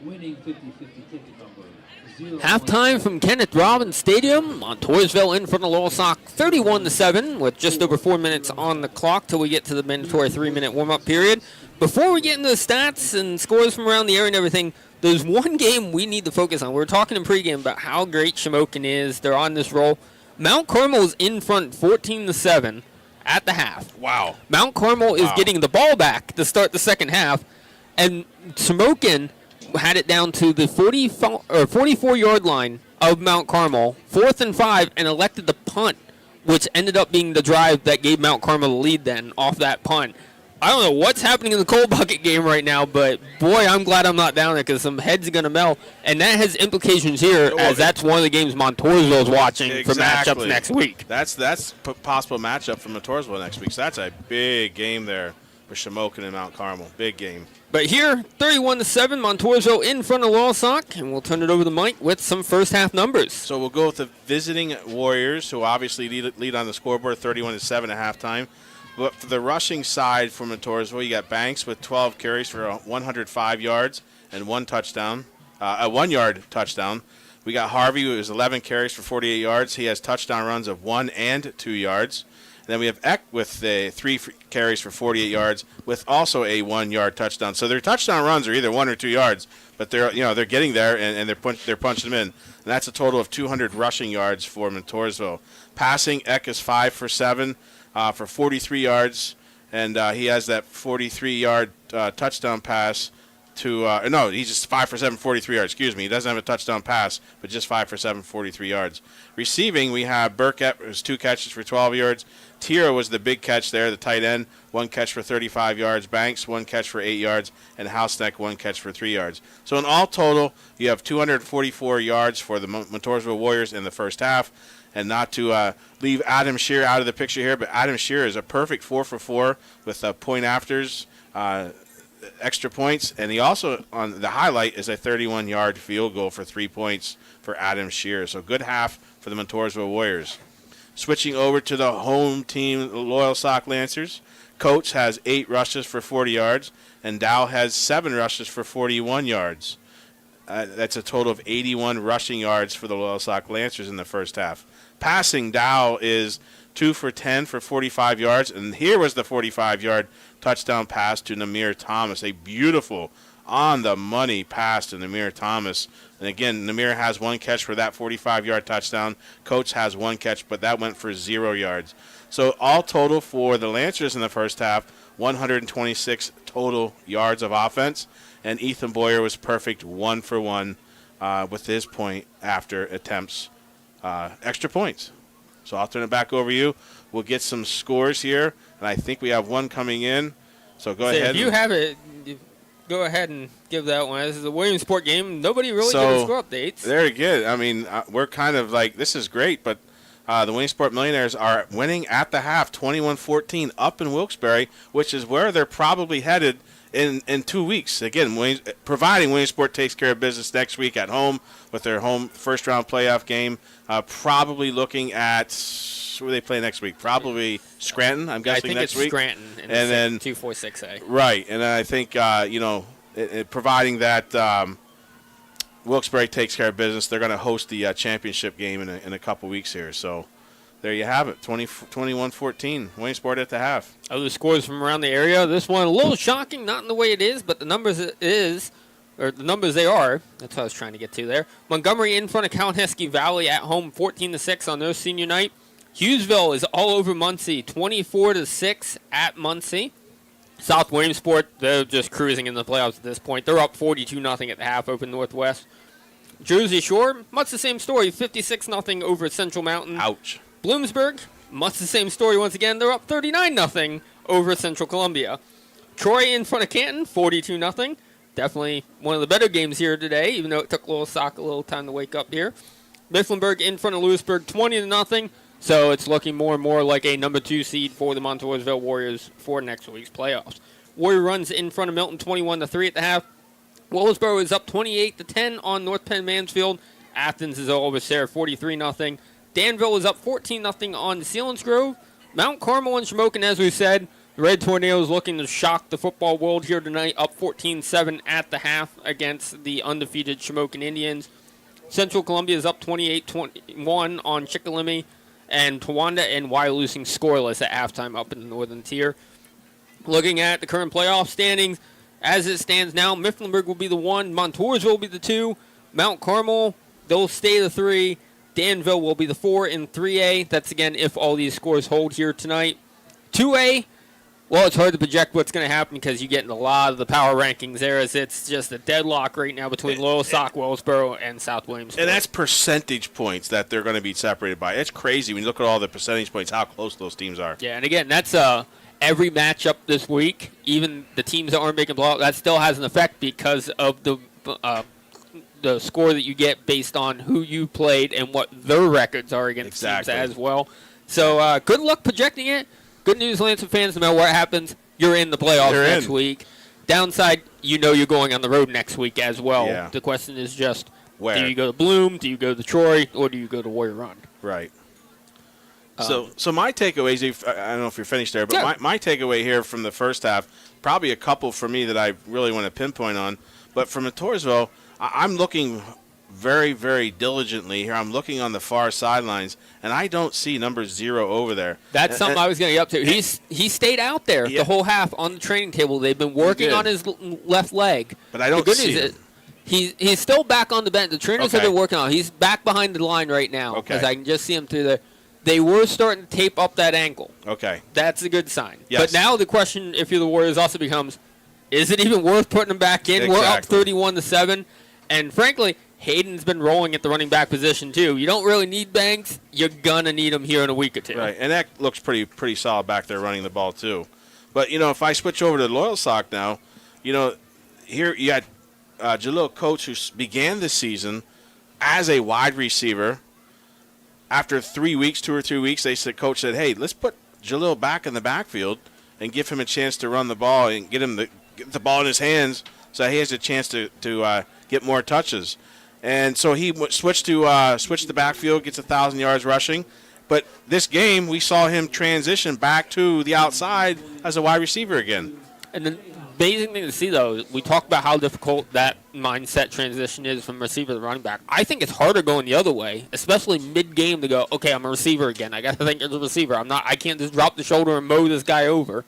Winning 50-50 ticket number 0. Halftime from Kenneth Robbins Stadium. Montoursville in front of Loyalsock 31-7 with just over 4 minutes on the clock till we get to the mandatory 3-minute warm-up period. Before we get into the stats and scores from around the area and everything, there's one game we need to focus on. We were talking in pregame about how great Shamokin is. They're on this roll. Mount Carmel is in front 14-7 at the half. Wow. Mount Carmel is getting the ball back to start the second half, and Shamokin had it down to the 44-yard line of Mount Carmel, 4th and 5, and elected to punt, which ended up being the drive that gave Mount Carmel the lead then off that punt. I don't know what's happening in the cold bucket game right now, but boy, I'm glad I'm not down there because some heads are going to melt, and that has implications here as that's one of the games Montoursville is watching for matchups next week. That's possible matchup for Montoursville next week, so that's a big game there for Shamokin and Mount Carmel. Big game. But here, 31-7, Montoursville in front of Loyalsock, and we'll turn it over to Mike with some first half numbers. So we'll go with the visiting Warriors, who obviously lead on the scoreboard, 31-7 at halftime. But for the rushing side for Montoursville, you got Banks with 12 carries for 105 yards and one touchdown, a 1-yard touchdown. We got Harvey, who has 11 carries for 48 yards. He has touchdown runs of 1 and 2 yards. And then we have Eck with 3 carries for 48 yards with also a 1-yard touchdown. So their touchdown runs are either 1 or 2 yards, but they're getting there and they're punching them in. And that's a total of 200 rushing yards for Montoursville. Passing, Eck is 5 for 7. For 43 yards, and he has that 43-yard touchdown pass to no, he's just 5 for 7, 43 yards. Excuse me, he doesn't have a touchdown pass, but just 5 for 7, 43 yards. Receiving, we have Burkett, who's 2 catches for 12 yards. Tira was the big catch there, the tight end, 1 catch for 35 yards. Banks, 1 catch for 8 yards, and Houseneck, 1 catch for 3 yards. So in all total, you have 244 yards for the Montoursville Warriors in the first half. And not to leave Adam Shear out of the picture here, but Adam Shear is a perfect 4 for 4 with point afters, extra points, and he also, on the highlight, is a 31-yard field goal for 3 points for Adam Shear. So good half for the Montoursville Warriors. Switching over to the home team, Loyalsock Lancers, Coates has 8 rushes for 40 yards, and Dow has 7 rushes for 41 yards. That's a total of 81 rushing yards for the Loyalsock Lancers in the first half. Passing, Dow is 2 for 10 for 45 yards, and here was the 45-yard touchdown pass to Namir Thomas. A beautiful, on-the-money pass to Namir Thomas. And again, Namir has 1 catch for that 45-yard touchdown. Coates has 1 catch, but that went for 0 yards. So all total for the Lancers in the first half, 126 total yards of offense. And Ethan Boyer was perfect 1 for 1 with his point after attempts, extra points. So I'll turn it back over to you. We'll get some scores here, and I think we have one coming in. So go ahead. If you have it, go ahead and give that one. This is a Williamsport game. Nobody really gave score updates. Very good. I mean, we're kind of like, this is great, but the Williamsport Millionaires are winning at the half, 21-14, up in Wilkes-Barre, which is where they're probably headed in 2 weeks. Again, providing Williamsport takes care of business next week at home with their home first-round playoff game. Probably looking at, who do they play next week? Probably Scranton, I'm guessing, next week. I think it's Scranton in then 246A. Right, and I think, providing that Wilkes-Barre takes care of business, they're going to host the championship game in a couple weeks here. So there you have it, 21-14, Williamsport at the half. Other scores from around the area. This one a little shocking, not in the way it is, but the numbers the numbers they are. That's what I was trying to get to there. Montgomery in front of Kawanesky Valley at home, 14-6 on their senior night. Hughesville is all over Muncie, 24-6 at Muncie. South Williamsport, they're just cruising in the playoffs at this point. They're up 42-0 at the half over Northwest. Jersey Shore, much the same story, 56-0 over Central Mountain. Ouch. Bloomsburg, much the same story once again. They're up 39-0 over Central Columbia. Troy in front of Canton, 42-0. Definitely one of the better games here today, even though it took Loyalsock a little time to wake up here. Mifflinburg in front of Lewisburg, 20-0. So it's looking more and more like a number 2 seed for the Montoursville Warriors for next week's playoffs. Warrior runs in front of Milton, 21-3 at the half. Wellsboro is up 28-10 on North Penn Mansfield. Athens is all over Sarah, 43-0. Danville is up 14-0 on Selinsgrove. Mount Carmel and Shamokin, as we said, The Red Tornadoes looking to shock the football world here tonight, up 14-7 at the half against the undefeated Shamokin Indians. Central Columbia is up 28-21 on Chickalimi, and Towanda and Wyalusing scoreless at halftime up in the northern tier. Looking at the current playoff standings, as it stands now, Mifflinburg will be the 1, Montoursville will be the 2, Mount Carmel, they'll stay the 3, Danville will be the 4 in 3A. That's, again, if all these scores hold here tonight. 2A, well, it's hard to project what's going to happen because you get in a lot of the power rankings there, as it's just a deadlock right now between Loyalsock, Wellsboro, and South Williamsport. And that's percentage points that they're going to be separated by. It's crazy when you look at all the percentage points, how close those teams are. Yeah, and again, that's every matchup this week. Even the teams that aren't making blowout, that still has an effect because of the score that you get based on who you played and what their records are against teams as well. So good luck projecting it. Good news, Lansing fans, no matter what happens, you're in the playoffs next week. Downside, you know you're going on the road next week as well. Yeah. The question is just, where? Do you go to Bloom, do you go to Troy, or do you go to Warrior Run? Right. So my takeaways, I don't know if you're finished there, but my takeaway here from the first half, probably a couple for me that I really want to pinpoint on. But from Montoursville, I'm looking very, very diligently here. I'm looking on the far sidelines, and I don't see number 0 over there. That's something I was going to get up to. He stayed out there the whole half on the training table. They've been working on his left leg. But I don't see him. He's still back on the bench. The trainers have been working on him. He's back behind the line right now because I can just see him through there. They were starting to tape up that ankle. Okay. That's a good sign. Yes. But now the question, if you're the Warriors, also becomes, is it even worth putting him back in? Exactly. We're up 31-7. And frankly, Hayden's been rolling at the running back position too. You don't really need Banks. You're going to need him here in a week or two. Right, and that looks pretty solid back there running the ball too. But, if I switch over to Loyalsock now, here you got Jalil Coates, who began the season as a wide receiver. After 3 weeks, 2 or 3 weeks, Coach said, hey, let's put Jalil back in the backfield and give him a chance to run the ball and get the ball in his hands so he has a chance to get more touches. And so he switched the backfield, gets 1,000 yards rushing. But this game, we saw him transition back to the outside as a wide receiver again. And the amazing thing to see, though, we talk about how difficult that mindset transition is from receiver to running back. I think it's harder going the other way, especially mid-game to go, okay, I'm a receiver again. I got to think as a receiver. I can't just drop the shoulder and mow this guy over.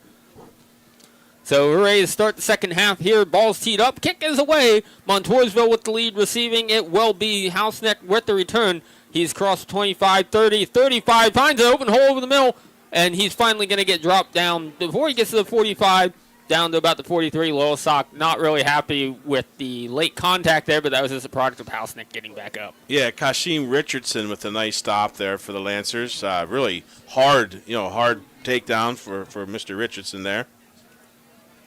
So we're ready to start the second half here. Ball's teed up. Kick is away. Montoursville with the lead receiving. It will be Houseneck with the return. He's crossed 25, 30, 35. Finds an open hole over the middle. And he's finally going to get dropped down before he gets to the 45, down to about the 43. Loyalsock not really happy with the late contact there, but that was just a product of Houseneck getting back up. Yeah, Kashim Richardson with a nice stop there for the Lancers. Really hard takedown for Mr. Richardson there.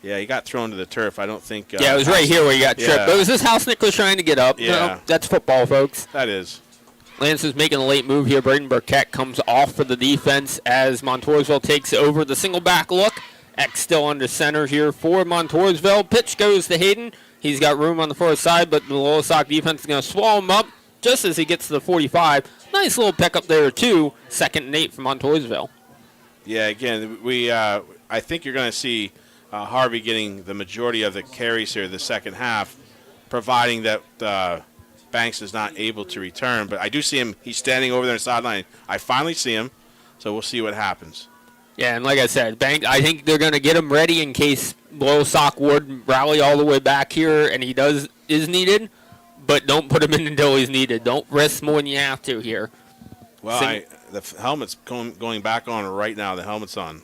Yeah, he got thrown to the turf. I don't think. It was right here where he got tripped. Yeah. But it was this Houseneck was trying to get up. Yeah. That's football, folks. That is. Lansing's making a late move here. Braden Burkett comes off for the defense as Montoursville takes over the single back look. X still under center here for Montoursville. Pitch goes to Hayden. He's got room on the far side, but the Loyalsock defense is going to swallow him up just as he gets to the 45. Nice little pickup there, too. 2nd and 8 for Montoursville. Yeah, again, I think you're going to see Harvey getting the majority of the carries here the second half, providing that Banks is not able to return. But I do see him. He's standing over there on the sideline. I finally see him, so we'll see what happens. Yeah, and like I said, Banks, I think they're going to get him ready in case Loyalsock would rally all the way back here, and he is needed. But don't put him in until he's needed. Don't risk more than you have to here. Well, the helmet's going back on right now. The helmet's on.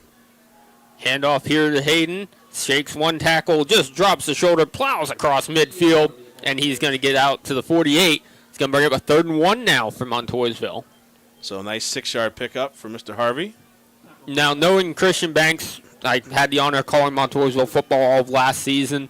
Handoff here to Hayden. Shakes one tackle, just drops the shoulder, plows across midfield, and he's going to get out to the 48. It's going to bring up a 3rd and 1 now for Montoursville. So a nice 6-yard pickup for Mr. Harvey. Now, knowing Christian Banks, I had the honor of calling Montoursville football all of last season.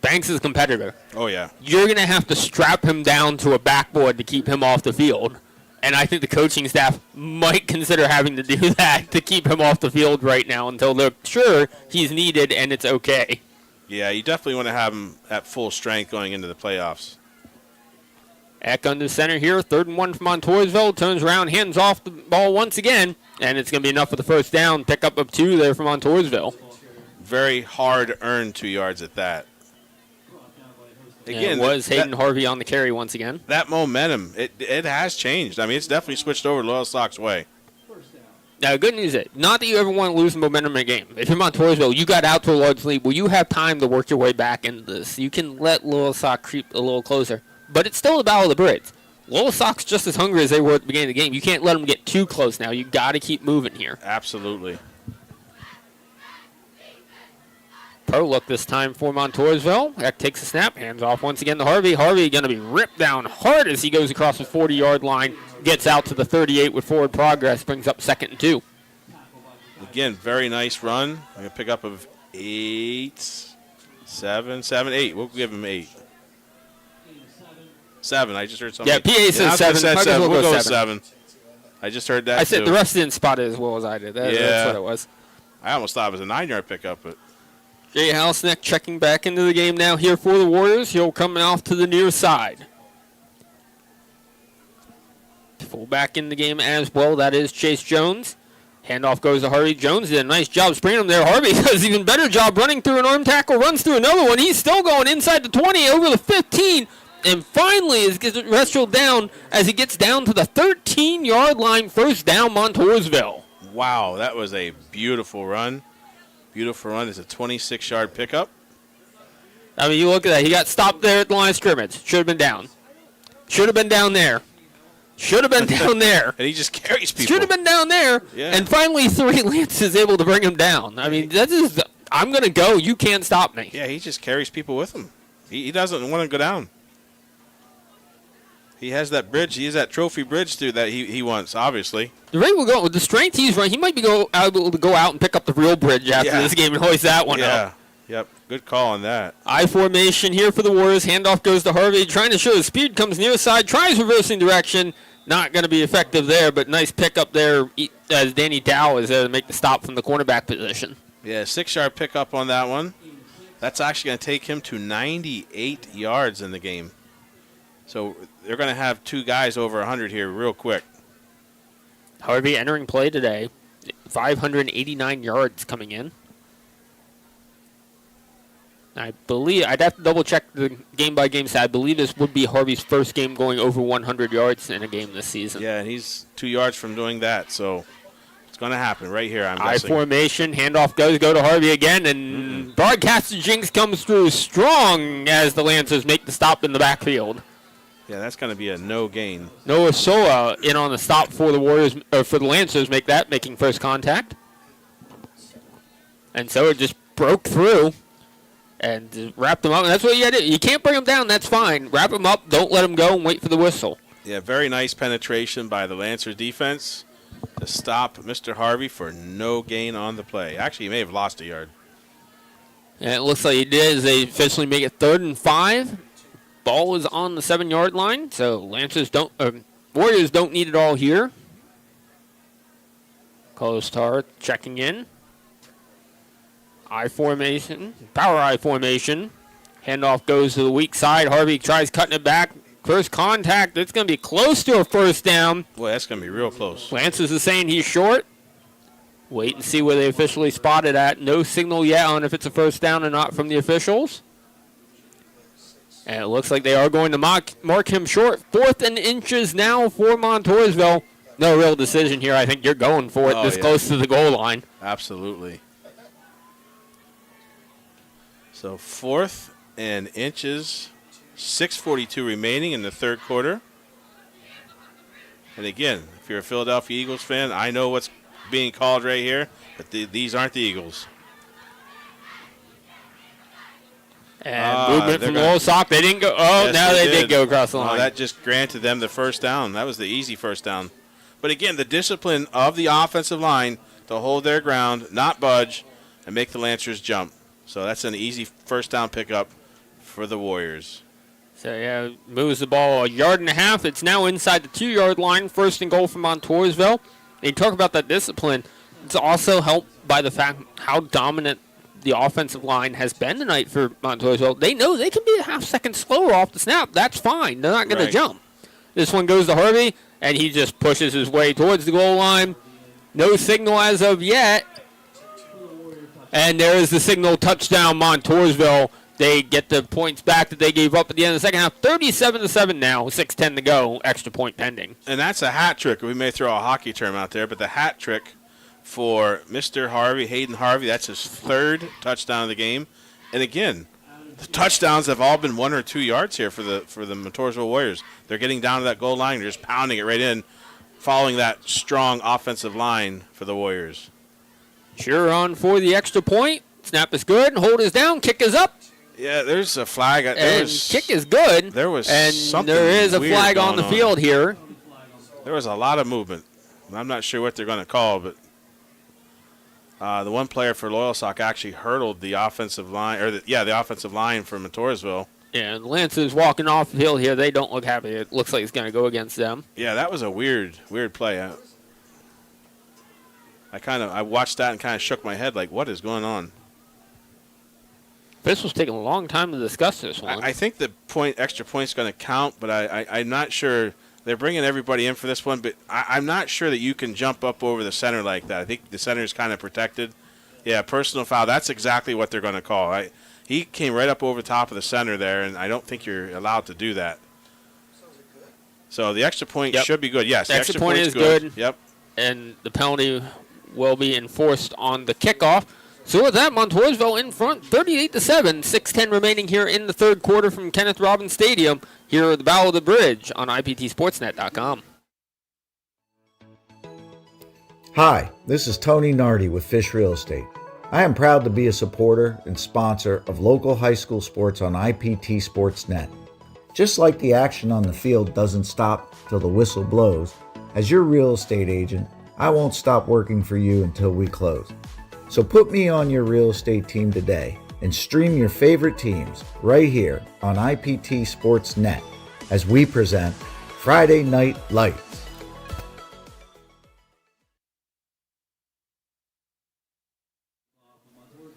Banks is a competitor. Oh, yeah. You're going to have to strap him down to a backboard to keep him off the field. And I think the coaching staff might consider having to do that to keep him off the field right now until they're sure he's needed and it's okay. Yeah, you definitely want to have him at full strength going into the playoffs. Eck under center here, 3rd and 1 from Montoursville. Turns around, hands off the ball once again, and it's going to be enough for the first down. Pickup of 2 there from Montoursville. very hard-earned 2 yards at that. Again, it was Hayden Harvey on the carry once again. That momentum, it has changed. I mean, it's definitely switched over Loyalsock's way. Now, the good news is, not that you ever want to lose momentum in a game. If you're Montoursville, you got out to a large lead. Well, you have time to work your way back into this. You can let Loyalsock creep a little closer. But it's still the Battle of the Bridge. Loyalsock's just as hungry as they were at the beginning of the game. You can't let them get too close now. You got to keep moving here. Absolutely. Pro look this time for Montoursville. Eck takes a snap, hands off once again to Harvey. Harvey going to be ripped down hard as he goes across the 40-yard line, gets out to the 38 with forward progress, brings up 2nd and 2. Again, very nice run. I'm going to pick up of 8, 7, 8. We'll give him 8. 7. I just heard something. Yeah, PA says 7. We'll go with 7. I just heard that. I said the rest didn't spot it as well as I did. That's what it was. I almost thought it was a 9-yard pickup, but. Jay Halsneck checking back into the game now here for the Warriors. He'll come off to the near side. Full back in the game as well. That is Chase Jones. Handoff goes to Harvey. Jones did a nice job springing him there. Harvey does an even better job running through an arm tackle, runs through another one. He's still going inside the 20, over the 15, and finally is wrestled down as he gets down to the 13-yard line. First down, Montoursville. Wow, that was a beautiful run. Beautiful run. It's a 26-yard pickup. I mean, you look at that. He got stopped there at the line of scrimmage. Should have been down. Should have been down there. Should have been down there. And he just carries people. Should have been down there. Yeah. And finally, 3 Lance is able to bring him down. I mean, that is, I'm going to go. You can't stop me. Yeah, he just carries people with him. He doesn't want to go down. He has that bridge. He has that trophy bridge through that he wants, obviously. The rate we're going with the strength he's running, he might be able to go out and pick up the real bridge after this game and hoist that one up. Yep. Good call on that. I formation here for the Warriors. Handoff goes to Harvey, trying to show his speed. Comes near side, tries reversing direction. Not going to be effective there, but nice pickup there as Danny Dow is there to make the stop from the cornerback position. Yeah, 6-yard pickup on that one. That's actually going to take him to 98 yards in the game. So they're going to have 2 guys over 100 here real quick. Harvey entering play today. 589 yards coming in. I believe, I'd have to double check the game-by-game stat. I believe this would be Harvey's first game going over 100 yards in a game this season. Yeah, and he's 2 yards from doing that, so it's going to happen right here, I'm guessing. I formation, handoff go to Harvey again, and broadcaster jinx comes through strong as the Lancers make the stop in the backfield. Yeah, that's going to be a no gain. Noah Soa in on the stop for the Warriors, or for the Lancers, making first contact. And so it just broke through and wrapped them up. And that's what you got to do. You can't bring them down, that's fine. Wrap them up, don't let them go, and wait for the whistle. Yeah, very nice penetration by the Lancers defense to stop Mr. Harvey for no gain on the play. Actually, he may have lost a yard. And it looks like he did as they officially make it 3rd and 5. Ball is on the 7-yard line, so Warriors don't need it all here. Kostar checking in. I formation, power I formation. Handoff goes to the weak side. Harvey tries cutting it back. First contact, it's going to be close to a first down. Boy, that's going to be real close. Lancers is saying he's short. Wait and see where they officially spot it at. No signal yet on if it's a first down or not from the officials. And it looks like they are going to mark him short. 4th and inches now for Montoursville. No real decision here. I think you're going for it close to the goal line. Absolutely. So 4th and inches, 6:42 remaining in the 3rd quarter. And again, if you're a Philadelphia Eagles fan, I know what's being called right here, but these aren't the Eagles. And movement from Loyalsock. They didn't go. Oh, yes, now they did go across the line. That just granted them the first down. That was the easy first down. But again, the discipline of the offensive line to hold their ground, not budge, and make the Lancers jump. So that's an easy first down pickup for the Warriors. So, yeah, moves the ball 1.5 yards. It's now inside the 2-yard line. 1st and goal for Montoursville. They talk about that discipline. It's also helped by the fact how dominant the offensive line has been tonight for Montoursville. They know they can be a half-second slower off the snap. That's fine. They're not going to jump. This one goes to Harvey, and he just pushes his way towards the goal line. No signal as of yet. And there is the signal, touchdown Montoursville. They get the points back that they gave up at the end of the second half. 37-7 now, 6:10 to go, extra point pending. And that's a hat trick. We may throw a hockey term out there, but the hat trick for Mr. Harvey, Hayden Harvey, that's his third touchdown of the game. And again, the touchdowns have all been 1 or 2 yards here for the Montoursville Warriors. They're getting down to that goal line. They're just pounding it right in, following that strong offensive line for the Warriors. Sure on for the extra point. Snap is good. Hold is down. Kick is up. Yeah, there's a flag. Kick is good. There was and something there is a weird flag on the going field here. There was a lot of movement. I'm not sure what they're going to call, but the one player for Loyalsock actually hurdled the offensive line, the offensive line for Montoursville. Yeah, and Lance is walking off the field here. They don't look happy. It looks like it's going to go against them. Yeah, that was a weird play. I watched that and kind of shook my head like, what is going on? This was taking a long time to discuss this one. I think the extra point's going to count, but I'm not sure. They're bringing everybody in for this one, but I'm not sure that you can jump up over the center like that. I think the center is kind of protected. Yeah, personal foul. That's exactly what they're going to call. He came right up over the top of the center there, and I don't think you're allowed to do that. So the extra point should be good. Yes, the extra point is good. Yep. And the penalty will be enforced on the kickoff. So with that, Montoursville in front, 38-7, 6:10 remaining here in the third quarter from Kenneth Robbins Stadium here at the Battle of the Bridge on IPTSportsNet.com. Hi, this is Tony Nardi with Fish Real Estate. I am proud to be a supporter and sponsor of local high school sports on IPT Sportsnet. Just like the action on the field doesn't stop till the whistle blows, as your real estate agent, I won't stop working for you until we close. So put me on your real estate team today and stream your favorite teams right here on IPT Sportsnet as we present Friday Night Lights.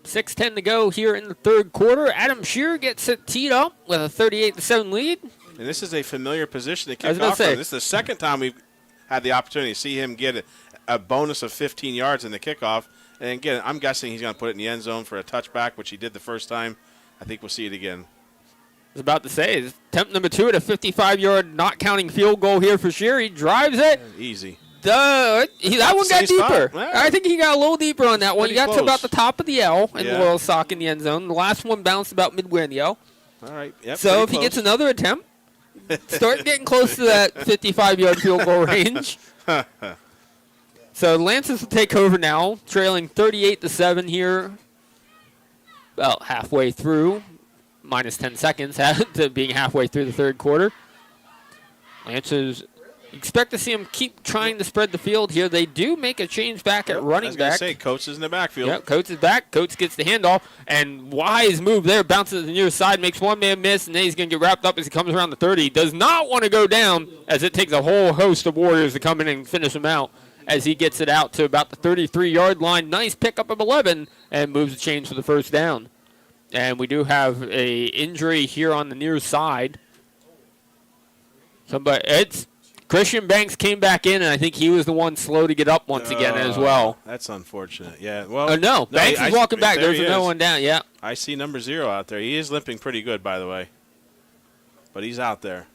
6:10 to go here in the third quarter. Adam Shearer gets it teed up with a 38-7 lead. And this is a familiar position to kick I was gonna off say. from. This is the second time we've had the opportunity to see him get a bonus of 15 yards in the kickoff. And again, I'm guessing he's going to put it in the end zone for a touchback, which he did the first time. I think we'll see it again. I was about to say, attempt number 2 at a 55-yard not counting field goal here for Shearer. He drives it. Easy. That one got deeper. Yeah. I think he got a little deeper on that one. He got Pretty to about close. the top of the L and Yeah. Loyalsock in the end zone. The last one bounced about midway in the L. All right. Yep, So pretty if he close. gets another attempt, start getting close to that 55-yard field goal range. So Lancers will take over now, trailing 38-7 here. About halfway through, minus 10 seconds to being halfway through the third quarter. Lancers expect to see them keep trying to spread the field here. They do make a change back at running I was going to back. say, Coates is in the backfield. Yep, Coates is back. Coates gets the handoff, and wise move there. Bounces to the near side, makes one man miss, and then he's going to get wrapped up as he comes around the 30. He does not want to go down, as it takes a whole host of Warriors to come in and finish him out as he gets it out to about the 33-yard line. Nice pickup of 11, and moves the chains for the first down. And we do have a injury here on the near side. It's Christian Banks came back in, and I think he was the one slow to get up once again as well. That's unfortunate. Yeah. Well. No, Banks is walking back. there There's he another is. one down. Yeah. I see number 0 out there. He is limping pretty good, by the way. But he's out there.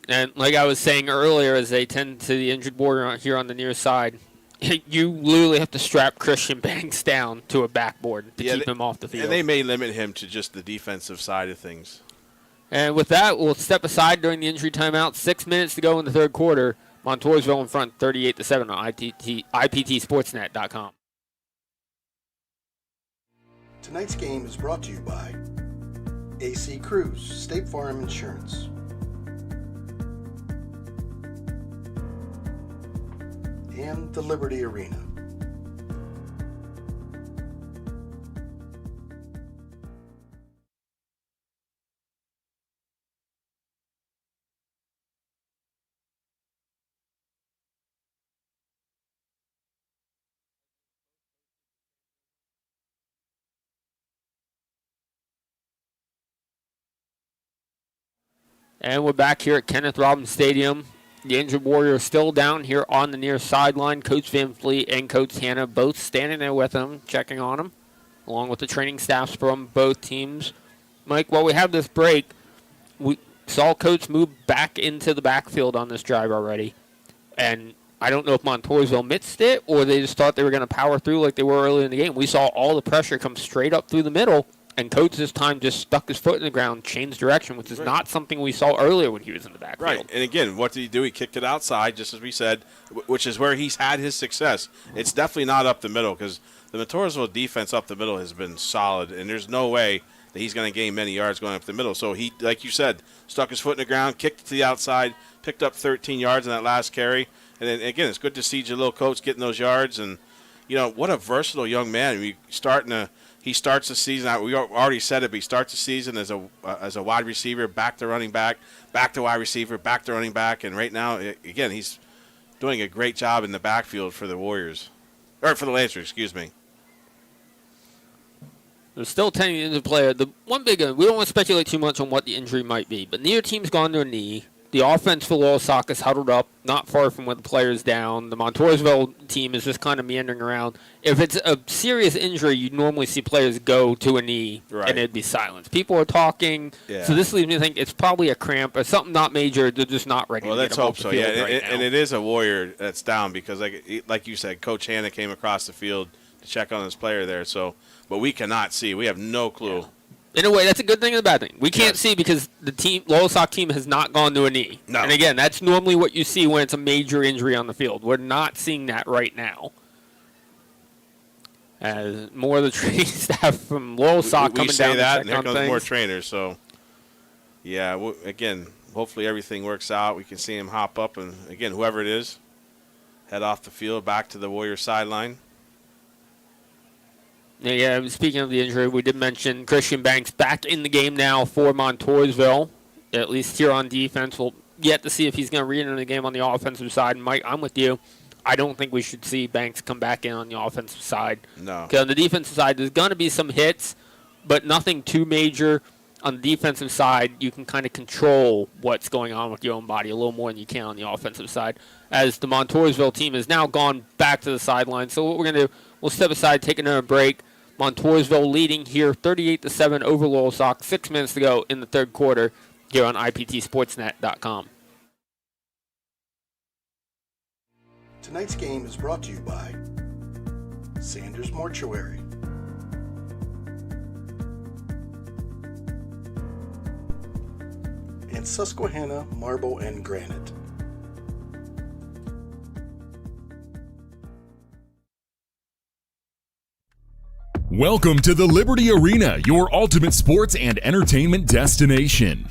And like I was saying earlier, as they tend to the injured border here on the near side, you literally have to strap Christian Banks down to a backboard to keep him off the field. And they may limit him to just the defensive side of things. And with that, we'll step aside during the injury timeout. 6 minutes to go in the third quarter. Montoursville in front, 38-7 on IPTSportsNet.com. Tonight's game is brought to you by AC Cruise, State Farm Insurance. And the Liberty Arena. And we're back here at Kenneth Robbins Stadium. The injured Warrior is still down here on the near sideline. Coach Van Fleet and Coach Hanna both standing there with him, checking on him. along with the training staffs from both teams. Mike, while we have this break, we saw Coates move back into the backfield on this drive already. And I don't know if Montoursville missed it or they just thought they were going to power through like they were early in the game. We saw all the pressure come straight up through the middle, and Coates this time just stuck his foot in the ground, changed direction, which is not something we saw earlier when he was in the backfield. Right, and again, what did he do? He kicked it outside, just as we said, which is where he's had his success. It's definitely not up the middle because the Montoursville defense up the middle has been solid, and there's no way that he's going to gain many yards going up the middle. So he, like you said, stuck his foot in the ground, kicked it to the outside, picked up 13 yards in that last carry. And then, again, it's good to see Jalil Coates getting those yards. And, what a versatile young man. He starts the season out. We already said it, but he starts the season as a wide receiver, back to running back to wide receiver, back to running back. And right now, again, he's doing a great job in the backfield for the Warriors. Or for the Lancers, excuse me. There's still 10 injured player. The one big one, we don't want to speculate too much on what the injury might be, but neither team's gone to a knee. The offense for Loyalsock is huddled up, not far from where the player's down. The Montoursville team is just kind of meandering around. If it's a serious injury, you'd normally see players go to a knee, and it'd be silence. People are talking, so this leads me to think it's probably a cramp or something not major. They're just not ready to let's get him hope off the so. field Yeah, right now. and it is a Warrior that's down because, like you said, Coach Hanna came across the field to check on his player there. So, but we cannot see. We have no clue. Yeah. In a way, that's a good thing and a bad thing. We can't see because the Loyalsock team has not gone to a knee. No. And again, that's normally what you see when it's a major injury on the field. We're not seeing that right now. As more of the training staff from Loyalsock coming down to check and here on comes things. more trainers. So, yeah, again, hopefully everything works out. We can see him hop up, and again, whoever it is, head off the field back to the Warrior sideline. Yeah, speaking of the injury, we did mention Christian Banks back in the game now for Montoursville, at least here on defense. We'll yet to see if he's going to re-enter the game on the offensive side. Mike, I'm with you. I don't think we should see Banks come back in on the offensive side. No. Because on the defensive side, there's going to be some hits, but nothing too major. On the defensive side, you can kind of control what's going on with your own body a little more than you can on the offensive side. As the Montoursville team has now gone back to the sideline. So what we're going to do, we'll step aside, take another break. Montoursville leading here 38-7 over Loyalsock. 6 minutes to go in the third quarter here on IPTSportsNet.com. Tonight's game is brought to you by Sanders Mortuary, and Susquehanna Marble and Granite. Welcome to the Liberty Arena, your ultimate sports and entertainment destination.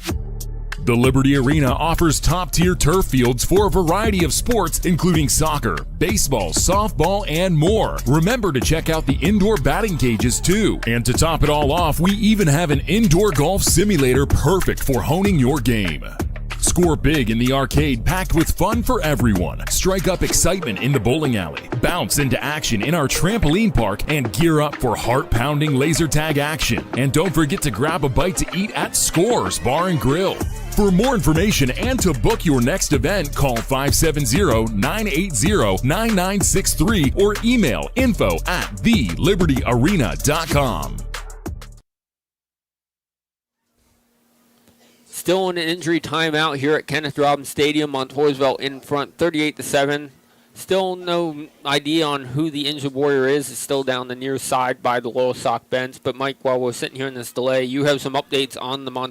The Liberty Arena offers top-tier turf fields for a variety of sports, including soccer, baseball, softball, and more. Remember to check out the indoor batting cages, too. And to top it all off, we even have an indoor golf simulator perfect for honing your game. Score big in the arcade packed with fun for everyone. Strike up excitement in the bowling alley. Bounce into action in our trampoline park and gear up for heart-pounding laser tag action. And don't forget to grab a bite to eat at Scores Bar and Grill. For more information and to book your next event, call 570-980-9963 or email info@thelibertyarena.com. Still in an injury timeout here at Kenneth Robbins Stadium. Montoursville in front, 38-7. Still no idea on who the injured Warrior is. It's still down the near side by the Loyalsock bench. But Mike, while we're sitting here in this delay, you have some updates on the on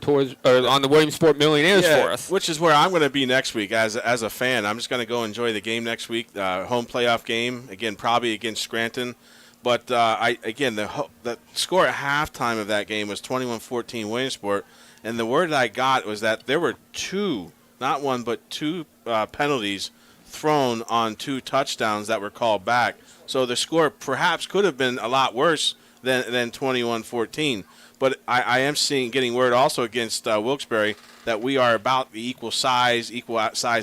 the Williamsport Millionaires for us. Which is where I'm going to be next week as a fan. I'm just going to go enjoy the game next week. Home playoff game again, probably against Scranton. But the score at halftime of that game was 21-14 Williamsport. And the word that I got was that there were two, not one, but two penalties thrown on two touchdowns that were called back. So the score perhaps could have been a lot worse than 21-14. But I am getting word also against Wilkes-Barre that we are about the equal size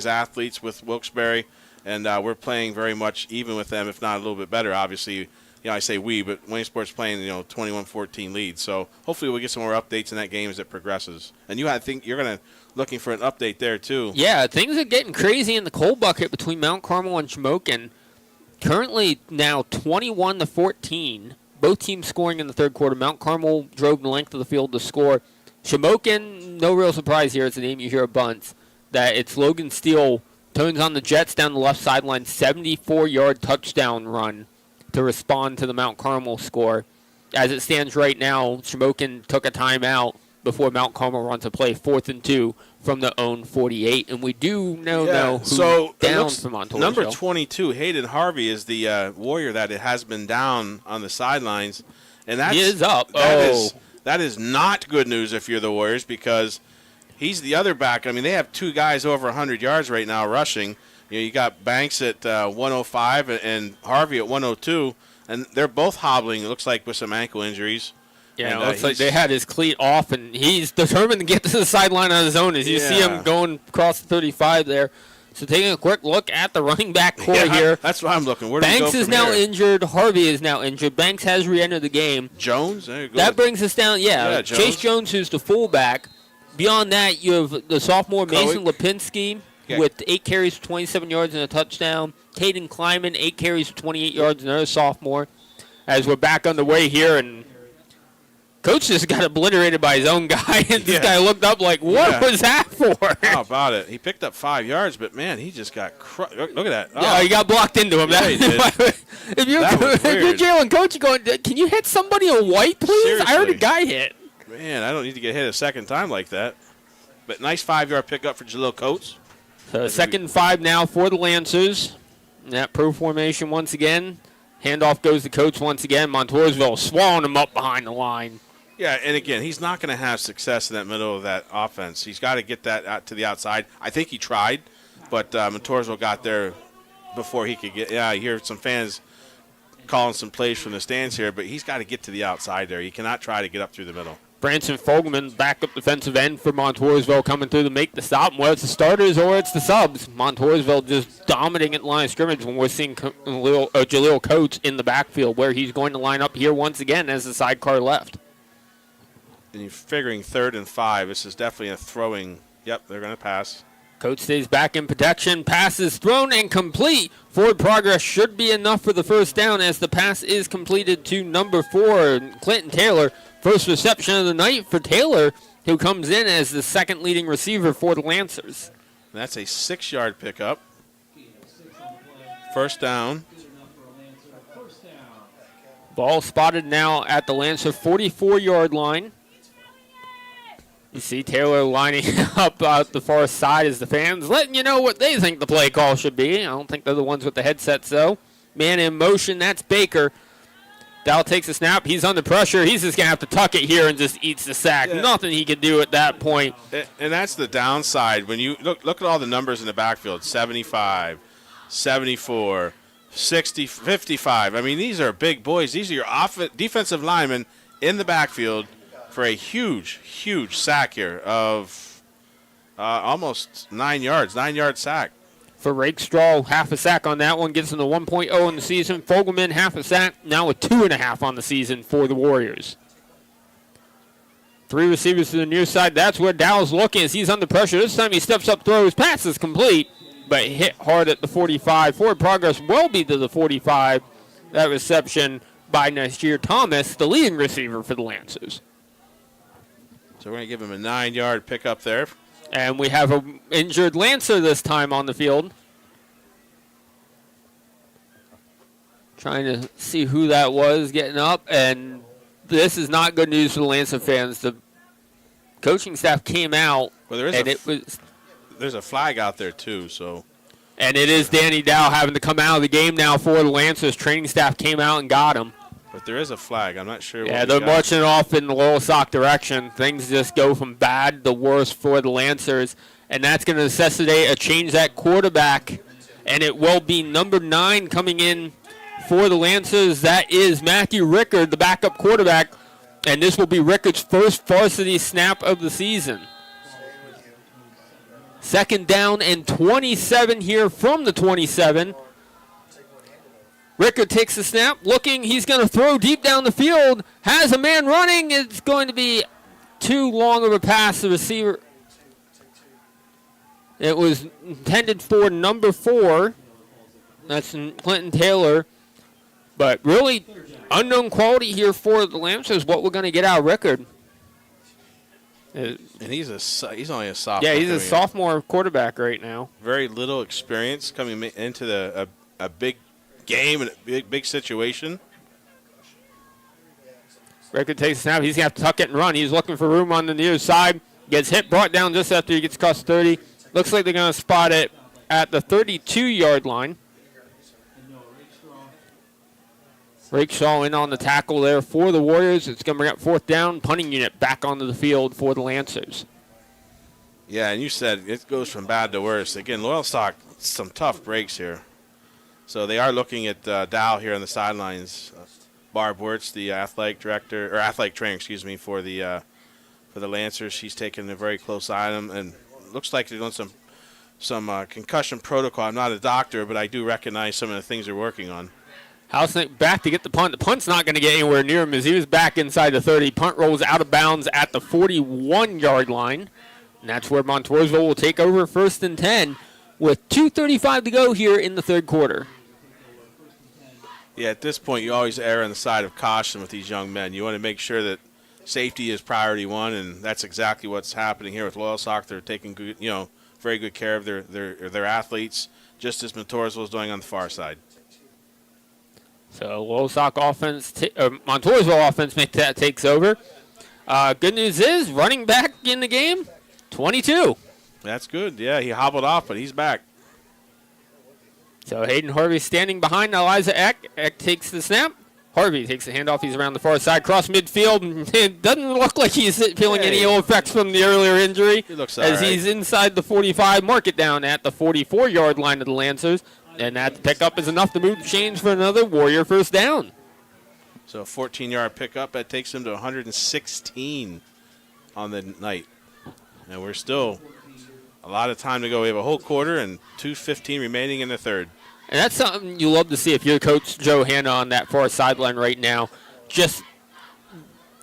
athletes with Wilkes-Barre, and we're playing very much even with them, if not a little bit better, obviously. I say we, but Williamsport's playing, 21-14 lead. So hopefully we'll get some more updates in that game as it progresses. And I think you're looking for an update there too. Yeah, things are getting crazy in the coal bucket between Mount Carmel and Shamokin. Currently now 21-14. both teams scoring in the third quarter. Mount Carmel drove the length of the field to score. Shamokin, no real surprise here. It's a name you hear a bunch. That it's Logan Steele turns on the Jets down the left sideline, 74-yard touchdown run to respond to the Mount Carmel score. As it stands right now, Shamokin took a timeout before Mount Carmel runs a play, 4th and 2 from the own 48. And we do know who's down from Montoursville. Number 22, Hayden Harvey, is the Warrior that it has been down on the sidelines. And that's, he is up. That is not good news if you're the Warriors, because he's the other back. I mean, they have two guys over 100 yards right now rushing. You got Banks at 105 and Harvey at 102, and they're both hobbling, it looks like, with some ankle injuries. Yeah, it looks like they had his cleat off, and he's determined to get to the sideline on his own as you see him going across the 35 there. So taking a quick look at the running back core here. That's what I'm looking. Where do Banks we go is from now here? injured. Harvey is now injured. Banks has re-entered the game. Jones? There you go. That brings us down, Jones. Chase Jones, who's the fullback. Beyond that, you have the sophomore Mason Lipinski with 8 carries for 27 yards and a touchdown. Caden Kleiman, 8 carries for 28 yards, another sophomore. As we're back underway here, and Coach just got obliterated by his own guy, and this guy looked up like, what was that for? How about it? He picked up 5 yards, but, man, he just got crushed. Look at that. Yeah, he got blocked into him. Yeah, he did. If you're Jalen Coach, you're going, can you hit somebody in white, please? Seriously. I heard a guy hit. Man, I don't need to get hit a second time like that. But nice 5-yard pickup for Jalil Coates. So 2nd and 5 now for the Lancers. That pro formation once again. Handoff goes to Coates once again. Montoursville swallowing him up behind the line. Yeah, and again, he's not going to have success in that middle of that offense. He's got to get that out to the outside. I think he tried, but Montoursville got there before he could get. Yeah, I hear some fans calling some plays from the stands here, but he's got to get to the outside there. He cannot try to get up through the middle. Branson Fogelman, backup defensive end for Montoursville, coming through to make the stop. And whether it's the starters or it's the subs, Montoursville just dominating at line of scrimmage when we're seeing Jalil Coates in the backfield, where he's going to line up here once again as the sidecar left. And you're figuring 3rd and 5. This is definitely a throwing. Yep, they're going to pass. Coates stays back in protection. Pass is thrown and complete. Forward progress should be enough for the first down as the pass is completed to number 4, Clinton Taylor. First reception of the night for Taylor, who comes in as the second leading receiver for the Lancers. That's a 6-yard pickup. First down. Ball spotted now at the Lancer 44-yard line. You see Taylor lining up out the far side as the fans letting you know what they think the play call should be. I don't think they're the ones with the headsets, though. Man in motion, that's Baker. Dow takes a snap. He's under pressure. He's just going to have to tuck it here and just eats the sack. Yeah. Nothing he can do at that point. And that's the downside. When you look at all the numbers in the backfield, 75, 74, 60, 55. I mean, these are big boys. These are your defensive linemen in the backfield for a huge, huge sack here of almost 9 yards, 9-yard sack. For Rakestraw, half a sack on that one, gets him to 1.0 in the season. Fogelman, half a sack, now with 2.5 on the season for the Warriors. 3 receivers to the near side. That's where Dow's looking as he's under pressure. This time he steps up, throws, pass is complete, but hit hard at the 45. Forward progress will be to the 45. That reception by Nasir Thomas, the leading receiver for the Lancers. So we're going to give him a 9-yard pickup there. And we have an injured Lancer this time on the field. Trying to see who that was getting up. And this is not good news for the Lancer fans. The coaching staff came out. Well, there's a flag out there, too. And it is Danny Dow having to come out of the game now for the Lancers. Training staff came out and got him. But there is a flag. I'm not sure. Yeah, they're marching off in the Loyalsock direction. Things just go from bad to worse for the Lancers. And that's going to necessitate a change at quarterback. And it will be number 9 coming in for the Lancers. That is Matthew Rickard, the backup quarterback. And this will be Rickard's first varsity snap of the season. 2nd down and 27 here from the 27. Rickard takes the snap, looking, he's going to throw deep down the field, has a man running, it's going to be too long of a pass to the receiver. It was intended for number 4, that's Clinton Taylor. But really, unknown quality here for the Lancers. What we're going to get out of Rickard. And he's only a sophomore. Yeah, he's a sophomore quarterback right now. Very little experience coming into a big game and a big situation. Rickard takes a snap. He's going to have to tuck it and run. He's looking for room on the near side. Gets hit, brought down just after he gets across 30. Looks like they're going to spot it at the 32-yard line. Rakeshaw in on the tackle there for the Warriors. It's going to bring up fourth down. Punting unit back onto the field for the Lancers. Yeah, and you said it goes from bad to worse. Again, Loyalsock, some tough breaks here. So they are looking at Dow here on the sidelines. Barb Wirtz, the athletic director, or athletic trainer, for the Lancers. She's taking a very close eye on them, and looks like they're doing some concussion protocol. I'm not a doctor, but I do recognize some of the things they're working on. Hausnick back to get the punt. The punt's not going to get anywhere near him as he was back inside the 30. Punt rolls out of bounds at the 41-yard line. And that's where Montoursville will take over 1st and 10 with 2:35 to go here in the third quarter. Yeah, at this point, you always err on the side of caution with these young men. You want to make sure that safety is priority one, and that's exactly what's happening here with Loyalsock. They're taking good, very good care of their athletes, just as Montoursville is doing on the far side. So Loyalsock offense, Montoursville offense takes over. Good news is running back in the game, 22. That's good. Yeah, he hobbled off, but he's back. So Hayden Harvey standing behind Eliza Eck. Eck takes the snap. Harvey takes the handoff. He's around the far side, cross midfield. It doesn't look like he's feeling any ill effects from the earlier injury. He looks as he's inside the 45. Mark it down at the 44-yard line of the Lancers. And that pickup is enough to move the chains for another Warrior first down. So a 14-yard pickup. That takes him to 116 on the night. And we're still a lot of time to go. We have a whole quarter and 2:15 remaining in the third. And that's something you love to see if you're Coach Joe Hanna on that far sideline right now. Just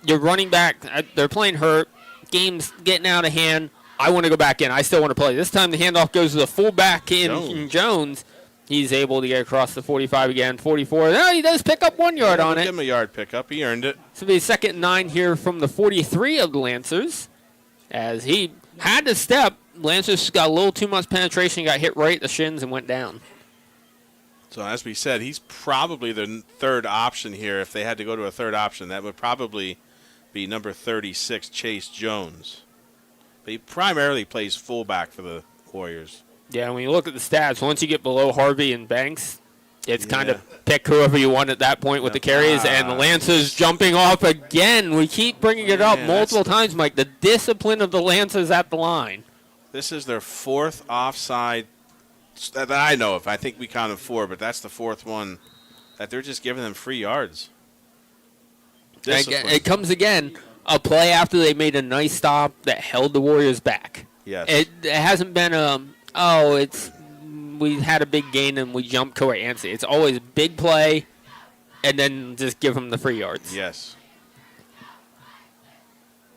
your running back, they're playing hurt. Game's getting out of hand. I want to go back in. I still want to play. This time the handoff goes to the fullback in Jones. He's able to get across the 45 again. 44. No, he does pick up 1 yard on it. Give him a yard pickup. He earned it. This will be 2nd and 9 here from the 43 of the Lancers. As he had to step, Lancers got a little too much penetration, got hit right at the shins and went down. So as we said, he's probably the third option here. If they had to go to a third option, that would probably be number 36, Chase Jones. But he primarily plays fullback for the Warriors. Yeah, when you look at the stats, once you get below Harvey and Banks, it's kind of pick whoever you want at that point with the carries. And the Lancers jumping off again. We keep bringing it up multiple times, Mike. The discipline of the Lancers at the line. This is their 4th offside that I know of. I think we counted 4, but that's the 4th one that they're just giving them free yards. It comes again, a play after they made a nice stop that held the Warriors back. Yes. It hasn't been we had a big gain and we jumped Coa Ansi. It's always a big play and then just give them the free yards. Yes.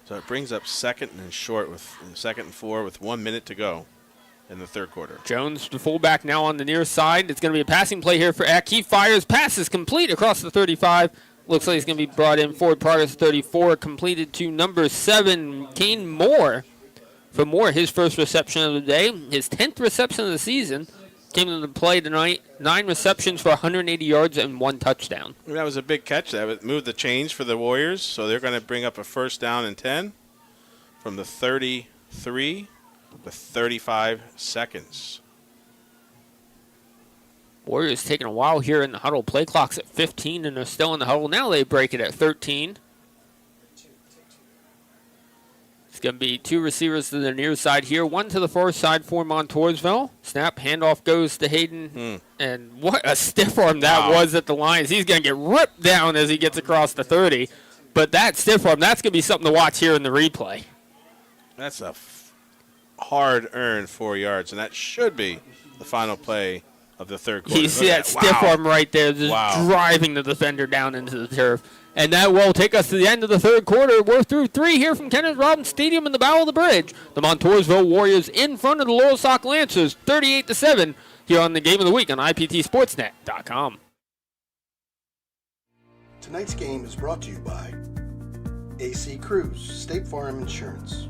So it brings up 2nd and short with 2nd and 4 with 1 minute to go in the third quarter. Jones, the fullback, now on the near side. It's going to be a passing play here for Eck. He fires. Pass is complete across the 35. Looks like he's going to be brought in forward progress 34. Completed to number 7, Kane Moore. For Moore, his first reception of the day. His 10th reception of the season. Came into play tonight. 9 receptions for 180 yards and 1 touchdown. That was a big catch. That would move the chains for the Warriors. So they're going to bring up a first down and 10 from the 33 with 35 seconds. Warriors taking a while here in the huddle. Play clock's at 15, and they're still in the huddle. Now they break it at 13. It's going to be 2 receivers to the near side here. 1 to the far side for Montoursville. Snap, handoff goes to Hayden. And what a stiff arm that was at the Lions. He's going to get ripped down as he gets across the 30. But that stiff arm, that's going to be something to watch here in the replay. That's a hard-earned 4 yards, and that should be the final play of the third quarter. You see that stiff arm right there just driving the defender down into the turf. And that will take us to the end of the third quarter. We're through 3 here from Kenneth Robbins Stadium in the Battle of the Bridge. The Montoursville Warriors in front of the Loyalsock Lancers, 38-7, here on the Game of the Week on IPTSportsNet.com. Tonight's game is brought to you by AC Cruise, State Farm Insurance,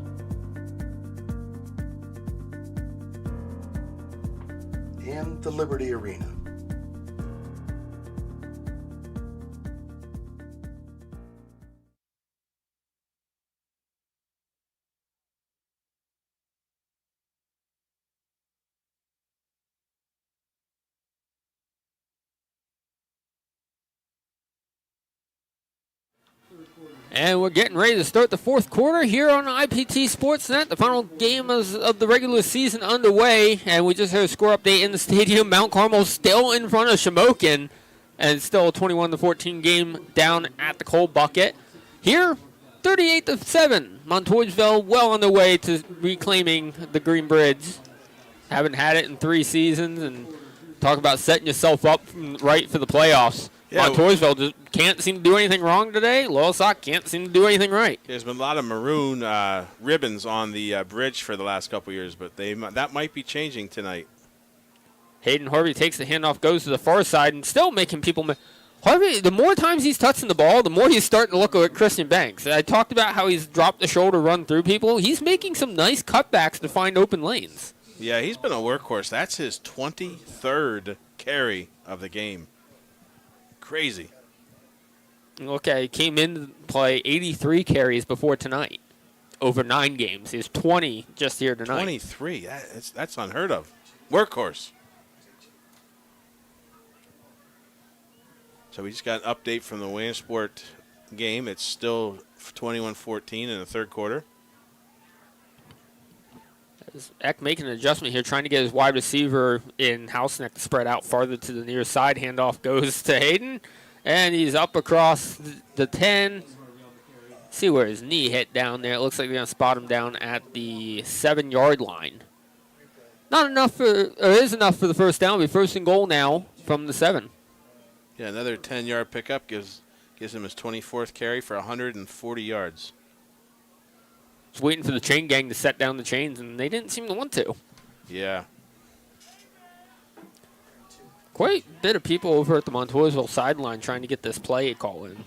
and the Liberty Arena. And we're getting ready to start the fourth quarter here on IPT Sportsnet. The final game of the regular season underway, and we just heard a score update in the stadium. Mount Carmel still in front of Shamokin, and still a 21-14 game down at the Coal Bucket. Here, 38-7. Montoursville well on the way to reclaiming the Green Bridge. Haven't had it in 3 seasons, and talk about setting yourself up right for the playoffs. Yeah, Montoursville just can't seem to do anything wrong today. Loyalsock can't seem to do anything right. There's been a lot of maroon ribbons on the bridge for the last couple years, but that might be changing tonight. Hayden Harvey takes the handoff, goes to the far side, and still making people. Harvey, the more times he's touching the ball, the more he's starting to look like Christian Banks. I talked about how he's dropped the shoulder, run through people. He's making some nice cutbacks to find open lanes. Yeah, he's been a workhorse. That's his 23rd carry of the game. Crazy. Okay, came into play 83 carries before tonight, over 9 games. He's 20 just here tonight. 23, that's unheard of. Workhorse. So we just got an update from the Williamsport game. It's still 21-14 in the third quarter. Eck making an adjustment here, trying to get his wide receiver in Houseneck to spread out farther to the near side. Handoff goes to Hayden, and he's up across the 10. See where his knee hit down there. It looks like they're going to spot him down at the 7-yard line. Not enough, or is enough for the first down. It'll be first and goal now from the 7. Yeah, another 10-yard pickup gives him his 24th carry for 140 yards. Just waiting for the chain gang to set down the chains, and they didn't seem to want to. Yeah. Quite a bit of people over at the Montoursville sideline trying to get this play call in.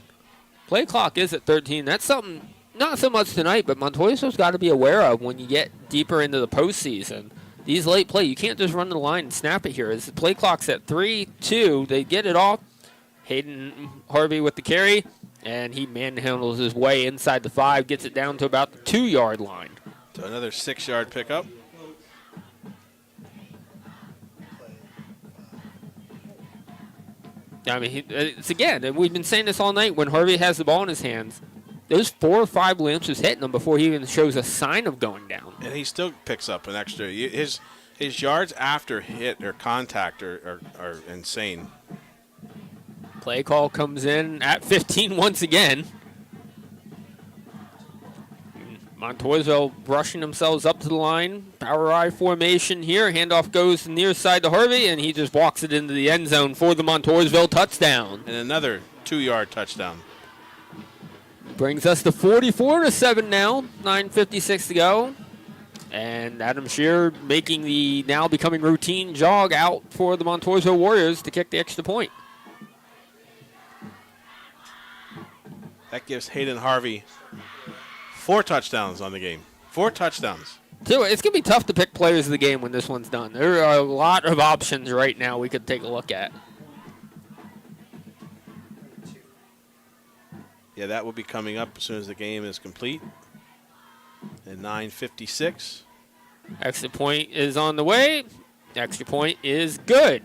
Play clock is at 13. That's something, not so much tonight, but Montoursville's got to be aware of when you get deeper into the postseason. These late play, you can't just run the line and snap it here. As the play clock's at 3-2, they get it off. Hayden Harvey with the carry, and he manhandles his way inside the 5, gets it down to about the 2-yard line. So another 6-yard pickup. I mean, it's again, we've been saying this all night, when Harvey has the ball in his hands, those 4 or 5 limps is hitting him before he even shows a sign of going down. And he still picks up an extra. His yards after hit or contact are insane. Play call comes in at 15 once again. Montoursville brushing themselves up to the line. Power I formation here. Handoff goes near side to Harvey, and he just walks it into the end zone for the Montoursville touchdown. And another 2-yard touchdown. Brings us to 44-7 now. 9:56 to go. And Adam Shearer making the now becoming routine jog out for the Montoursville Warriors to kick the extra point. That gives Hayden Harvey 4 touchdowns on the game. 4 touchdowns. So it's going to be tough to pick players of the game when this one's done. There are a lot of options right now we could take a look at. Yeah, that will be coming up as soon as the game is complete. At 9:56. Extra point is on the way. Extra point is good.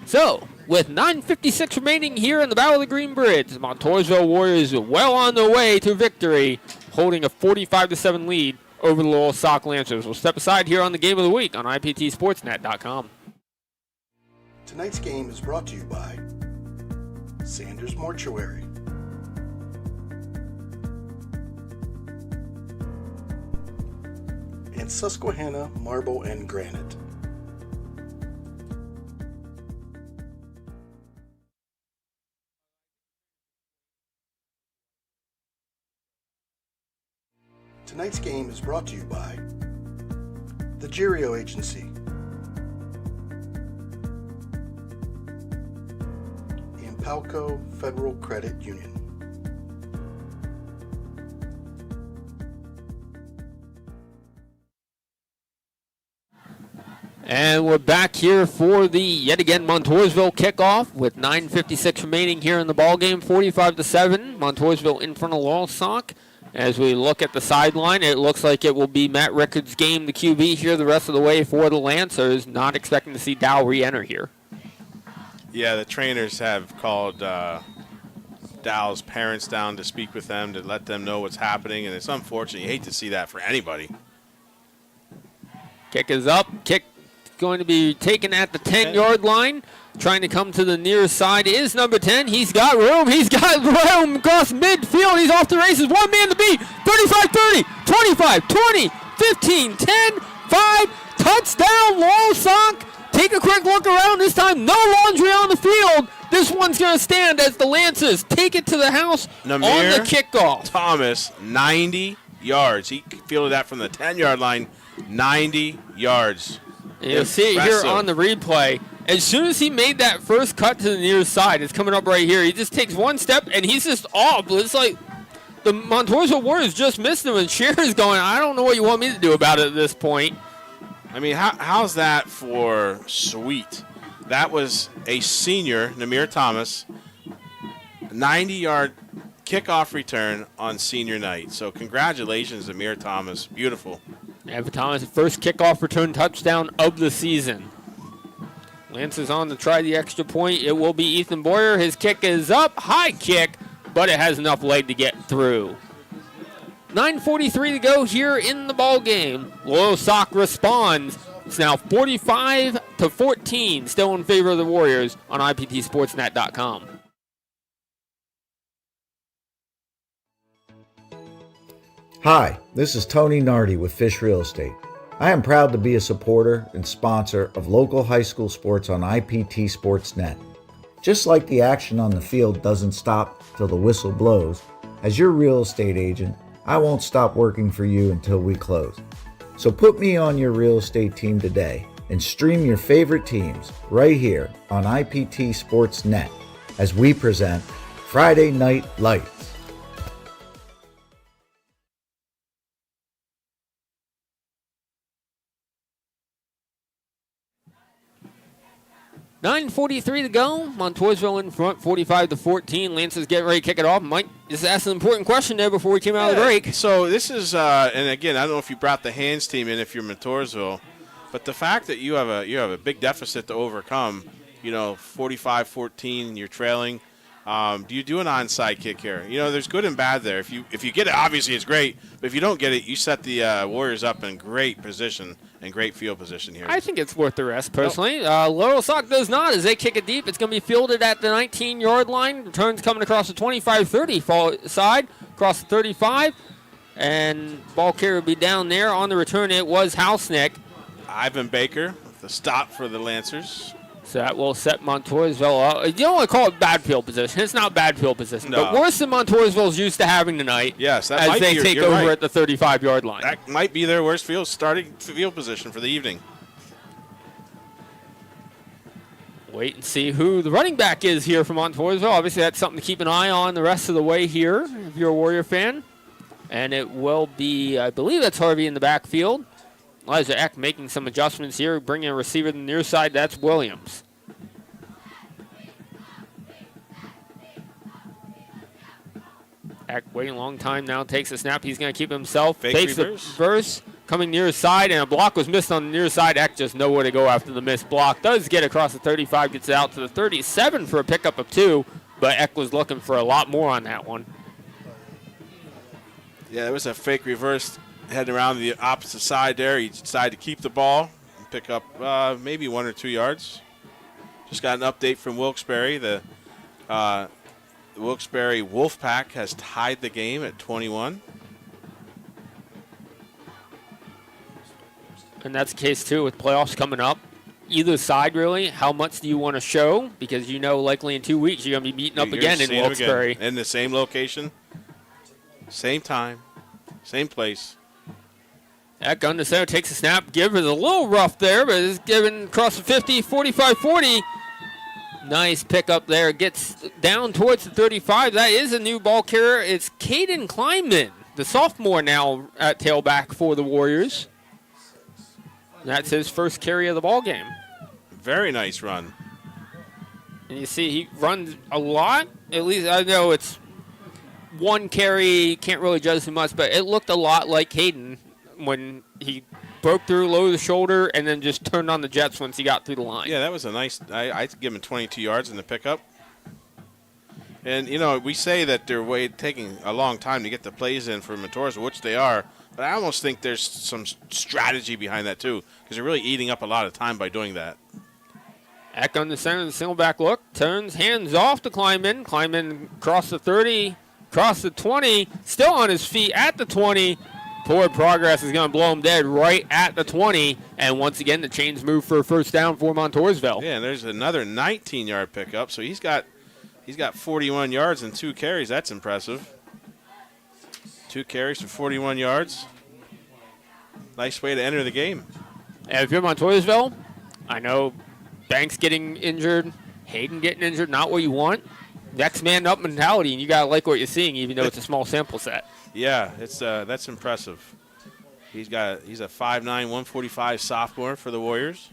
So, with 9:56 remaining here in the Battle of the Green Bridge, the Montoursville Warriors are well on their way to victory, holding a 45-7 lead over the Loyalsock Lancers. We'll step aside here on the Game of the Week on IPTSportsNet.com. Tonight's game is brought to you by Sanders Mortuary, and Susquehanna Marble and Granite. Tonight's game is brought to you by the Girio Agency and Palco Federal Credit Union. And we're back here for the, yet again, Montoursville kickoff with 9:56 remaining here in the ballgame, 45-7. Montoursville in front of Loyalsock. As we look at the sideline, it looks like it will be Matt Rickard's game, the QB here the rest of the way for the Lancers. Not expecting to see Dow re-enter here. Yeah, the trainers have called Dow's parents down to speak with them to let them know what's happening, and it's unfortunate. You hate to see that for anybody. Kick is up. Kick going to be taken at the 10-yard line. Trying to come to the near side is number 10. He's got room. He's got room across midfield. He's off the races. One man to beat. 35-30, 25, 20, 15, 10, 5. Touchdown, Loyalsock. Take a quick look around. This time, no laundry on the field. This one's going to stand as the Lancers take it to the house on the kickoff. Thomas, 90 yards. He fielded that from the 10-yard line, 90 yards. You'll see it here on the replay. As soon as he made that first cut to the near side, it's coming up right here. He just takes one step, and he's just off. It's like the Montoursville Warriors just missed him, and Shearer's going, I don't know what you want me to do about it at this point. I mean, how's that for sweet? That was a senior, Namir Thomas, 90-yard kickoff return on senior night. So congratulations, Namir Thomas. Beautiful. Evan Thomas, first kickoff return touchdown of the season. Lance is on to try the extra point. It will be Ethan Boyer. His kick is up. High kick, but it has enough leg to get through. 9:43 to go here in the ball game. Loyalsock responds. It's now 45-14, still in favor of the Warriors on IPTSportsNet.com. Hi, this is Tony Nardi with Fish Real Estate. I am proud to be a supporter and sponsor of local high school sports on IPT Sportsnet. Just like the action on the field doesn't stop till the whistle blows, as your real estate agent, I won't stop working for you until we close. So put me on your real estate team today and stream your favorite teams right here on IPT Sportsnet as we present Friday Night Lights. 9:43 to go. Montoursville in front, 45-14. Lancers get ready to kick it off. Mike just asked an important question there before we came out of the break. So this is, and again, I don't know if you brought the hands team in if you're Montoursville, but the fact that you have a big deficit to overcome, 45-14, you're trailing. Do you do an onside kick here? There's good and bad there. If you get it, obviously it's great. But if you don't get it, you set the Warriors up in great position and great field position here. I think it's worth the rest, personally. Loyalsock does not. As they kick it deep, it's going to be fielded at the 19-yard line. Returns coming across the 25-30 side, across the 35. And ball carrier will be down there. On the return, it was Hausnick. Ivan Baker, the stop for the Lancers. So that will set Montoursville up. You don't want to call it bad field position. It's not bad field position. No. But worse than Montoursville's used to having tonight. Yes, that as might they be take you're over right. at the 35-yard line. That might be their worst starting field position for the evening. Wait and see who the running back is here for Montoursville. Obviously, that's something to keep an eye on the rest of the way here if you're a Warrior fan. And it will be, I believe that's Harvey in the backfield. Elijah Eck making some adjustments here, bringing a receiver to the near side. That's Williams. Eck waiting a long time now, takes a snap. He's going to keep himself. Fake Takes reverse. the reverse, coming near side, and a block was missed on the near side. Eck just nowhere to go after the missed block. Does get across the 35, gets it out to the 37 for a pickup of 2, but Eck was looking for a lot more on that one. Yeah, there was a fake reverse heading around the opposite side there. He decided to keep the ball and pick up maybe 1 or 2 yards. Just got an update from Wilkes-Barre. The Wilkes-Barre Wolfpack has tied the game at 21. And that's the case, too, with playoffs coming up. Either side, really, how much do you want to show? Because likely in 2 weeks you're going to be meeting up You're again in seeing 'em Wilkes-Barre. again. In the same location, same time, same place. That gun to center takes a snap. Giver is a little rough there, but is given across the 50, 45-40. Nice pickup there. Gets down towards the 35. That is a new ball carrier. It's Caden Kleinman, the sophomore now at tailback for the Warriors. That's his first carry of the ball game. Very nice run. And you see he runs a lot. At least I know it's one carry. Can't really judge too much, but it looked a lot like Caden when he broke through, low the shoulder, and then just turned on the jets once he got through the line. Yeah, that was a nice. I'd give him 22 yards in the pickup. And, you know, we say that they're taking a long time to get the plays in for Montoursville, which they are. But I almost think there's some strategy behind that, too, because they're really eating up a lot of time by doing that. Eck on the center of the single back look. Turns, hands off to Kleinman. Kleinman across the 30, across the 20. Still on his feet at the 20. Forward progress is going to blow him dead right at the 20. And once again, the chains move for a first down for Montoursville. Yeah, and there's another 19-yard pickup. So he's got 41 yards and 2 carries. That's impressive. 2 carries for 41 yards. Nice way to enter the game. And if you're Montoursville, I know Banks getting injured, Hayden getting injured, not what you want. Next man up mentality, and you got to like what you're seeing, even though it's a small sample set. Yeah, it's that's impressive. He's a 5'9", 145 sophomore for the Warriors.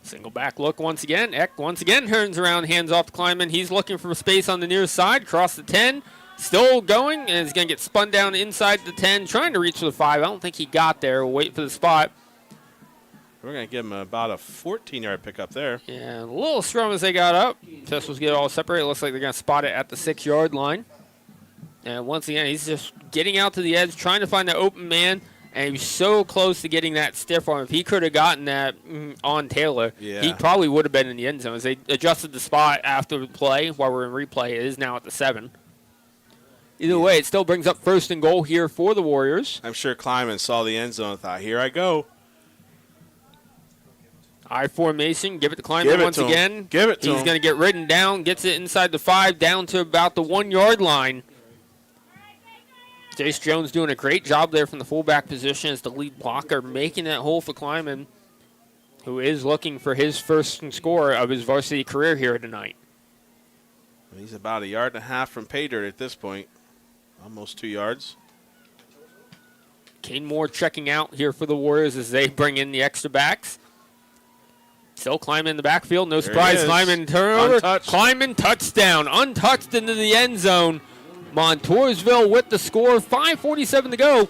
Single back look once again. Eck once again turns around, hands off to Kleinman. He's looking for space on the near side, across the 10. Still going, and he's going to get spun down inside the 10, trying to reach for the 5. I don't think he got there. We'll wait for the spot. We're going to give him about a 14-yard pickup there. Yeah, a little scrum as they got up. Pistols get all separated. Looks like they're going to spot it at the 6-yard line. And once again, he's just getting out to the edge, trying to find the open man. And he was so close to getting that stiff arm. If he could have gotten that on Taylor, he probably would have been in the end zone. As they adjusted the spot after the play, while we're in replay, it is now at the 7. Either way, it still brings up first and goal here for the Warriors. I'm sure Kleiman saw the end zone and thought, here I go. I formation, give it to Kleinman once again. Give it to him. He's going to get ridden down, gets it inside the 5, down to about the 1-yard line. Jace Jones doing a great job there from the fullback position as the lead blocker, making that hole for Kleinman, who is looking for his first score of his varsity career here tonight. He's about 1.5 yards from pay dirt at this point. Almost 2 yards. Kane Moore checking out here for the Warriors as they bring in the extra backs. Still Kleinman in the backfield. No surprise. Kleinman turnover. Untouched. Kleinman touchdown. Untouched into the end zone. Montoursville with the score. 5:47 to go.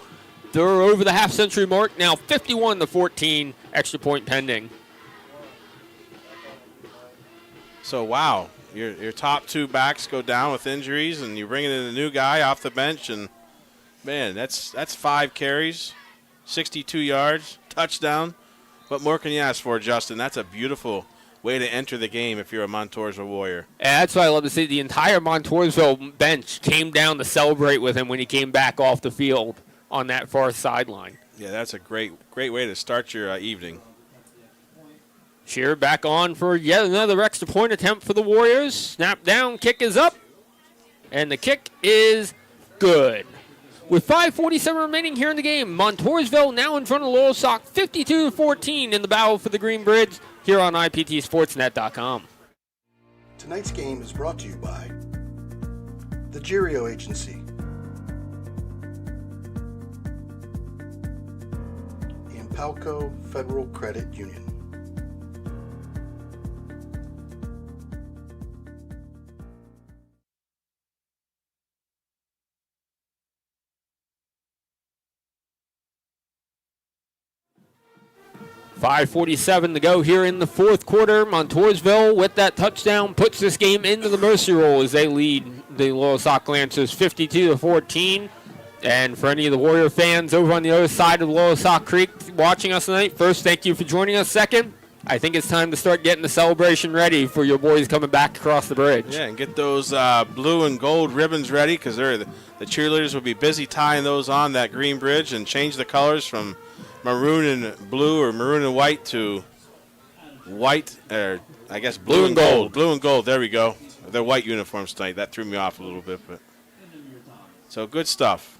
They're over the half-century mark. Now 51-14. Extra point pending. So, wow. Your top 2 backs go down with injuries, and you bring in a new guy off the bench, and, man, that's 5 carries, 62 yards, touchdown. What more can you ask for, Justin? That's a beautiful way to enter the game if you're a Montoursville Warrior. And that's what I love to see. The entire Montoursville bench came down to celebrate with him when he came back off the field on that far sideline. Yeah, that's a great way to start your evening. Shearer back on for yet another extra point attempt for the Warriors. Snap down, kick is up, and the kick is good. With 5:47 remaining here in the game, Montoursville now in front of Loyalsock, 52-14 in the battle for the Green Bridge here on IPTSportsNet.com. Tonight's game is brought to you by the Girio Agency, and Palco Federal Credit Union. .547 to go here in the fourth quarter. Montoursville with that touchdown puts this game into the mercy roll as they lead the Loyalsock Lancers 52-14. And for any of the Warrior fans over on the other side of Loyalsock Creek watching us tonight, first, thank you for joining us. Second, I think it's time to start getting the celebration ready for your boys coming back across the bridge. Yeah, and get those blue and gold ribbons ready because the cheerleaders will be busy tying those on that green bridge and change the colors from maroon and blue or maroon and white to white, or I guess blue and gold. Blue and gold, there we go. They're white uniforms tonight. That threw me off a little bit, but so good stuff.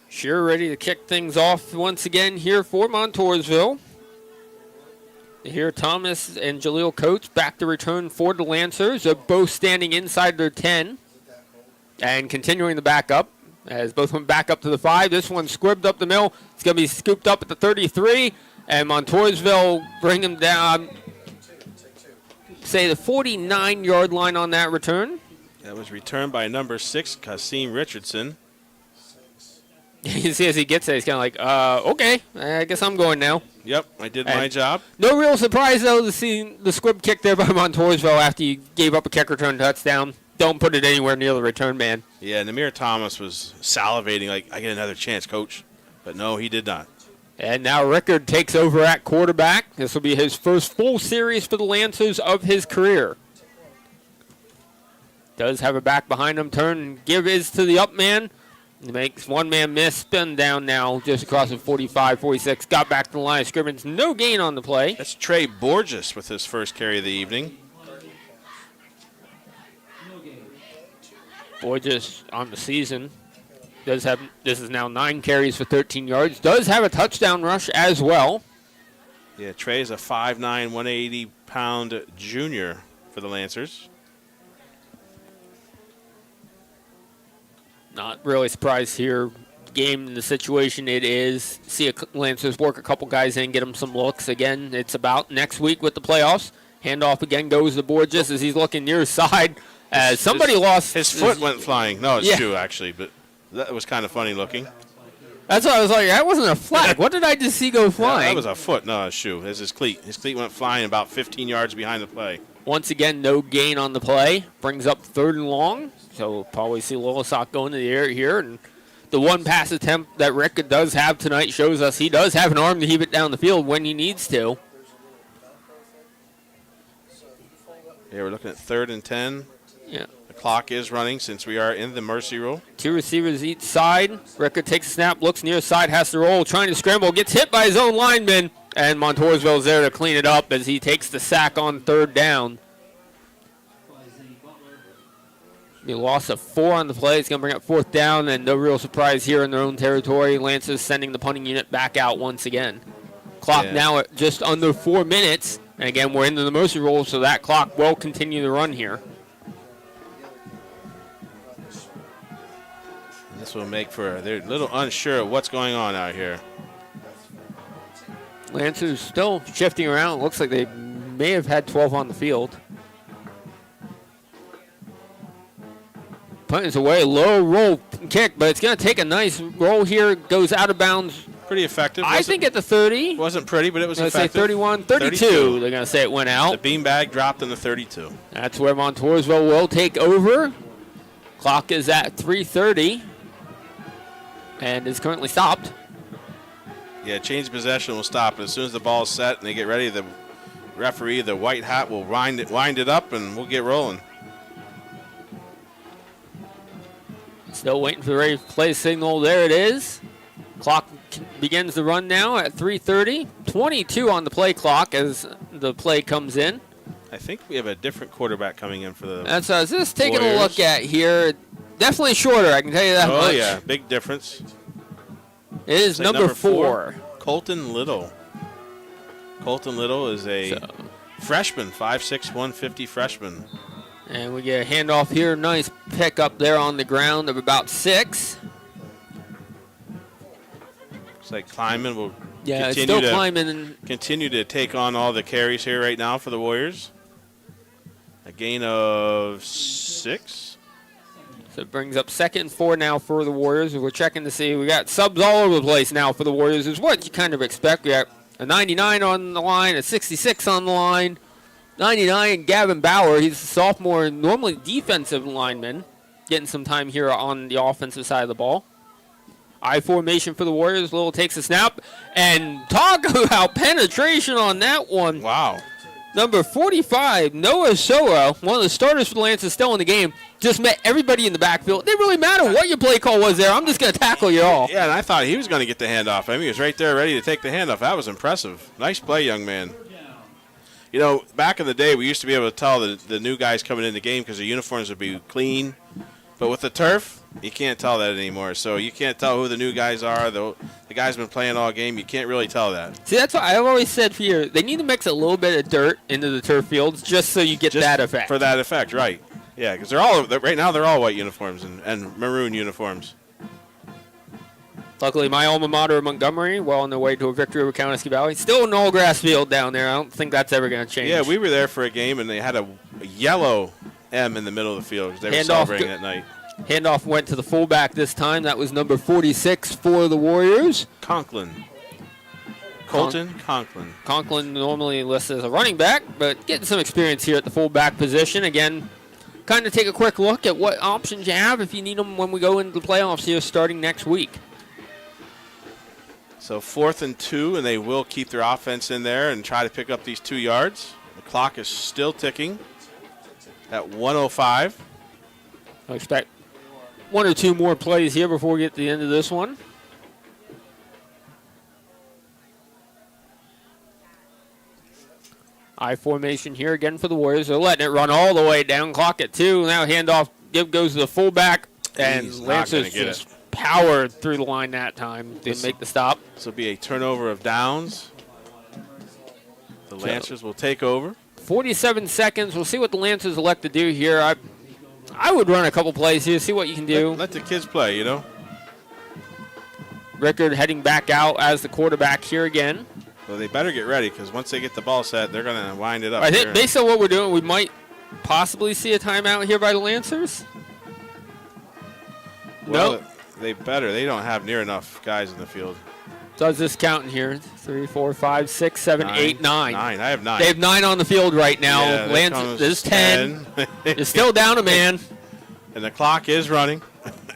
Sure ready to kick things off once again here for Montoursville. Here, Thomas and Jaleel Coates back to return for the Lancers. They're both standing inside their 10 and continuing the back up as both went back up to the 5. This one squibbed up the middle. It's going to be scooped up at the 33, and Montoursville bring him down, say, the 49-yard line on that return. That was returned by number 6, Kasim Richardson. You see as he gets there, he's kind of like, okay, I guess I'm going now. Yep, I did my job. No real surprise, though, to see the squib kick there by Montoursville after you gave up a kick return touchdown. Don't put it anywhere near the return man. Yeah, Namir Thomas was salivating like, I get another chance, coach. But no, he did not. And now Rickard takes over at quarterback. This will be his first full series for the Lancers of his career. Does have a back behind him. Turn and give is to the up man. He makes one man miss, spin down now just across the 45, 46. Got back to the line of scrimmage. No gain on the play. That's Trey Borges with his first carry of the evening. Borges on the season. This is now 9 carries for 13 yards. Does have a touchdown rush as well. Yeah, Trey is a 5'9", 180-pound junior for the Lancers. Not really surprised here. Game in the situation it is. See Lancers work a couple guys in, get them some looks. Again, it's about next week with the playoffs. Handoff again goes to Borges as he's looking near his side. As somebody lost. His foot went flying. No, it's yeah. shoe, actually, but that was kind of funny looking. That's why I was like, that wasn't a flag. What did I just see go flying? Yeah, that was a foot, no, a shoe. It's his cleat. His cleat went flying about 15 yards behind the play. Once again, no gain on the play. Brings up 3rd and long. So we'll probably see Loyalsock go into the air here. And the one pass attempt that Rick does have tonight shows us he does have an arm to heave it down the field when he needs to. Yeah, we're looking at 3rd and 10. Yeah. The clock is running since we are in the mercy rule. 2 receivers each side. Rickard takes a snap, looks near side, has to roll, trying to scramble, gets hit by his own lineman. And Montoursville's there to clean it up as he takes the sack on 3rd down. He lost a 4 on the play. It's going to bring up 4th down, and no real surprise here in their own territory. Lancers sending the punting unit back out once again. Clock now at just under 4 minutes. And again, we're into the mercy rule, so that clock will continue to run here. This will make for, they're a little unsure of what's going on out here. Lancers still shifting around. It looks like they may have had 12 on the field. Punt is away, low roll kick, but it's going to take a nice roll here. Goes out of bounds. Pretty effective. I think at the 30. Wasn't pretty, but it was effective. Say 31, 32. They're going to say it went out. The beanbag dropped in the 32. That's where Montoursville will take over. Clock is at 3:30 and is currently stopped. Yeah, change of possession will stop. And as soon as the ball is set and they get ready, the referee, the white hat, will wind it up, and we'll get rolling. Still waiting for the ready play signal. There it is. Clock begins to run now at 3:30. 22 on the play clock as the play comes in. I think we have a different quarterback coming in for the That's what I was just taking Warriors. a look at here. Definitely shorter, I can tell you that much. Oh, yeah, big difference. It is number 4. Colton Little. Colton Little is a freshman, 5'6", 150 freshman. And we get a handoff here. Nice pick up there on the ground of about 6. Looks like Kleiman will continue to take on all the carries here right now for the Warriors. A gain of 6. So it brings up 2nd and 4 now for the Warriors. We're checking to see. We got subs all over the place now for the Warriors. Is what you kind of expect. We got a 99 on the line, a 66 on the line. 99, Gavin Bauer. He's a sophomore, normally defensive lineman, getting some time here on the offensive side of the ball. I formation for the Warriors. Little takes a snap. And talk about penetration on that one. Wow. Number 45, Noah Soa, one of the starters for the Lancers, still in the game, just met everybody in the backfield. It didn't really matter what your play call was there. I'm just going to tackle you all. Yeah, and I thought he was going to get the handoff. I mean, he was right there ready to take the handoff. That was impressive. Nice play, young man. You know, back in the day, we used to be able to tell the new guys coming in the game because their uniforms would be clean But with the turf, you can't tell that anymore. So you can't tell who the new guys are. The guys been playing all game. You can't really tell that. See, that's what I've always said for years. They need to mix a little bit of dirt into the turf fields just so you get that effect. For that effect, right. Yeah, because right now they're all white uniforms and maroon uniforms. Luckily, my alma mater, Montgomery, well on their way to a victory over Kankakee Valley. Still an all-grass field down there. I don't think that's ever going to change. Yeah, we were there for a game, and they had a yellow M in the middle of the field because they were celebrating that night. Handoff went to the fullback this time. That was number 46 for the Warriors. Conklin. Colton Conklin. Conklin normally listed as a running back, but getting some experience here at the fullback position. Again, kind of take a quick look at what options you have if you need them when we go into the playoffs here starting next week. So 4th and 2, and they will keep their offense in there and try to pick up these 2 yards. The clock is still ticking at 1:05. I expect 1 or 2 more plays here before we get to the end of this one. I formation here again for the Warriors. They're letting it run all the way down. Clock at 2. Now handoff goes to the fullback, and Lancers just powered through the line that time. Didn't make the stop. This will be a turnover of downs. The Lancers will take over. 47 seconds. We'll see what the Lancers elect to do here. I would run a couple plays here, see what you can do. Let the kids play, you know. Rickard heading back out as the quarterback here again. Well, they better get ready because once they get the ball set, they're going to wind it up. I think based on what we're doing, we might possibly see a timeout here by the Lancers. Well, nope. They better. They don't have near enough guys in the field. Does this count in here? 3, 4, 5, 6, 7, 8, 9. 9. I have 9. They have 9 on the field right now. Yeah, Lancers, there's 10. It's still down a man. And the clock is running.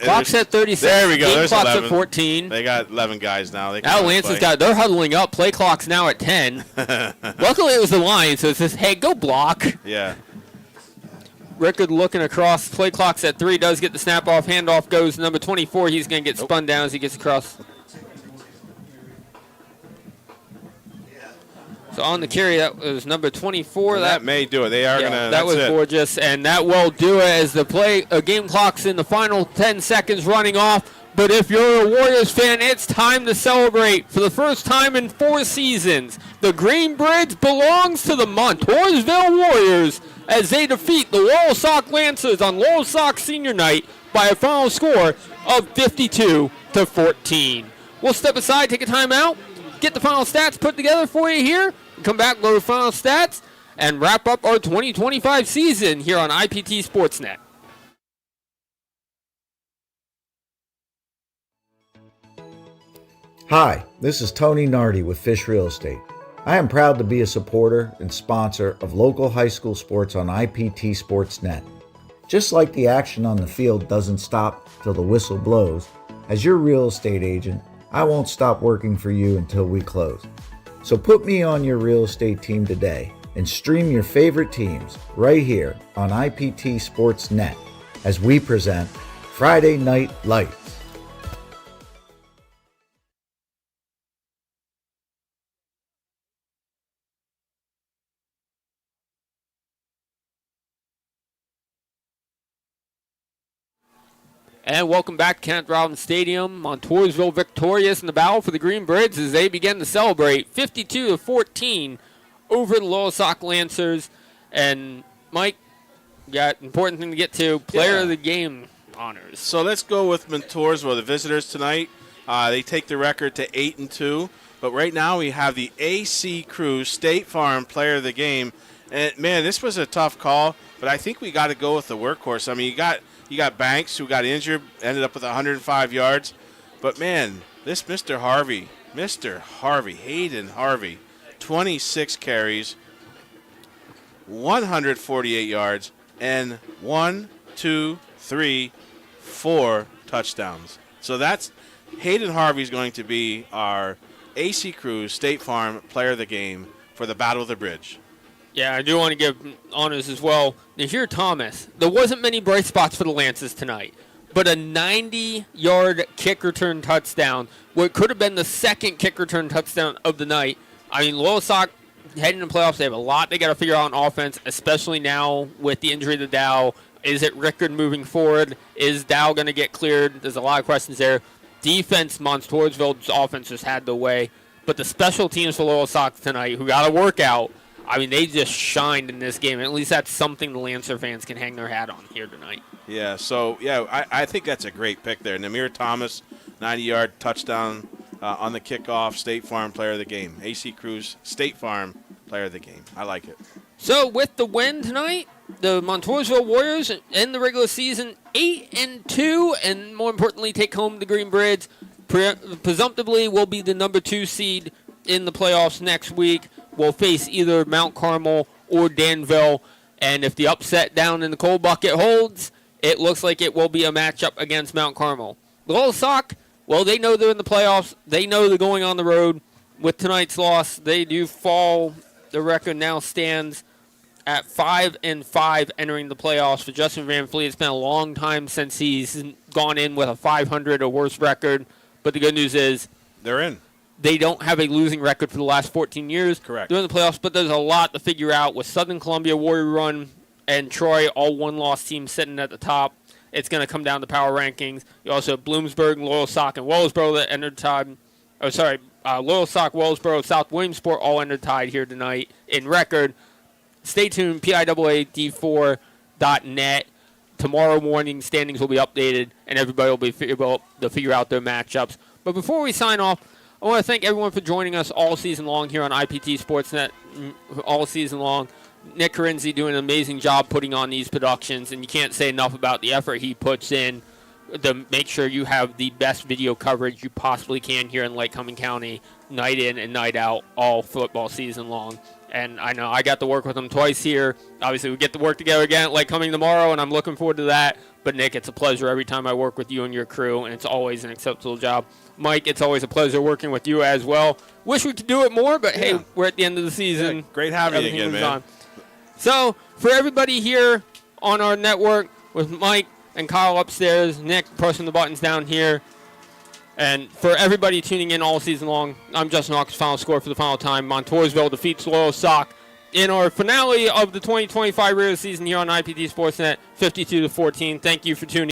Clock's at 36. There we go. Game There's clock's 11. at 14. They got 11 guys now. Now Lancers they're huddling up. Play clock's now at 10. Luckily, it was the Lions, so it says, hey, go block. Yeah. Rickard looking across. Play clock's at 3. Does get the snap off. Handoff goes number 24. He's going to get spun down as he gets across. So on the carry, that was number 24. That may do it. They are going to. That was gorgeous, and that will do it as the game clock's in the final 10 seconds running off. But if you're a Warriors fan, it's time to celebrate. For the first time in 4 seasons, the Green Bridge belongs to the Montoursville Warriors as they defeat the Loyalsock Lancers on Loyalsock Senior Night by a final score of 52-14. We'll step aside, take a timeout, get the final stats put together for you here, come back, go to final stats, and wrap up our 2025 season here on IPT Sportsnet. Hi, this is Tony Nardi with Fish Real Estate. I am proud to be a supporter and sponsor of local high school sports on IPT Sportsnet. Just like the action on the field doesn't stop till the whistle blows, as your real estate agent, I won't stop working for you until we close. So put me on your real estate team today and stream your favorite teams right here on IPT Sportsnet as we present Friday Night Lights. And welcome back to Kenneth Robins Stadium. Montoursville victorious in the battle for the Green Bridge as they begin to celebrate 52-14 over the Loyalsock Lancers. And Mike, got an important thing to get to, player of the game honors. So let's go with Montoursville, the visitors tonight. They take the record to 8-2. But right now we have the AC Cruise State Farm player of the game. And, man, this was a tough call, but I think we got to go with the workhorse. I mean, you got Banks, who got injured, ended up with 105 yards. But, man, this Mr. Harvey, Hayden Harvey, 26 carries, 148 yards, and 1, 2, 3, 4 touchdowns. So that's Hayden Harvey's going to be our AC Cruise State Farm player of the game for the Battle of the Bridge. Yeah, I do want to give honors as well. Nahir Thomas, there wasn't many bright spots for the Lancers tonight, but a 90-yard kick return touchdown, what could have been the second kick return touchdown of the night. I mean, Loyalsock heading into the playoffs, they have a lot they got to figure out on offense, especially now with the injury to Dow. Is it Rickard moving forward? Is Dow going to get cleared? There's a lot of questions there. Defense, Montoursville's offense just had the way. But the special teams for Loyalsock tonight, who got a workout, I mean, they just shined in this game. At least that's something the Lancer fans can hang their hat on here tonight. Yeah, so, I think that's a great pick there. Namir Thomas, 90-yard touchdown on the kickoff, State Farm player of the game. AC Cruz, State Farm player of the game. I like it. So with the win tonight, the Montoursville Warriors end the regular season 8-2, and more importantly, take home the Green Bridge. Presumptively will be the number 2 seed in the playoffs next week. We'll face either Mount Carmel or Danville, and if the upset down in the coal bucket holds, it looks like it will be a matchup against Mount Carmel. Loyalsock, well, they know they're in the playoffs. They know they're going on the road. With tonight's loss, they do fall. The record now stands at 5-5 entering the playoffs for Justin Van Fleet. It's been a long time since he's gone in with a 500 or worse record. But the good news is they're in. They don't have a losing record for the last 14 years. Correct. They're in the playoffs, but there's a lot to figure out with Southern Columbia, Warrior Run, and Troy, all one-loss teams sitting at the top. It's going to come down to power rankings. You also have Bloomsburg, Loyalsock, and Wellsboro that entered tied. Loyalsock, Wellsboro, South Williamsport all entered tied here tonight in record. Stay tuned, PIAA-D4.net. Tomorrow morning, standings will be updated, and everybody will be able to figure out their matchups. But before we sign off, I want to thank everyone for joining us all season long here on IPT Sportsnet, all season long. Nick Carinzi doing an amazing job putting on these productions, and you can't say enough about the effort he puts in to make sure you have the best video coverage you possibly can here in Lake Cumming County, night in and night out, all football season long. And I know I got to work with him twice here. Obviously, we get to work together again at Lake Cumming tomorrow, and I'm looking forward to that. But, Nick, it's a pleasure every time I work with you and your crew, and it's always an acceptable job. Mike, it's always a pleasure working with you as well. Wish we could do it more, but, hey, we're at the end of the season. Yeah, great having you again, man. On. So, for everybody here on our network with Mike and Kyle upstairs, Nick pressing the buttons down here, and for everybody tuning in all season long, I'm Justin Hawkins. Final score for the final time. Montoursville defeats Loyalsock in our finale of the 2025 regular season here on IPT Sportsnet, 52-14. Thank you for tuning in.